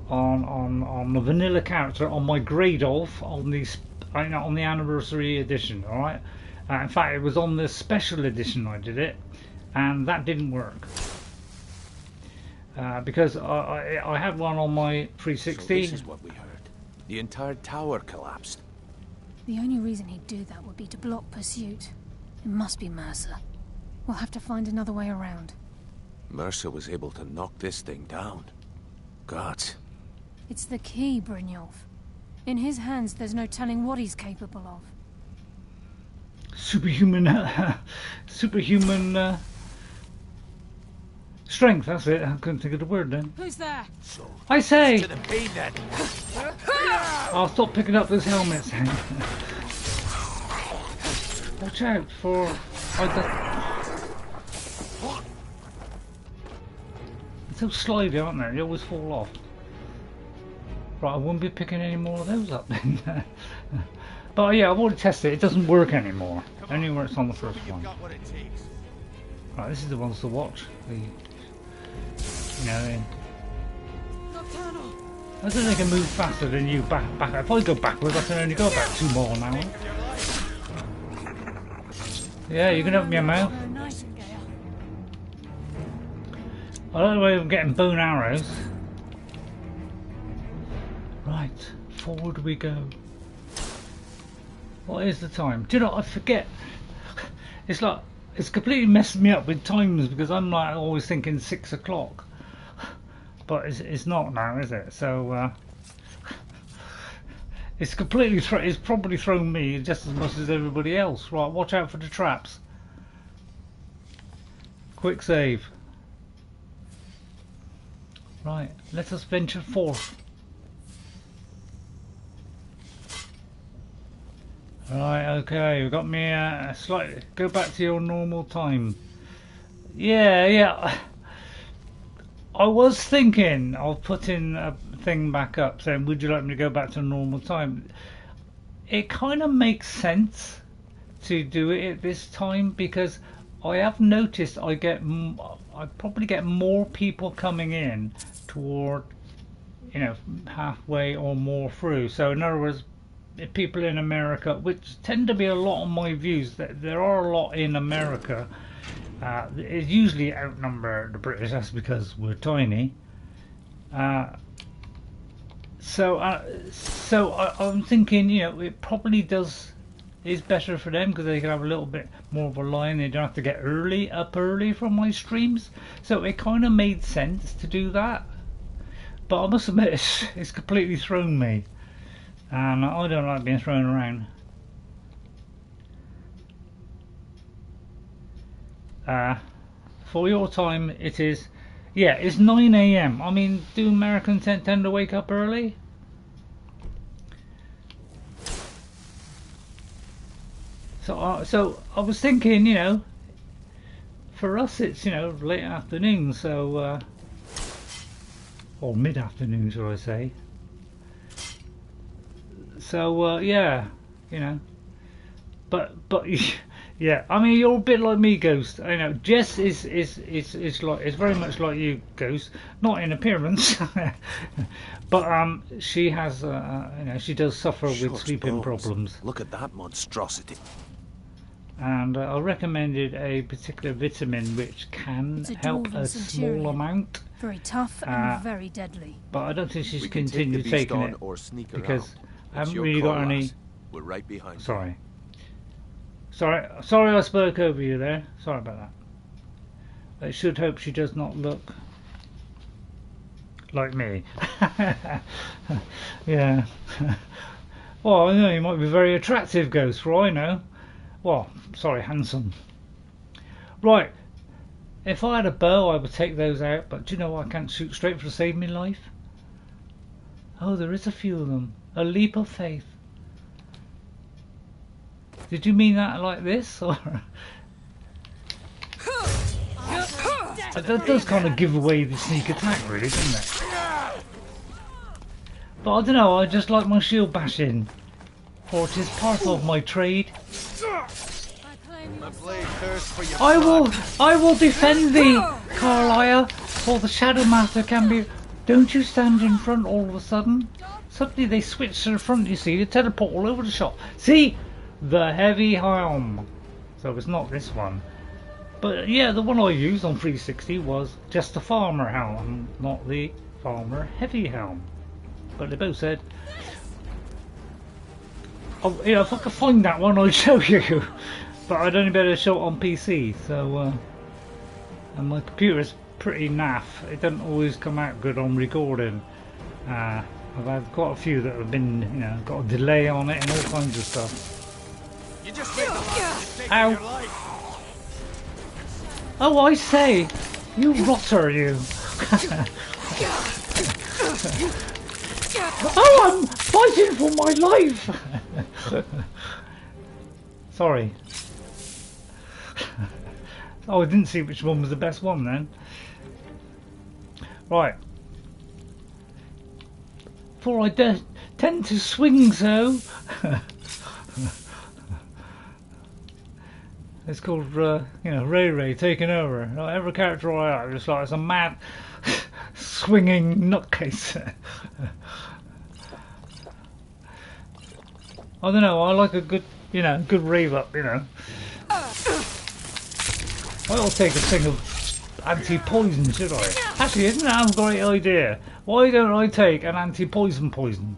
on the vanilla character on my Brynjolf on the anniversary edition. All right. In fact, it was on the special edition I did it, and that didn't work. Because I had one on my 360. So this is what we heard. The entire tower collapsed. The only reason he'd do that would be to block pursuit. It must be Mercer. We'll have to find another way around. Mercer was able to knock this thing down. Gods. It's the key, Brynjolf. In his hands, there's no telling what he's capable of. Superhuman strength, that's it. I couldn't think of the word then. Who's there? So, I say! to the pain then. I'll stop picking up this helmet. Watch out for... They're so slimy, aren't they? They always fall off. Right, I won't be picking any more of those up then. But yeah, I've already tested it. It doesn't work anymore. Only works on the first one. Right, this is the ones to watch. I don't think I can move faster than you back. If I go backwards, I can only go about 2 miles an hour. Yeah, you can open your mouth. I don't know where I'm getting bone arrows. Right, forward we go. What is the time? Do you know what? I forget. It's like it's completely messed me up with times because I'm like always thinking 6 o'clock, but it's not now, is it? So it's completely it's probably thrown me just as much as everybody else. Right, watch out for the traps. Quick save. Right, let us venture forth. Right, okay, we've got me slightly. Go back to your normal time. Yeah. I was thinking of putting thing back up saying, would you like me to go back to normal time? It kind of makes sense to do it at this time, because I have noticed I probably get more people coming in toward, you know, halfway or more through. So in other words, if people in America, which tend to be a lot of my views, that there are a lot in America, it usually outnumber the British. That's because we're tiny. So I'm thinking, you know, it probably is better for them because they can have a little bit more of a line. They don't have to get up early from my streams. So it kind of made sense to do that. But I must admit, it's completely thrown me, and I don't like being thrown around. For your time, it is, yeah, it's 9 AM. I mean, do Americans tend to wake up early? So I was thinking, you know, for us it's, you know, late afternoon, so or mid-afternoon, shall I say. So yeah, you know, but yeah, I mean, you're a bit like me, Ghost. I know Jess is very much like you, Ghost, not in appearance, but she has you know, she does suffer with sleeping problems. Look at that monstrosity. And I recommended a particular vitamin which can help a small amount. Very tough and very deadly. But I don't think she's continued taking it because I haven't really got any. We're right behind. Sorry, I spoke over you there. Sorry about that. I should hope she does not look like me. Yeah. Well, I know you might be very attractive, Ghost, for all I know. Well, sorry, handsome. Right, if I had a bow, I would take those out, but do you know I can't shoot straight for to save me life? Oh, there is a few of them. A leap of faith. Did you mean that like this, or? That does kind of give away the sneak attack, really, doesn't it? But I don't know, I just like my shield bashing, for it is part of my trade. I will defend thee, Karliah, for the Shadow Master can be. Don't you stand in front all of a sudden. Suddenly they switch to the front, you see, they teleport all over the shop. See? The heavy helm. So it's not this one. But yeah, the one I used on 360 was just the farmer helm, not the farmer heavy helm. But they both said, oh, you know, if I could find that one, I'd show you. But I'd only better show it on PC. So, and my computer's pretty naff. It doesn't always come out good on recording. I've had quite a few that have been, you know, got a delay on it and all kinds of stuff. You just made the last mistake of your life. Oh, I say, you rotter, you. Oh, I'm fighting for my life. Sorry. Oh, I didn't see which one was the best one then. Right. For I tend to swing so. It's called, you know, Ray taking over. Like, every character I have is like it's a mad swinging nutcase. I don't know. I like a good, you know, good rave up. You know. I'll take a thing of anti-poison, should I? Actually, isn't that a great idea? Why don't I take an anti-poison?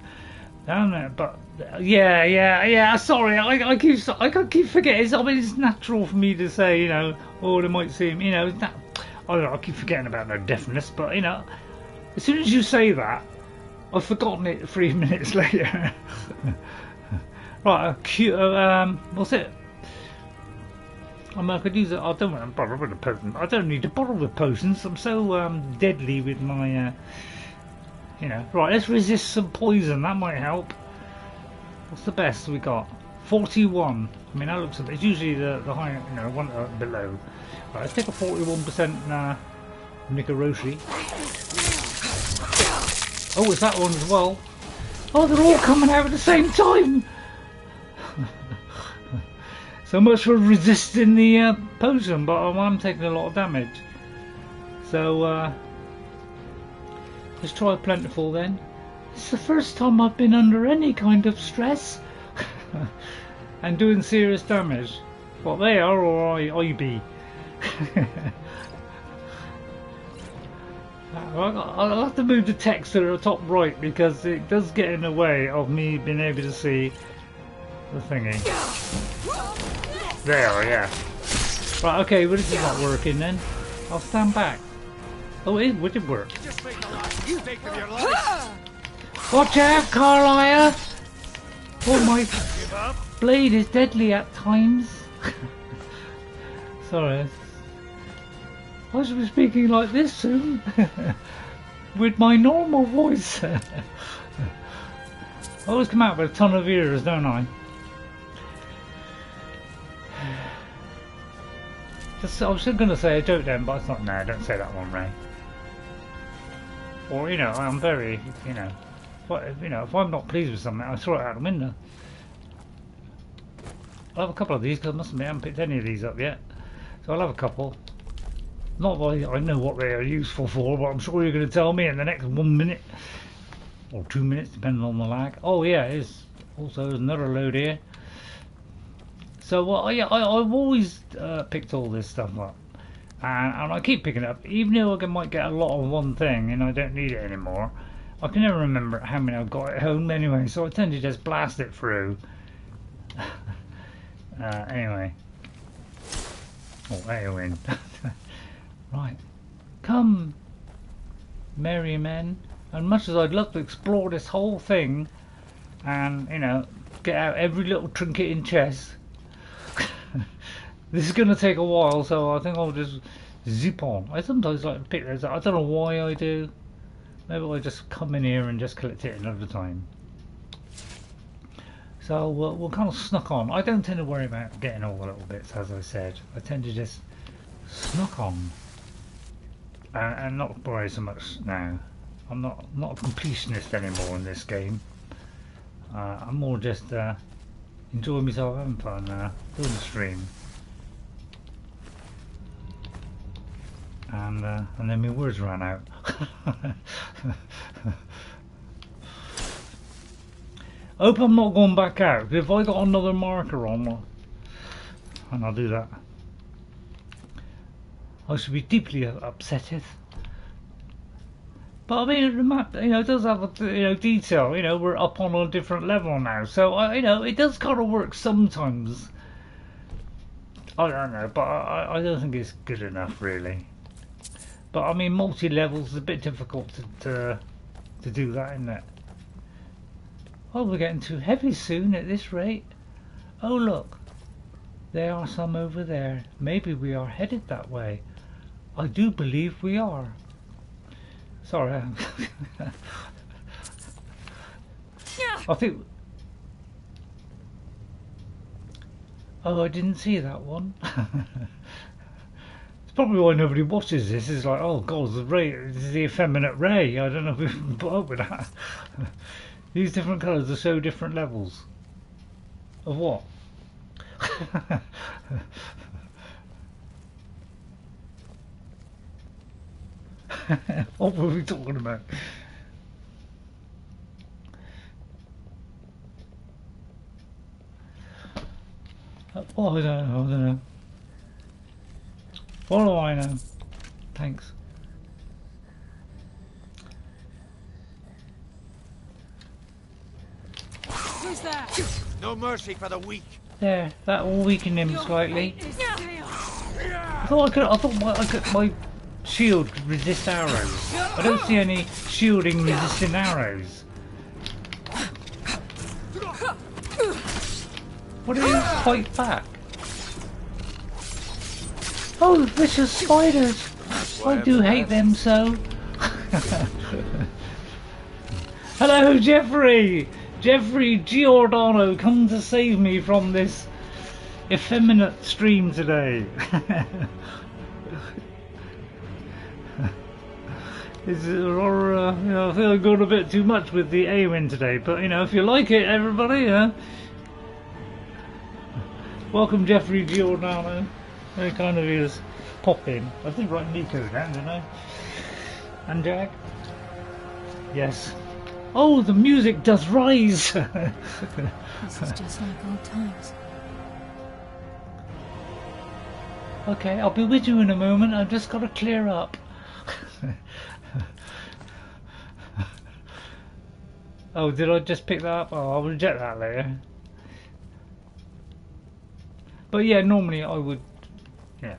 Damn it! But yeah. Sorry, I keep forgetting. I mean, it's natural for me to say, you know, oh, they might seem, you know, I don't know. I keep forgetting about no deafness, but you know, as soon as you say that, I've forgotten it 3 minutes later. Right, what's it? I mean, I could use it. I don't want to bother with the potion. I don't need to bother with potions. I'm so deadly with my, you know. Right, let's resist some poison. That might help. What's the best we got? 41. I mean, that looks. It's usually the higher, you know, one below. Right, let's take a 41% Nikoroshi. Oh, it's that one as well. Oh, they're all coming out at the same time. So much for resisting the potion, but I'm taking a lot of damage. So let's try plentiful then. It's the first time I've been under any kind of stress and doing serious damage. What they are, or I be. I'll have to move the text to the top right because it does get in the way of me being able to see the thingy. There, yeah. Right, okay, well this is not working then. I'll stand back. Oh, it did work. Watch out, Karliah! Oh, my blade is deadly at times. Sorry. I should be speaking like this soon. With my normal voice. I always come out with a ton of ears, don't I? I was going to say a joke then, but it's not. No, don't say that one, Ray. Or, you know, I'm very, you know, if I'm not pleased with something, I throw it out the window. I'll have a couple of these because I must admit I haven't picked any of these up yet. So I'll have a couple. Not that I know what they are useful for, but I'm sure you're going to tell me in the next 1 minute. Or 2 minutes, depending on the lag. Oh yeah, there's also another load here. So yeah, I've always picked all this stuff up. And I keep picking it up, even though I might get a lot of one thing and I don't need it anymore. I can never remember how many I've got at home anyway, so I tend to just blast it through. Anyway. Oh, Eowyn. Right. Come, merry men. And much as I'd love to explore this whole thing and, you know, get out every little trinket in chest, this is going to take a while, so I think I'll just zip on. I sometimes like to pick those up. I don't know why I do. Maybe I just come in here and just collect it another time. So we'll kind of snuck on. I don't tend to worry about getting all the little bits, as I said. I tend to just snuck on and not worry so much now. I'm not a completionist anymore in this game. I'm more just enjoying myself, having fun, doing the stream. And then my words ran out. I hope I'm not going back out. If I got another marker on, and I'll do that, I should be deeply upsetted. But I mean, the map, you know, does have a, you know, detail. You know, we're up on a different level now, so you know, it does kind of work sometimes. I don't know, but I don't think it's good enough, really. But I mean, multi-levels is a bit difficult to do that, isn't it? Oh, we're getting too heavy soon at this rate. Oh look, there are some over there. Maybe we are headed that way. I do believe we are. Sorry. I think... Oh, I didn't see that one. It's probably why nobody watches this. It's like, oh god, this is the effeminate Ray. I don't know if we can put up with that. These different colours are so different levels. Of what? What were we talking about? Oh, I don't know. What do I know? Thanks. Who's that? No mercy for the weak. There, that will weaken him slightly. I thought my shield could resist arrows. I don't see any shielding resisting arrows. What do you fight back? Oh, vicious spiders! I do hate them so. Hello, Jeffrey! Jeffrey Giordano, come to save me from this effeminate stream today. It's or you know, I feel I've gone a bit too much with the Eowyn today, but you know, if you like it, everybody, welcome Jeffrey Giordano. Very kind of you to pop in. I did write Nico down, didn't I? And Jack. Yes. Oh, the music does rise. This is just like old times. Okay, I'll be with you in a moment. I've just got to clear up. Oh, did I just pick that up? Oh, I'll reject that later. But yeah, normally I would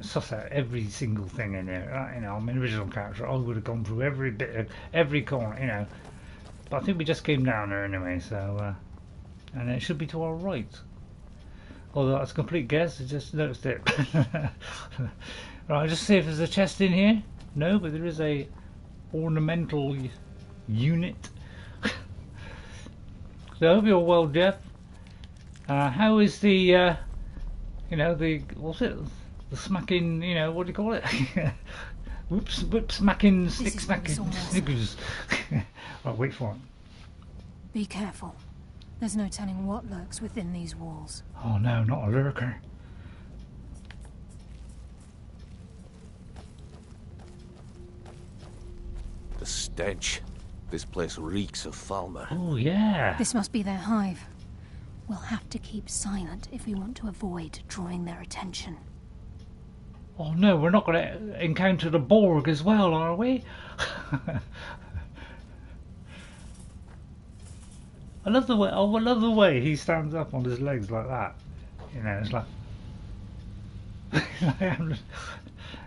suss out every single thing in there. You know, I'm an original character. I would have gone through every bit of every corner, you know. But I think we just came down there anyway, so and it should be to our right. Although that's a complete guess, I just noticed it. Right, just see if there's a chest in here. No, but there is a ornamental unit. So I hope you're well, Jeff. How is the, you know, the, what's it? The smacking, you know, what do you call it? Whip smacking, stick smacking, sniggers. Right, wait for it. Be careful. There's no telling what lurks within these walls. Oh no, not a lurker. The stench. This place reeks of Falmer. Oh yeah. This must be their hive. We'll have to keep silent if we want to avoid drawing their attention. Oh no, we're not going to encounter the Borg as well, are we? I love the way. Oh, I love the way he stands up on his legs like that. You know, it's like.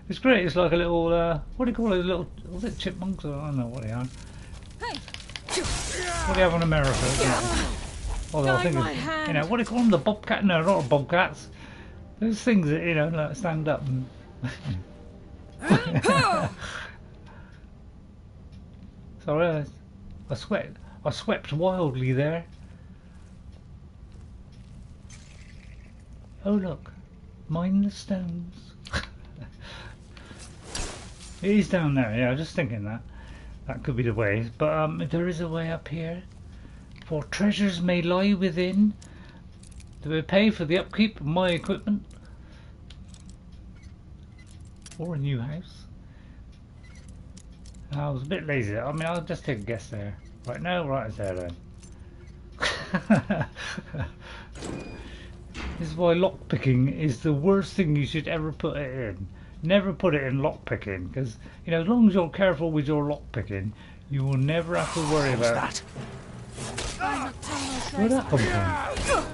It's great. It's like a little. What do you call it? A little. Was it chipmunks? Or I don't know what they are. Hey. What do you have in America? Although I think, you know, what do you call them? The bobcat? No, not bobcats. Those things that, you know, like stand up and. Sorry, I swept wildly there. Oh look, mine the stones. He's down there. Yeah, I was just thinking that could be the way. But there is a way up here. For treasures may lie within. Do I pay for the upkeep of my equipment? Or a new house? I was a bit lazy. I mean, I'll just take a guess there. Right now, right there then. This is why lockpicking is the worst thing you should ever put it in. Never put it in lockpicking, because, you know, as long as you're careful with your lockpicking, you will never have to worry about that. Where'd that come from?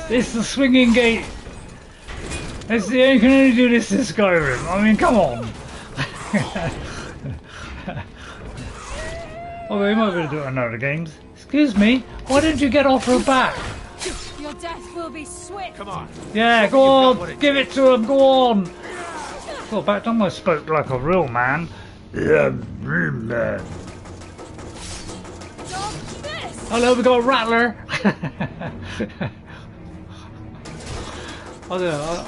It's the swinging gate. You can only do this in Skyrim. I mean, come on. Although you might be able to do it on other games. Excuse me, why don't you get off her back? Your death will be swift. Come on. Yeah, go on, give it to him, go on. Well, back time I spoke like a real man. Yeah, real man. Hello, we got a rattler. I don't know.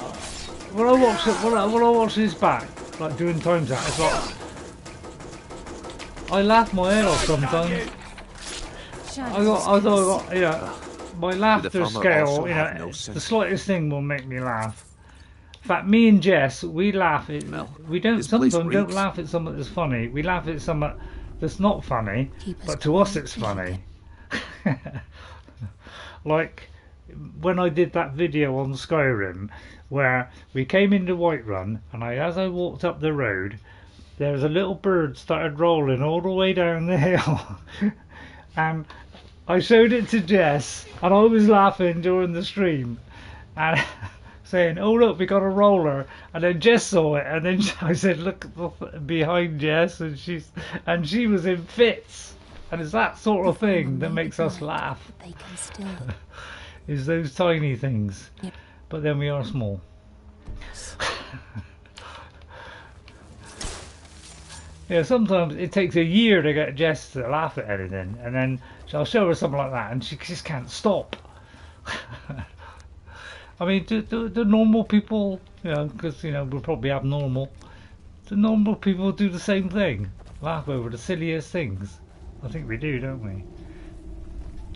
When I watch this back, like doing times out, it's like I laugh my head off sometimes. I got, you know, my laughter scale, you know, the slightest thing will make me laugh. In fact, me and Jess, we laugh at, we don't sometimes don't laugh at something that's funny. We laugh at something that's not funny, but to us it's funny. Like when I did that video on Skyrim where we came into Whiterun, and as I walked up the road, there was a little bird started rolling all the way down the hill. And I showed it to Jess, and I was laughing during the stream and saying, oh look, we got a roller. And then Jess saw it, and then I said, look behind Jess, and she was in fits. And it's that sort of thing that makes us laugh. They can still. Is those tiny things. Yep. But then we are small. Yeah, sometimes it takes a year to get Jess to laugh at anything, and then I'll show her something like that, and she just can't stop. I mean, do normal people, you know, because, you know, we're probably abnormal, do normal people do the same thing? Laugh over the silliest things? I think we do, don't we?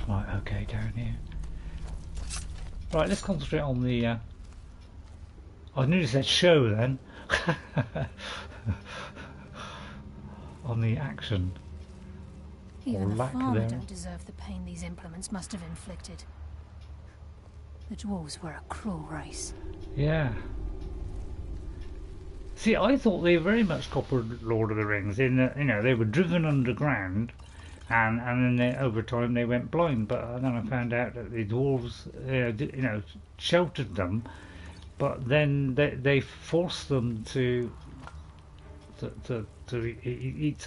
Right, okay, down here. Right, let's concentrate on the... I nearly said show then. On the action. Even or a farmer there. don't deserve the pain these implements must have inflicted. The dwarves were a cruel race. Yeah. See, I thought they very much copied Lord of the Rings in that, you know, they were driven underground, and then over time they went blind. But then I found out that the dwarves, you know, sheltered them, but then they forced them to eat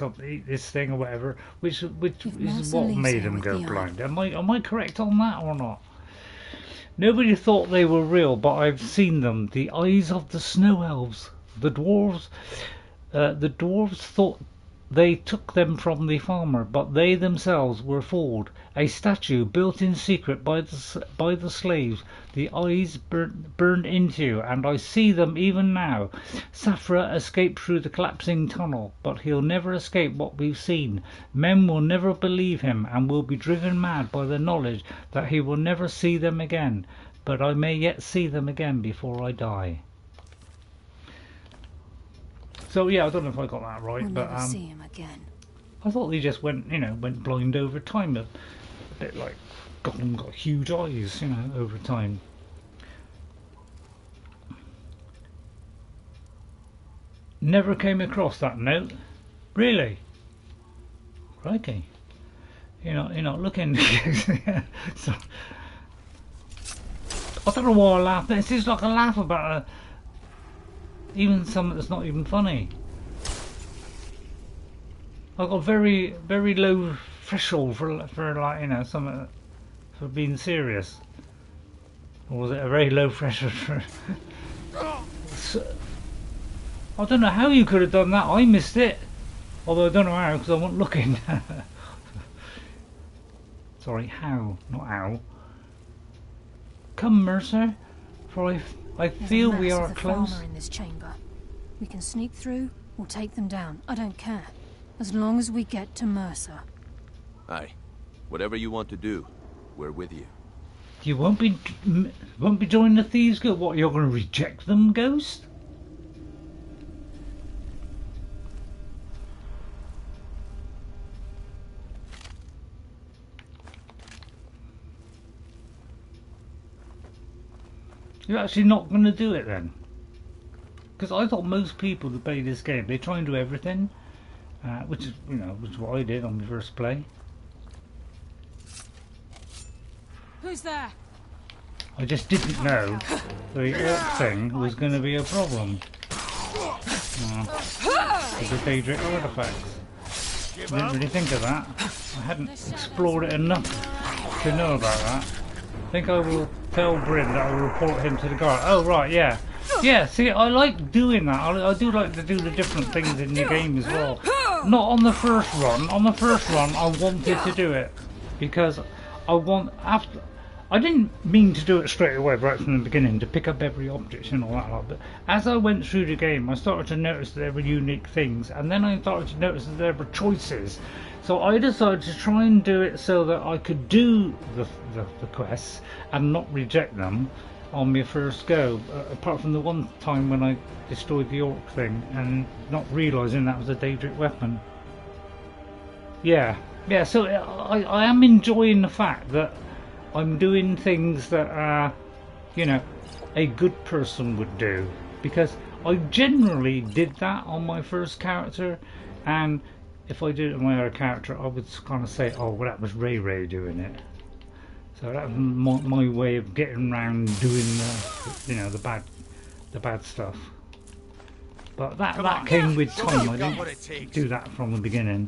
this thing or whatever, which is what made them go blind. Am I correct on that or not? Nobody thought they were real, but I've seen them. The eyes of the snow elves. The dwarves thought they took them from the farmer, but they themselves were fooled. A statue built in secret by the slaves. The eyes burned into, and I see them even now. Safra escaped through the collapsing tunnel, but he'll never escape what we've seen. Men will never believe him, and will be driven mad by the knowledge that he will never see them again. But I may yet see them again before I die. So yeah, I don't know if I got that right, We'll but never see him again. I thought they just went blind over time, a bit like Gollum got huge eyes, you know, over time. Never came across that note, really. Crikey, you're not looking. So, I don't know why I laugh. It's just like a laugh about even something that's not even funny. I've got very, very low threshold for like, you know, something for being serious. Or was it a very low threshold for... I don't know how you could have done that. I missed it. Although I don't know how, because I wasn't looking. Sorry, how, not how. Come, Mercer, for I feel we are close. In this chamber. We can sneak through or take them down. I don't care, as long as we get to Mercer. Aye, whatever you want to do, we're with you. You won't be joining the Thieves Guild. What? You're going to reject them, Ghost? You're actually not going to do it then? Because I thought most people that play this game, they try and do everything, which is, you know, which is what I did on my first play. Who's there? I just didn't know the orc thing was going to be a problem. With the Daedric artifacts. I didn't really think of that. I hadn't explored it enough to know about that. I think I will tell Bryn that I will report him to the guard. Oh right, yeah. Yeah, see, I like doing that. I do like to do the different things in the game as well. Not on the first run. On the first run, I wanted to do it because I didn't mean to do it straight away, right from the beginning, to pick up every object and all that lot. But as I went through the game, I started to notice that there were unique things, and then I started to notice that there were choices. So I decided to try and do it so that I could do the quests and not reject them on my first go, apart from the one time when I destroyed the orc thing and not realising that was a Daedric weapon. Yeah, so I am enjoying the fact that I'm doing things that, you know, a good person would do, because I generally did that on my first character, and if I did it on my other character, I would kind of say, oh, well, that was Ray doing it. So that was my way of getting around doing you know, the bad stuff. But that came with time. I didn't do that from the beginning.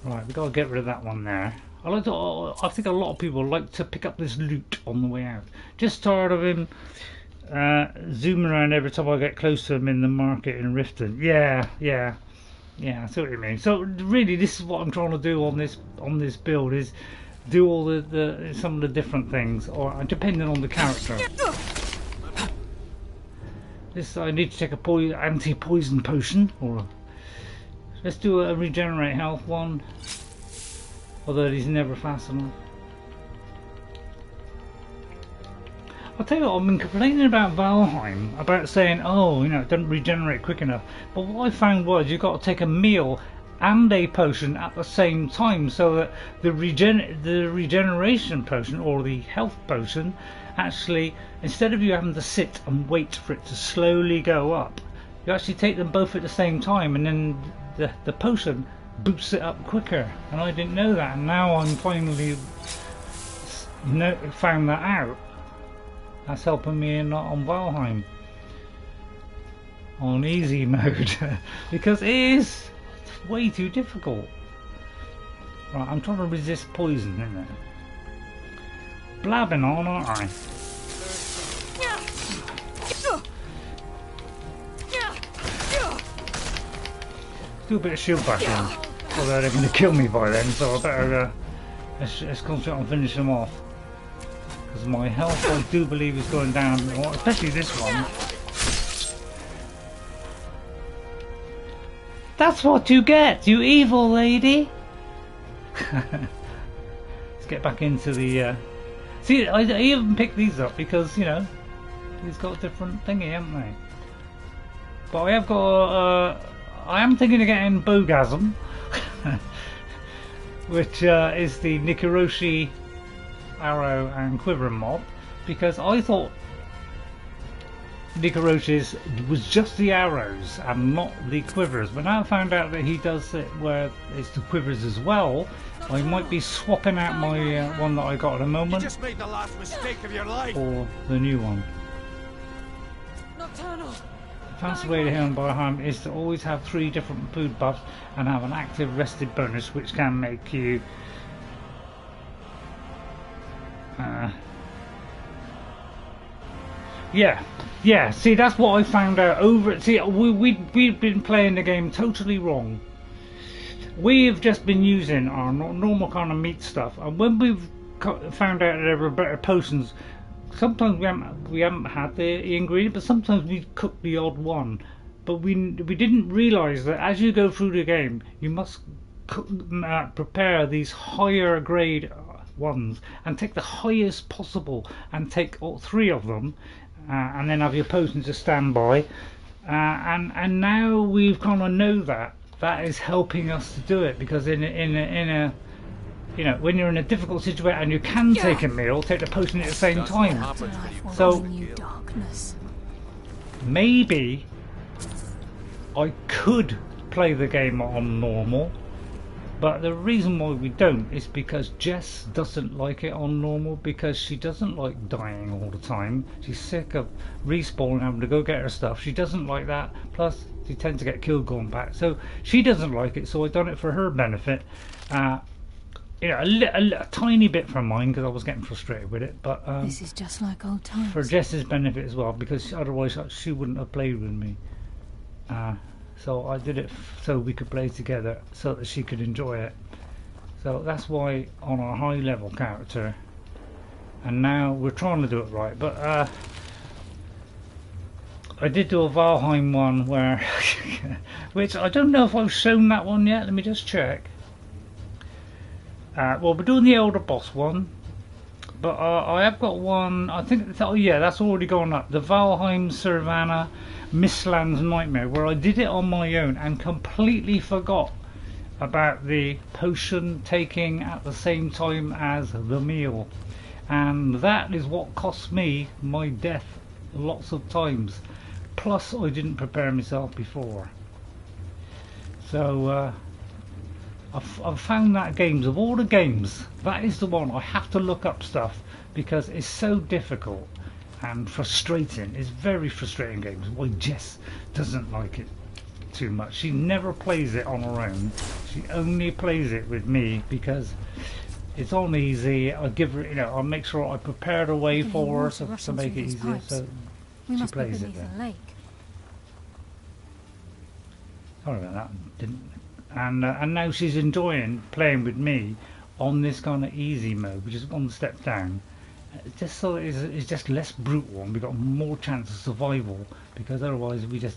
Right, we gotta get rid of that one there. I think a lot of people like to pick up this loot on the way out. Just tired of him zooming around every time I get close to him in the market in Riften. Yeah. Yeah, I see what you mean. So really, this is what I'm trying to do on this build, is do all the some of the different things, or depending on the character. This I need to take a anti-poison potion, or let's do a regenerate health one. Although he's never fast enough. I'll tell you what, I've been complaining about Valheim, about saying, oh, you know, it doesn't regenerate quick enough. But what I found was you've got to take a meal and a potion at the same time, so that the regeneration potion, or the health potion, actually, instead of you having to sit and wait for it to slowly go up, you actually take them both at the same time, and then the potion boosts it up quicker. And I didn't know that, and now I'm finally found that out. That's helping me on Valheim on easy mode because it is way too difficult. Right, I'm trying to resist poison, isn't it? Blabbing on, aren't I? Do a bit of shield bashing. Although they're going to kill me by then, so I better let's concentrate on finishing them off. Because my health, I do believe, is going down, especially this one. That's what you get, you evil lady! Let's get back into the... See, I even picked these up because, you know, these got a different thingy, haven't they? But I have got... I am thinking of getting Bogasm, which is the Nikoroshi arrow and quiver mob, because I thought Nikoroshi's was just the arrows and not the quivers, but now I found out that he does it where it's the quivers as well. I might be swapping out my one that I got at the moment, you just made the last mistake of your life, for the new one. Nocturnal. The fastest way to heal by hand is to always have 3 different food buffs and have an active rested bonus, which can make you yeah, see, that's what I found out over. See, we've been playing the game totally wrong. We've just been using our normal kind of meat stuff, and when we've found out that there were better potions, sometimes we haven't had the ingredient, but sometimes we cook the odd one. But we didn't realise that as you go through the game, you must prepare these higher grade ones and take the highest possible and take all 3 of them, and then have your potions to stand by, and now we've kind of know that is helping us to do it, because in a you know, when you're in a difficult situation and you can take a meal, take the potion at the same time. So maybe I could play the game on normal, but the reason why we don't is because Jess doesn't like it on normal, because she doesn't like dying all the time. She's sick of respawning, having to go get her stuff. She doesn't like that. Plus, she tends to get killed going back. So she doesn't like it, so I've done it for her benefit. You know, a tiny bit for mine, because I was getting frustrated with it. But this is just like old times. For Jess's benefit as well, because otherwise she wouldn't have played with me. So I did it so we could play together, so that she could enjoy it. So that's why on our high level character, and now we're trying to do it right. But I did do a Valheim one where, which I don't know if I've shown that one yet. Let me just check. Well, we're doing the Elder Boss one, but I have got one. I think. Oh yeah, that's already gone up. The Valheim Savannah Mistlands Nightmare, where I did it on my own and completely forgot about the potion taking at the same time as the meal, and that is what cost me my death lots of times. Plus, I didn't prepare myself before. So I've found that games, of all the games, that is the one I have to look up stuff, because it's so difficult and frustrating. It's very frustrating games. Why Jess doesn't like it too much. She never plays it on her own. She only plays it with me because it's on easy. I give her, you know, I'll make sure I prepare the way for her to make it easier. So she plays it then. Sorry about that. Didn't. And now she's enjoying playing with me on this kind of easy mode, which is one step down. Just so it's just less brutal, and we got more chance of survival, because otherwise we just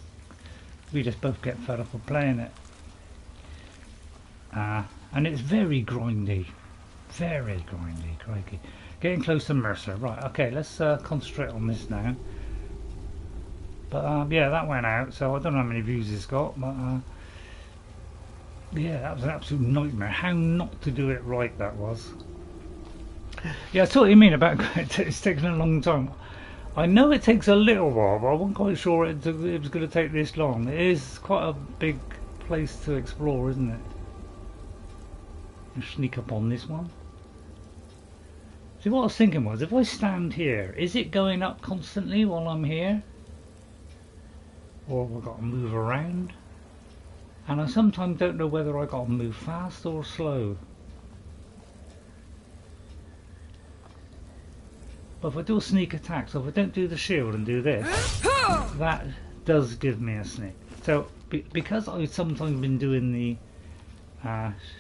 both get fed up of playing it. And it's very grindy, crikey. Getting close to Mercer. Right, okay, let's concentrate on this now. But yeah, that went out, so I don't know how many views it's got, but yeah, that was an absolute nightmare. How not to do it right that was. Yeah, I see what you mean about it's taking a long time. I know it takes a little while, but I wasn't quite sure it was going to take this long. It is quite a big place to explore, isn't it? I'll sneak up on this one. See, what I was thinking was, if I stand here, is it going up constantly while I'm here? Or have I got to move around? And I sometimes don't know whether I got to move fast or slow. But if I do a sneak attack, so if I don't do the shield and do this, that does give me a sneak. So because I've sometimes been doing the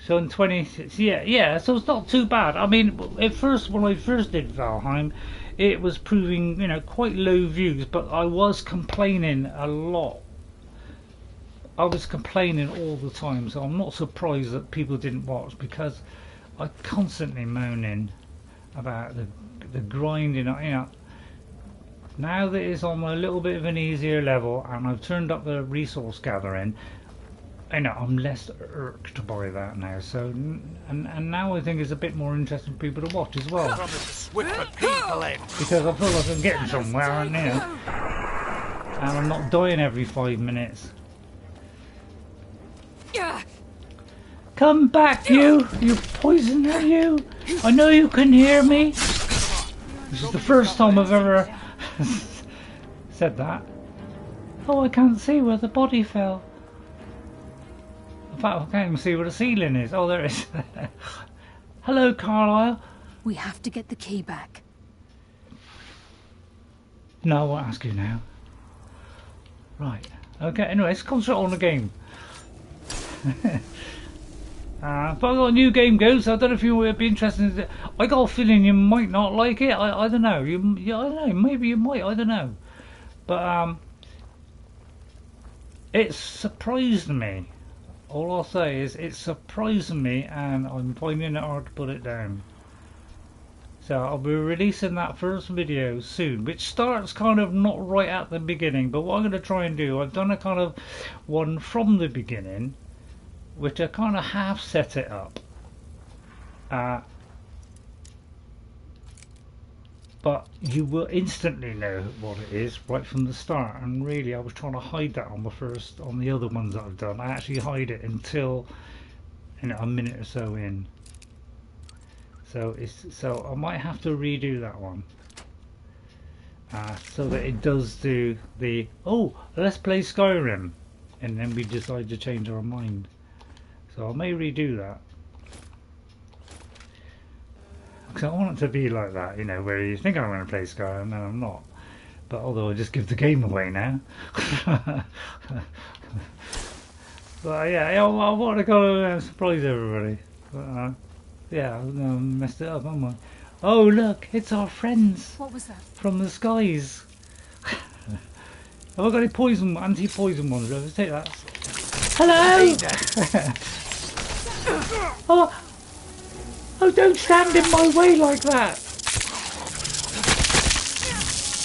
so in 20, yeah, so it's not too bad. I mean, at first, when I first did Valheim, it was proving, you know, quite low views, but I was complaining a lot. I was complaining all the time, so I'm not surprised that people didn't watch, because I constantly moaning about the grinding, you know. Now that it's on a little bit of an easier level, and I've turned up the resource gathering, I know I'm less irked by that now. So, and now I think it's a bit more interesting for people to watch as well, because I feel like I'm getting somewhere, and you know, and I'm not dying every 5 minutes. Come back, you poisoner, you! I know you can hear me. This is the first time I've ever said that. Oh, I can't see where the body fell. In fact, I can't even see where the ceiling is. Oh, there it is. Hello, Karliah. We have to get the key back. No, I won't ask you now. Right. Okay, anyway, let's concentrate on the game. But I got a new game goes, so I don't know if you would be interested in it. I got a feeling you might not like it. I don't know. I don't know. Maybe you might. I don't know. But it surprised me. All I'll say is it surprised me, and I'm finding it hard to put it down. So I'll be releasing that first video soon, which starts kind of not right at the beginning. But what I'm going to try and do, I've done a kind of one from the beginning, which I kind of half set it up. But you will instantly know what it is right from the start, and really I was trying to hide that on the other ones that I've done. I actually hide it until, you know, a minute or so in. So I might have to redo that one, so that it does do the, oh, let's play Skyrim, and then we decide to change our mind. So I may redo that. Because I want it to be like that, you know, where you think I'm going to play Skyrim and I'm not. But although I just give the game away now. But yeah, I want to go and surprise everybody. But yeah, I messed it up, haven't I? Oh look, it's our friends. What was that? From the skies. Have I got any poison, anti-poison ones? Let's take that. Hello! Oh, don't stand in my way like that!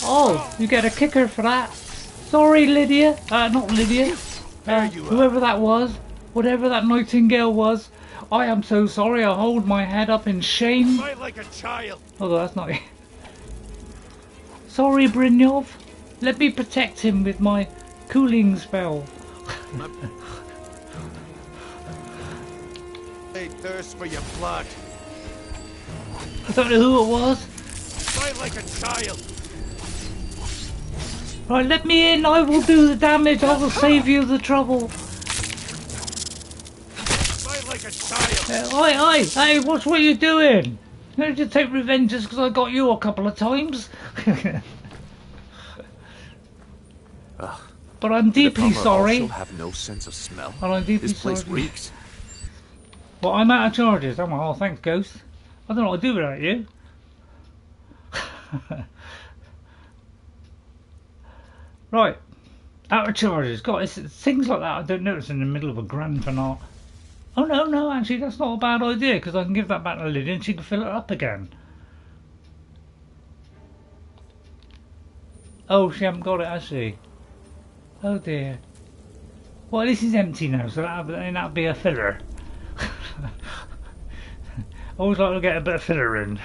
Oh, you get a kicker for that. Sorry, Lydia. Not Lydia. Whoever that was. Whatever that nightingale was. I am so sorry. I hold my head up in shame. Fight like a child. Although that's not it. Sorry, Brynjolf. Let me protect him with my cooling spell. They thirst for your blood. I don't know who it was. Fight like a child. Right, let me in. I will do the damage. I will save you the trouble. Fight like a child. Hey, watch what you're doing. Don't you take revenge just because I got you a couple of times? But I'm deeply sorry. Also have no sense of smell. And I'm deeply This place sorry. reeks. Well, I'm out of charges. I'm like, oh, thanks, Ghost. I don't know what to do without you. Right. Out of charges. God, it's things like that I don't notice in the middle of a grand finale. Oh, no, actually, that's not a bad idea, because I can give that back to Lydia and she can fill it up again. Oh, she hasn't got it, has she? Oh, dear. Well, this is empty now, so that'll be a filler. Always like to get a bit of filler in.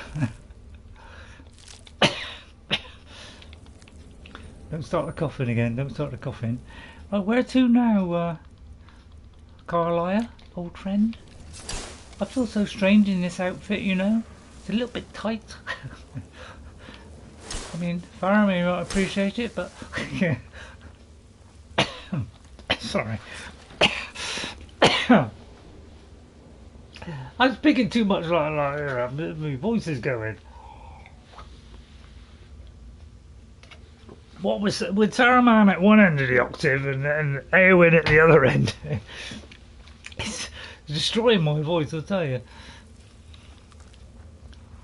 Don't start the coughing again, don't start the coughing. Right, where to now, Karliah, old friend? I feel so strange in this outfit, you know? It's a little bit tight. I mean, Faramir might appreciate it, but... yeah. Sorry. I was speaking too much like my voice is going. What was with Saruman at one end of the octave and Eowyn at the other end? It's destroying my voice, I'll tell you.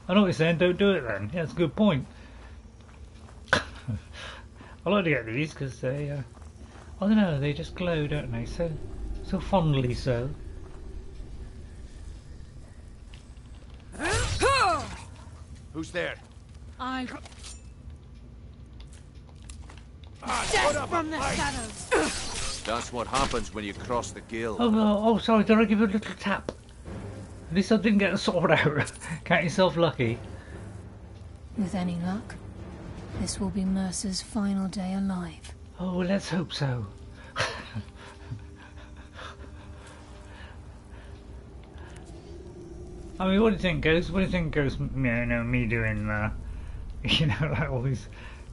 I know what you're saying, don't do it then. Yeah, that's a good point. I like to get these because they, I don't know, they just glow, don't they? So fondly so. Who's there? Death from the shadows. That's what happens when you cross the guild. Oh, sorry, did I give you a little tap? At least I didn't get a sword out. Count yourself lucky. With any luck, this will be Mercer's final day alive. Oh, well, let's hope so. I mean, what do you think, Ghost? What do you think, Ghost? You know, me doing, you know, like all these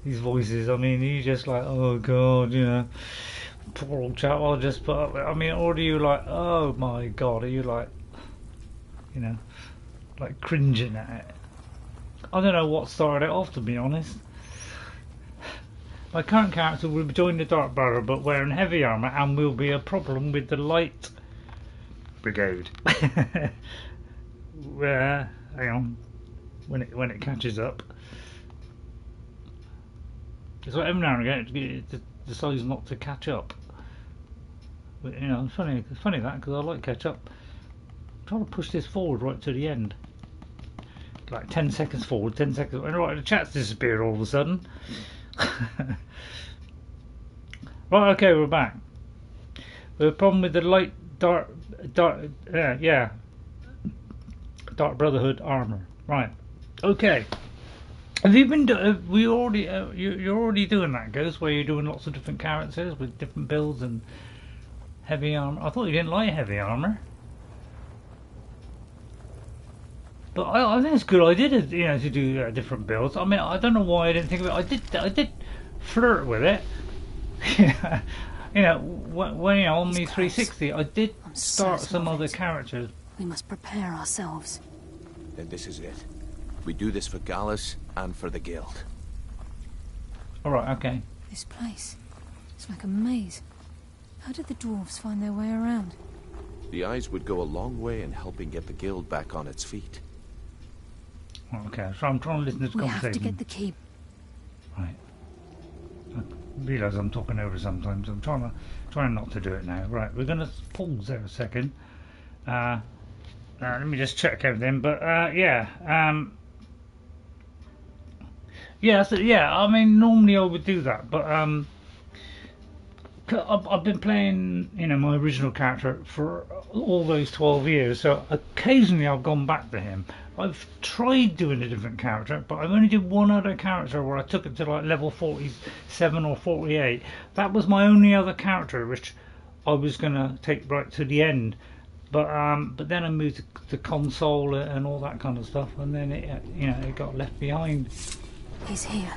voices. I mean, you just like, oh God, you know, poor old chap. I'll just put up. I mean, or do you like, oh my God? Are you like, you know, like cringing at it? I don't know what started it off, to be honest. My current character will join the Dark Brother, but wearing heavy armour, and will be a problem with the Light Brigade. Hang on, when it catches up. So every now and again it decides not to catch up. But, you know, it's funny that, because I like catch up. I'm trying to push this forward right to the end. Like 10 seconds forward, 10 seconds. And right, the chat's disappeared all of a sudden. Right, okay, we're back. The problem with the Dark Brotherhood armor. Right. Okay. Have you been? You're already doing that, Ghost, where you're doing lots of different characters with different builds and heavy armor. I thought you didn't like heavy armor, but I think it's a good idea to, you know, to do different builds. I mean, I don't know why I didn't think of it. I did flirt with it. You know, when you know, on me 360, I did start some other characters. We must prepare ourselves. Then this is it. We do this for Gallus and for the guild. Alright, okay. This place, it's like a maze. How did the dwarves find their way around? The eyes would go a long way in helping get the guild back on its feet. Okay, so I'm trying to listen to this conversation. We have to get the key. Right. I realise I'm talking over sometimes. I'm trying not to do it now. Right, we're going to pause there a second. Let me just check everything. But yeah, so, yeah. I mean, normally I would do that, but I've been playing, you know, my original character for all those 12 years. So occasionally I've gone back to him. I've tried doing a different character, but I've only did one other character where I took it to like level 47 or 48. That was my only other character, which I was gonna take right to the end. But then I moved to console and all that kind of stuff, and then it, you know, it got left behind. He's here,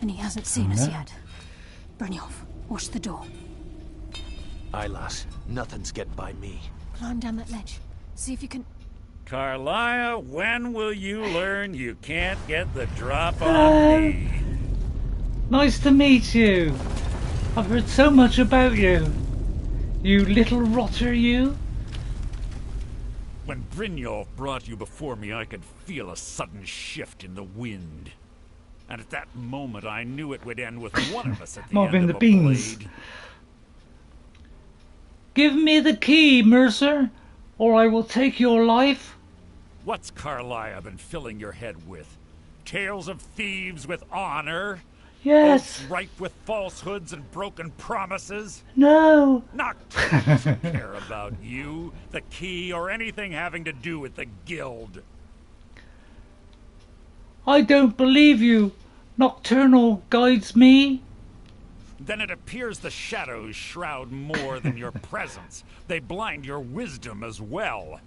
and he hasn't seen us yet. Brynjolf, watch the door. Aye, lass. Nothing's getting by me. Climb down that ledge. See if you can... Karliah, when will you learn you can't get the drop on me? Nice to meet you. I've heard so much about you. You little rotter, you. When Brynjolf brought you before me, I could feel a sudden shift in the wind. And at that moment, I knew it would end with one of us at the end of a blade. Give me the key, Mercer, or I will take your life. What's Karliah been filling your head with? Tales of thieves with honor? Yes. Oaths ripe with falsehoods and broken promises? No. Nocturne doesn't care about you, the key, or anything having to do with the guild. I don't believe you. Nocturnal guides me. Then it appears the shadows shroud more than your presence. They blind your wisdom as well.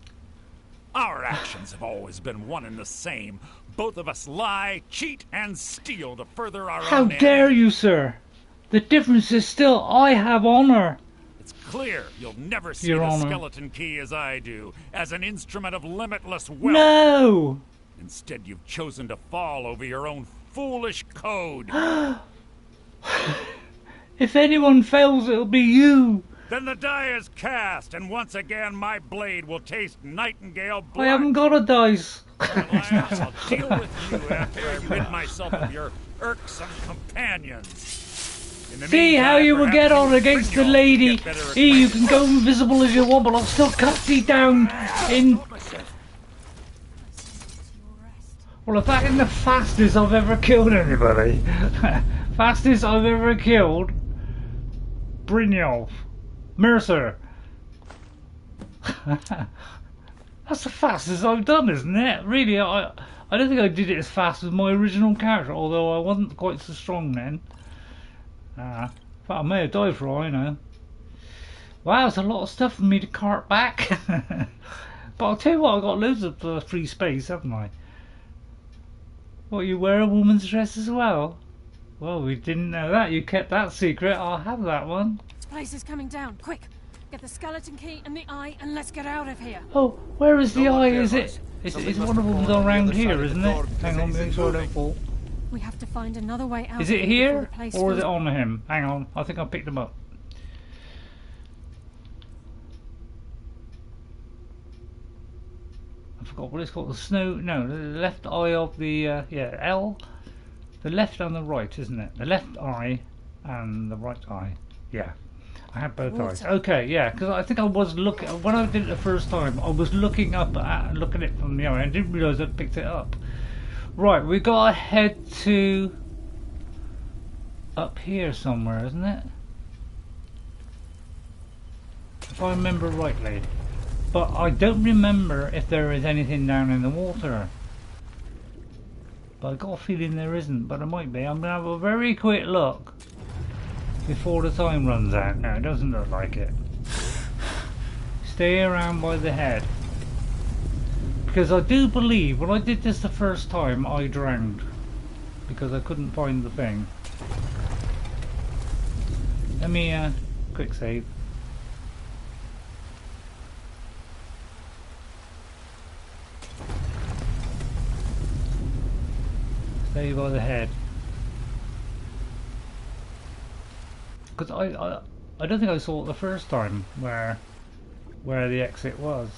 Our actions have always been one and the same. Both of us lie, cheat, and steal to further our How own end. dare you, sir? The difference is still I have honor. It's clear you'll never see Your the honor. skeleton key as I do, as an instrument of limitless wealth. No! Instead, you've chosen to fall over your own foolish code. If anyone fails, it'll be you. Then the die is cast, and once again my blade will taste nightingale blood. I haven't got a dice. I'll deal with you after I rid myself of your irksome companions. In the See how meantime, you will perhaps get on you against the Brynjolf lady. can get better Here, you can go invisible as you want, but I'll still cut you down in... Well, if that isn't the fastest I've ever killed anybody. Fastest I've ever killed. Brynjolf. Mercer. That's the fastest I've done, isn't it? Really, I don't think I did it as fast as my original character, although I wasn't quite so strong then. In fact, I may have died for all I know. Wow, it's a lot of stuff for me to cart back. But I'll tell you what, I've got loads of free space, haven't I? What, you wear a woman's dress as well? Well, we didn't know that. You kept that secret. I'll have that one. This place is coming down. Quick! Get the skeleton key and the eye and let's get out of here. Oh, where is the eye? Is it? It's one of them around here, isn't it? Hang on, make sure I don't fall. We have to find another way out. Is it before here? the place Or is fills- it on him? Hang on, I think I picked him up. I forgot what it's called. The snow... No, the left eye of the... yeah, L. The left and the right, isn't it? The left eye and the right eye. Yeah. I had both eyes. Okay, yeah, because I think I was looking... When I did it the first time, I was looking up at... Looking at it from the eye. I didn't realise I'd picked it up. Right, we got to head to... Up here somewhere, isn't it? If I remember rightly. But I don't remember if there is anything down in the water. But I got a feeling there isn't, but there might be. I'm going to have a very quick look before the time runs out. No, it doesn't look like it. Stay around by the head. Because I do believe when I did this the first time I drowned. Because I couldn't find the thing. Let me quick save. Stay by the head. Because I don't think I saw it the first time where the exit was.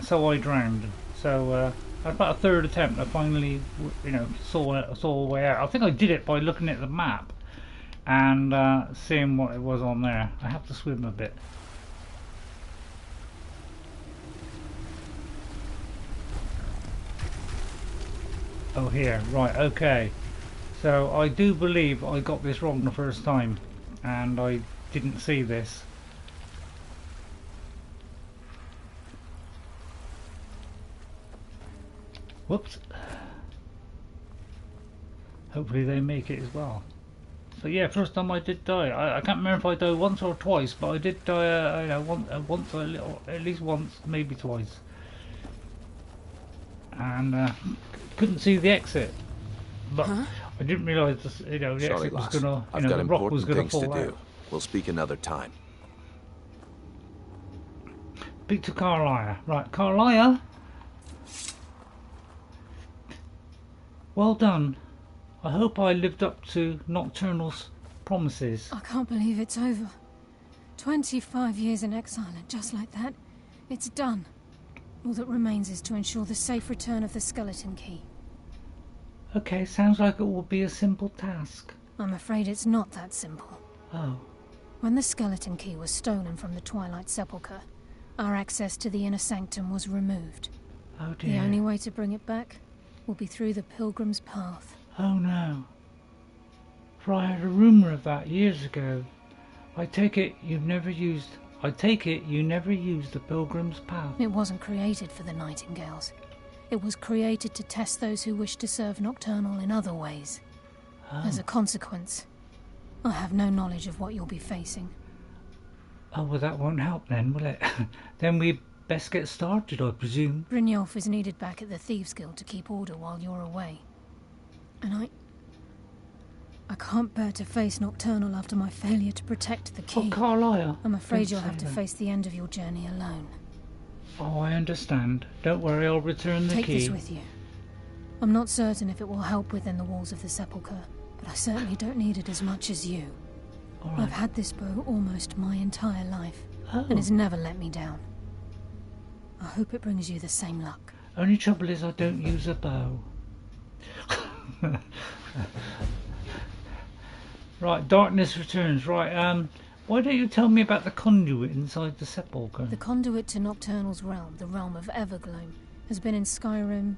So I drowned. So about a third attempt I finally saw a way out. I think I did it by looking at the map and seeing what it was on there. I have to swim a bit. Oh, here, right, okay. So I do believe I got this wrong the first time and I didn't see this. Whoops. Hopefully they make it as well. So yeah, first time I did die. I can't remember if I died once or twice, but I did die once or at least once, maybe twice. And couldn't see the exit. But I didn't realise the Sorry, exit was lass. gonna, I've got the rock was important gonna things fall to out. do. We'll speak another time. Speak to Karliah. Right, Karliah. Well done. I hope I lived up to Nocturnal's promises. I can't believe it's over. 25 years in exile, and just like that, it's done. All that remains is to ensure the safe return of the skeleton key. Okay, sounds like it will be a simple task. I'm afraid it's not that simple. Oh. When the skeleton key was stolen from the Twilight Sepulchre, our access to the inner sanctum was removed. Oh dear. The only way to bring it back will be through the Pilgrim's Path. Oh no. For I heard a rumour of that years ago. I take it you never used the Pilgrim's Path. It wasn't created for the Nightingales. It was created to test those who wish to serve Nocturnal in other ways. Oh. As a consequence, I have no knowledge of what you'll be facing. Oh, well that won't help then, will it? Then we best get started, I presume. Brynjolf is needed back at the Thieves Guild to keep order while you're away. And I can't bear to face Nocturnal after my failure to protect the key. Oh, Karliah. I'm afraid Don't you'll say have to that. face the end of your journey alone. Oh, I understand. Don't worry, I'll return the Take key. this with you. I'm not certain if it will help within the walls of the Sepulchre, but I certainly don't need it as much as you. All right. I've had this bow almost my entire life, Oh. and it's never let me down. I hope it brings you the same luck. Only trouble is I don't use a bow. Right, darkness returns. Right, why don't you tell me about the conduit inside the sepulchre? The conduit to Nocturnal's realm, the realm of Evergloam, has been in Skyrim,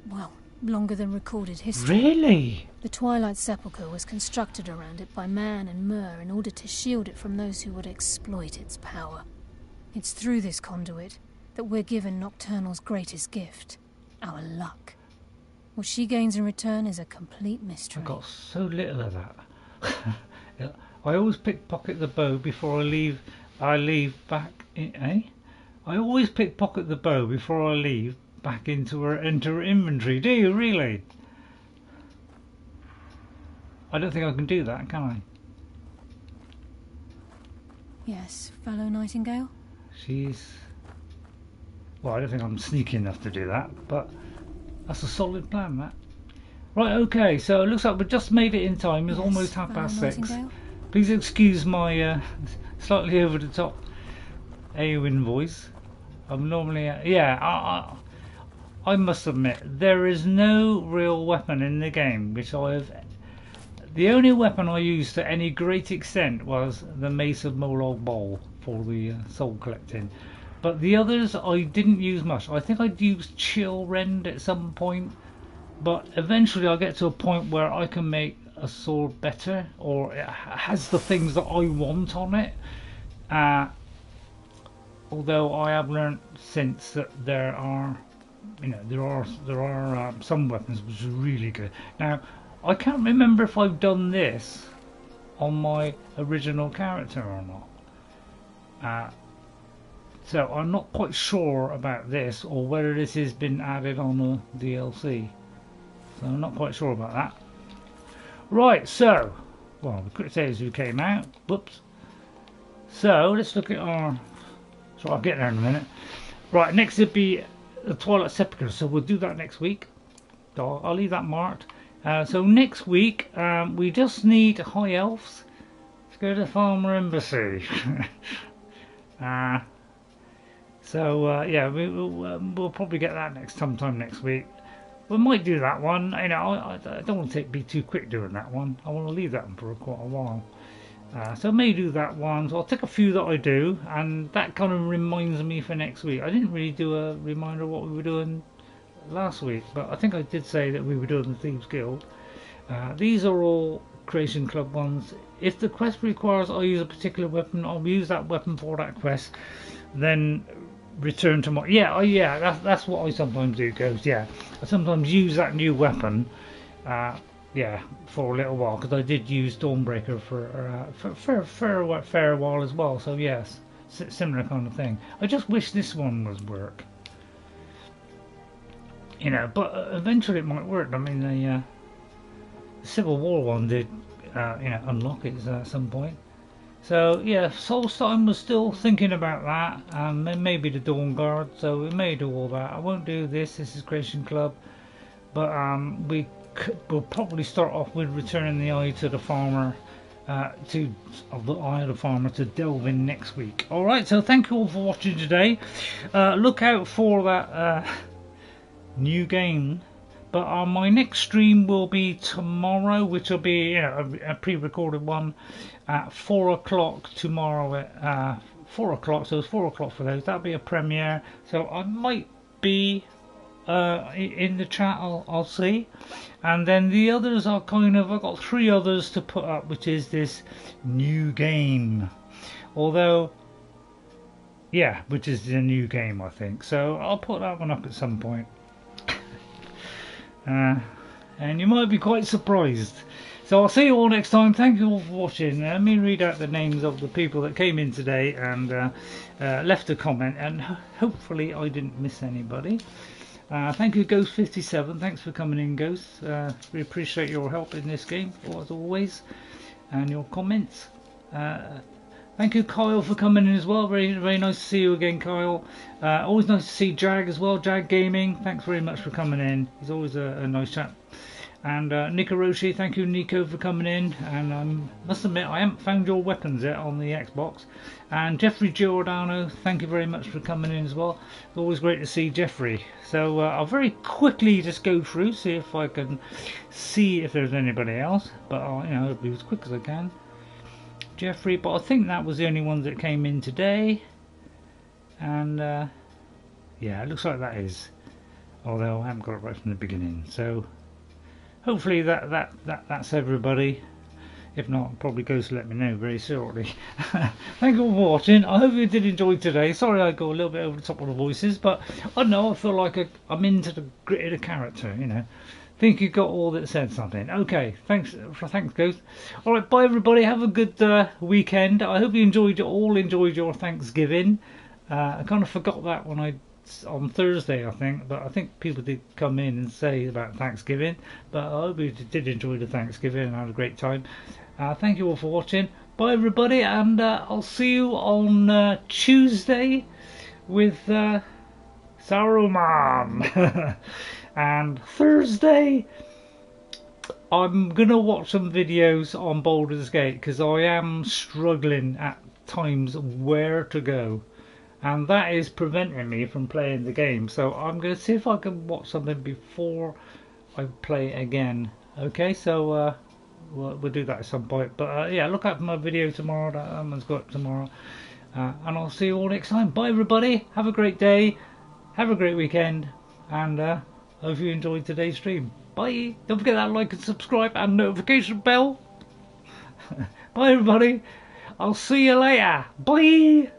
well, longer than recorded history. Really? The Twilight Sepulchre was constructed around it by man and Mer in order to shield it from those who would exploit its power. It's through this conduit that we're given Nocturnal's greatest gift, our luck. What she gains in return is a complete mystery. I got so little of that. I always pickpocket the bow before I leave back in, I always pickpocket the bow before I leave back into her inventory. Do you really? I don't think I can do that, can I? Yes, fellow Nightingale? Well, I don't think I'm sneaky enough to do that, but that's a solid plan, that. Right, okay, so it looks like we've just made it in time. It's almost 6:30. Please excuse my slightly over the top Eowyn voice. I'm normally, I must admit, there is no real weapon in the game which the only weapon I used to any great extent was the Mace of Molog Bowl for the soul collecting. But the others I didn't use much. I think I'd used Chill Rend at some point. But eventually I get to a point where I can make a sword better, or it has the things that I want on it. Although I have learnt since that there are some weapons which are really good. Now I can't remember if I've done this on my original character or not. So I'm not quite sure about this, or whether this has been added on a DLC. So I'm not quite sure about that. Right, so, well, the Crusades who came out. Whoops. So let's look at our. So I'll get there in a minute. Right, next would be the Twilight Sepulchre. So we'll do that next week. So I'll leave that marked. So next week we just need high elves to go to the Farmer Embassy. Yeah, we'll probably get that sometime next week. We might do that one. I don't want to be too quick doing that one. I want to leave that one for quite a while. So I may do that one. So I'll take a few that I do, and that kind of reminds me for next week. I didn't really do a reminder of what we were doing last week, but I think I did say that we were doing the Thieves Guild. These are all Creation Club ones. If the quest requires I use a particular weapon, I'll use that weapon for that quest. Then return to my that's what I sometimes do. I sometimes use that new weapon for a little while, because I did use Dawnbreaker for a fair while as well. So yes, similar kind of thing. I just wish this one was work, but eventually it might work. I mean the Civil War one did unlock it at some point. So yeah, Solstheim was still thinking about that, and maybe the Dawn Guard, so we may do all that. I won't do this is Creation Club, but we'll probably start off with returning the eye to the farmer of the Eye of the Farmer to Delvin next week. Alright, so thank you all for watching today. Look out for that new game. But my next stream will be tomorrow, which will be a pre-recorded one at 4 o'clock tomorrow at 4 o'clock. So it's 4 o'clock for those. That'll be a premiere. So I might be in the chat. I'll see. And then the others are I've got 3 others to put up, which is this new game. Although, yeah, which is the new game, I think. So I'll put that one up at some point. And you might be quite surprised. So I'll see you all next time. Thank you all for watching. Let me read out the names of the people that came in today and left a comment, and hopefully I didn't miss anybody. Thank you, Ghost57. Thanks for coming in, Ghost. We appreciate your help in this game, as always, and your comments. Thank you, Kyle, for coming in as well. Very, very nice to see you again, Kyle. Always nice to see Jag as well. Jag Gaming, thanks very much for coming in. He's always a nice chap. And Nico Roshi, thank you, Nico, for coming in. And I must admit, I haven't found your weapons yet on the Xbox. And Jeffrey Giordano, thank you very much for coming in as well. It's always great to see Jeffrey. So I'll very quickly just go through, see if I can see if there's anybody else. But I'll be as quick as I can. Jeffrey, but I think that was the only one that came in today, and yeah, it looks like that is, although I haven't got it right from the beginning. So hopefully that's everybody. If not, probably goes to let me know very shortly. Thank you all for watching. I hope you did enjoy today. Sorry I go a little bit over the top of the voices, but I don't know, I feel like I'm into the grit of the character, Think you got all that said something. Okay, thanks Ghost. Alright, bye everybody, have a good weekend. I hope you all enjoyed your Thanksgiving. I kind of forgot that on Thursday, I think, but I think people did come in and say about Thanksgiving, but I hope you did enjoy the Thanksgiving and had a great time. Thank you all for watching. Bye everybody, and I'll see you on Tuesday with Saruman. And Thursday I'm gonna watch some videos on Baldur's Gate, because I am struggling at times where to go, and that is preventing me from playing the game. So I'm gonna see if I can watch something before I play again. Okay, so we'll do that at some point. But yeah, look out for my video tomorrow that Amren's got tomorrow, and I'll see you all next time. Bye everybody, have a great day, have a great weekend, and hope you enjoyed today's stream. Bye. Don't forget that like and subscribe and notification bell. Bye everybody. I'll see you later. Bye.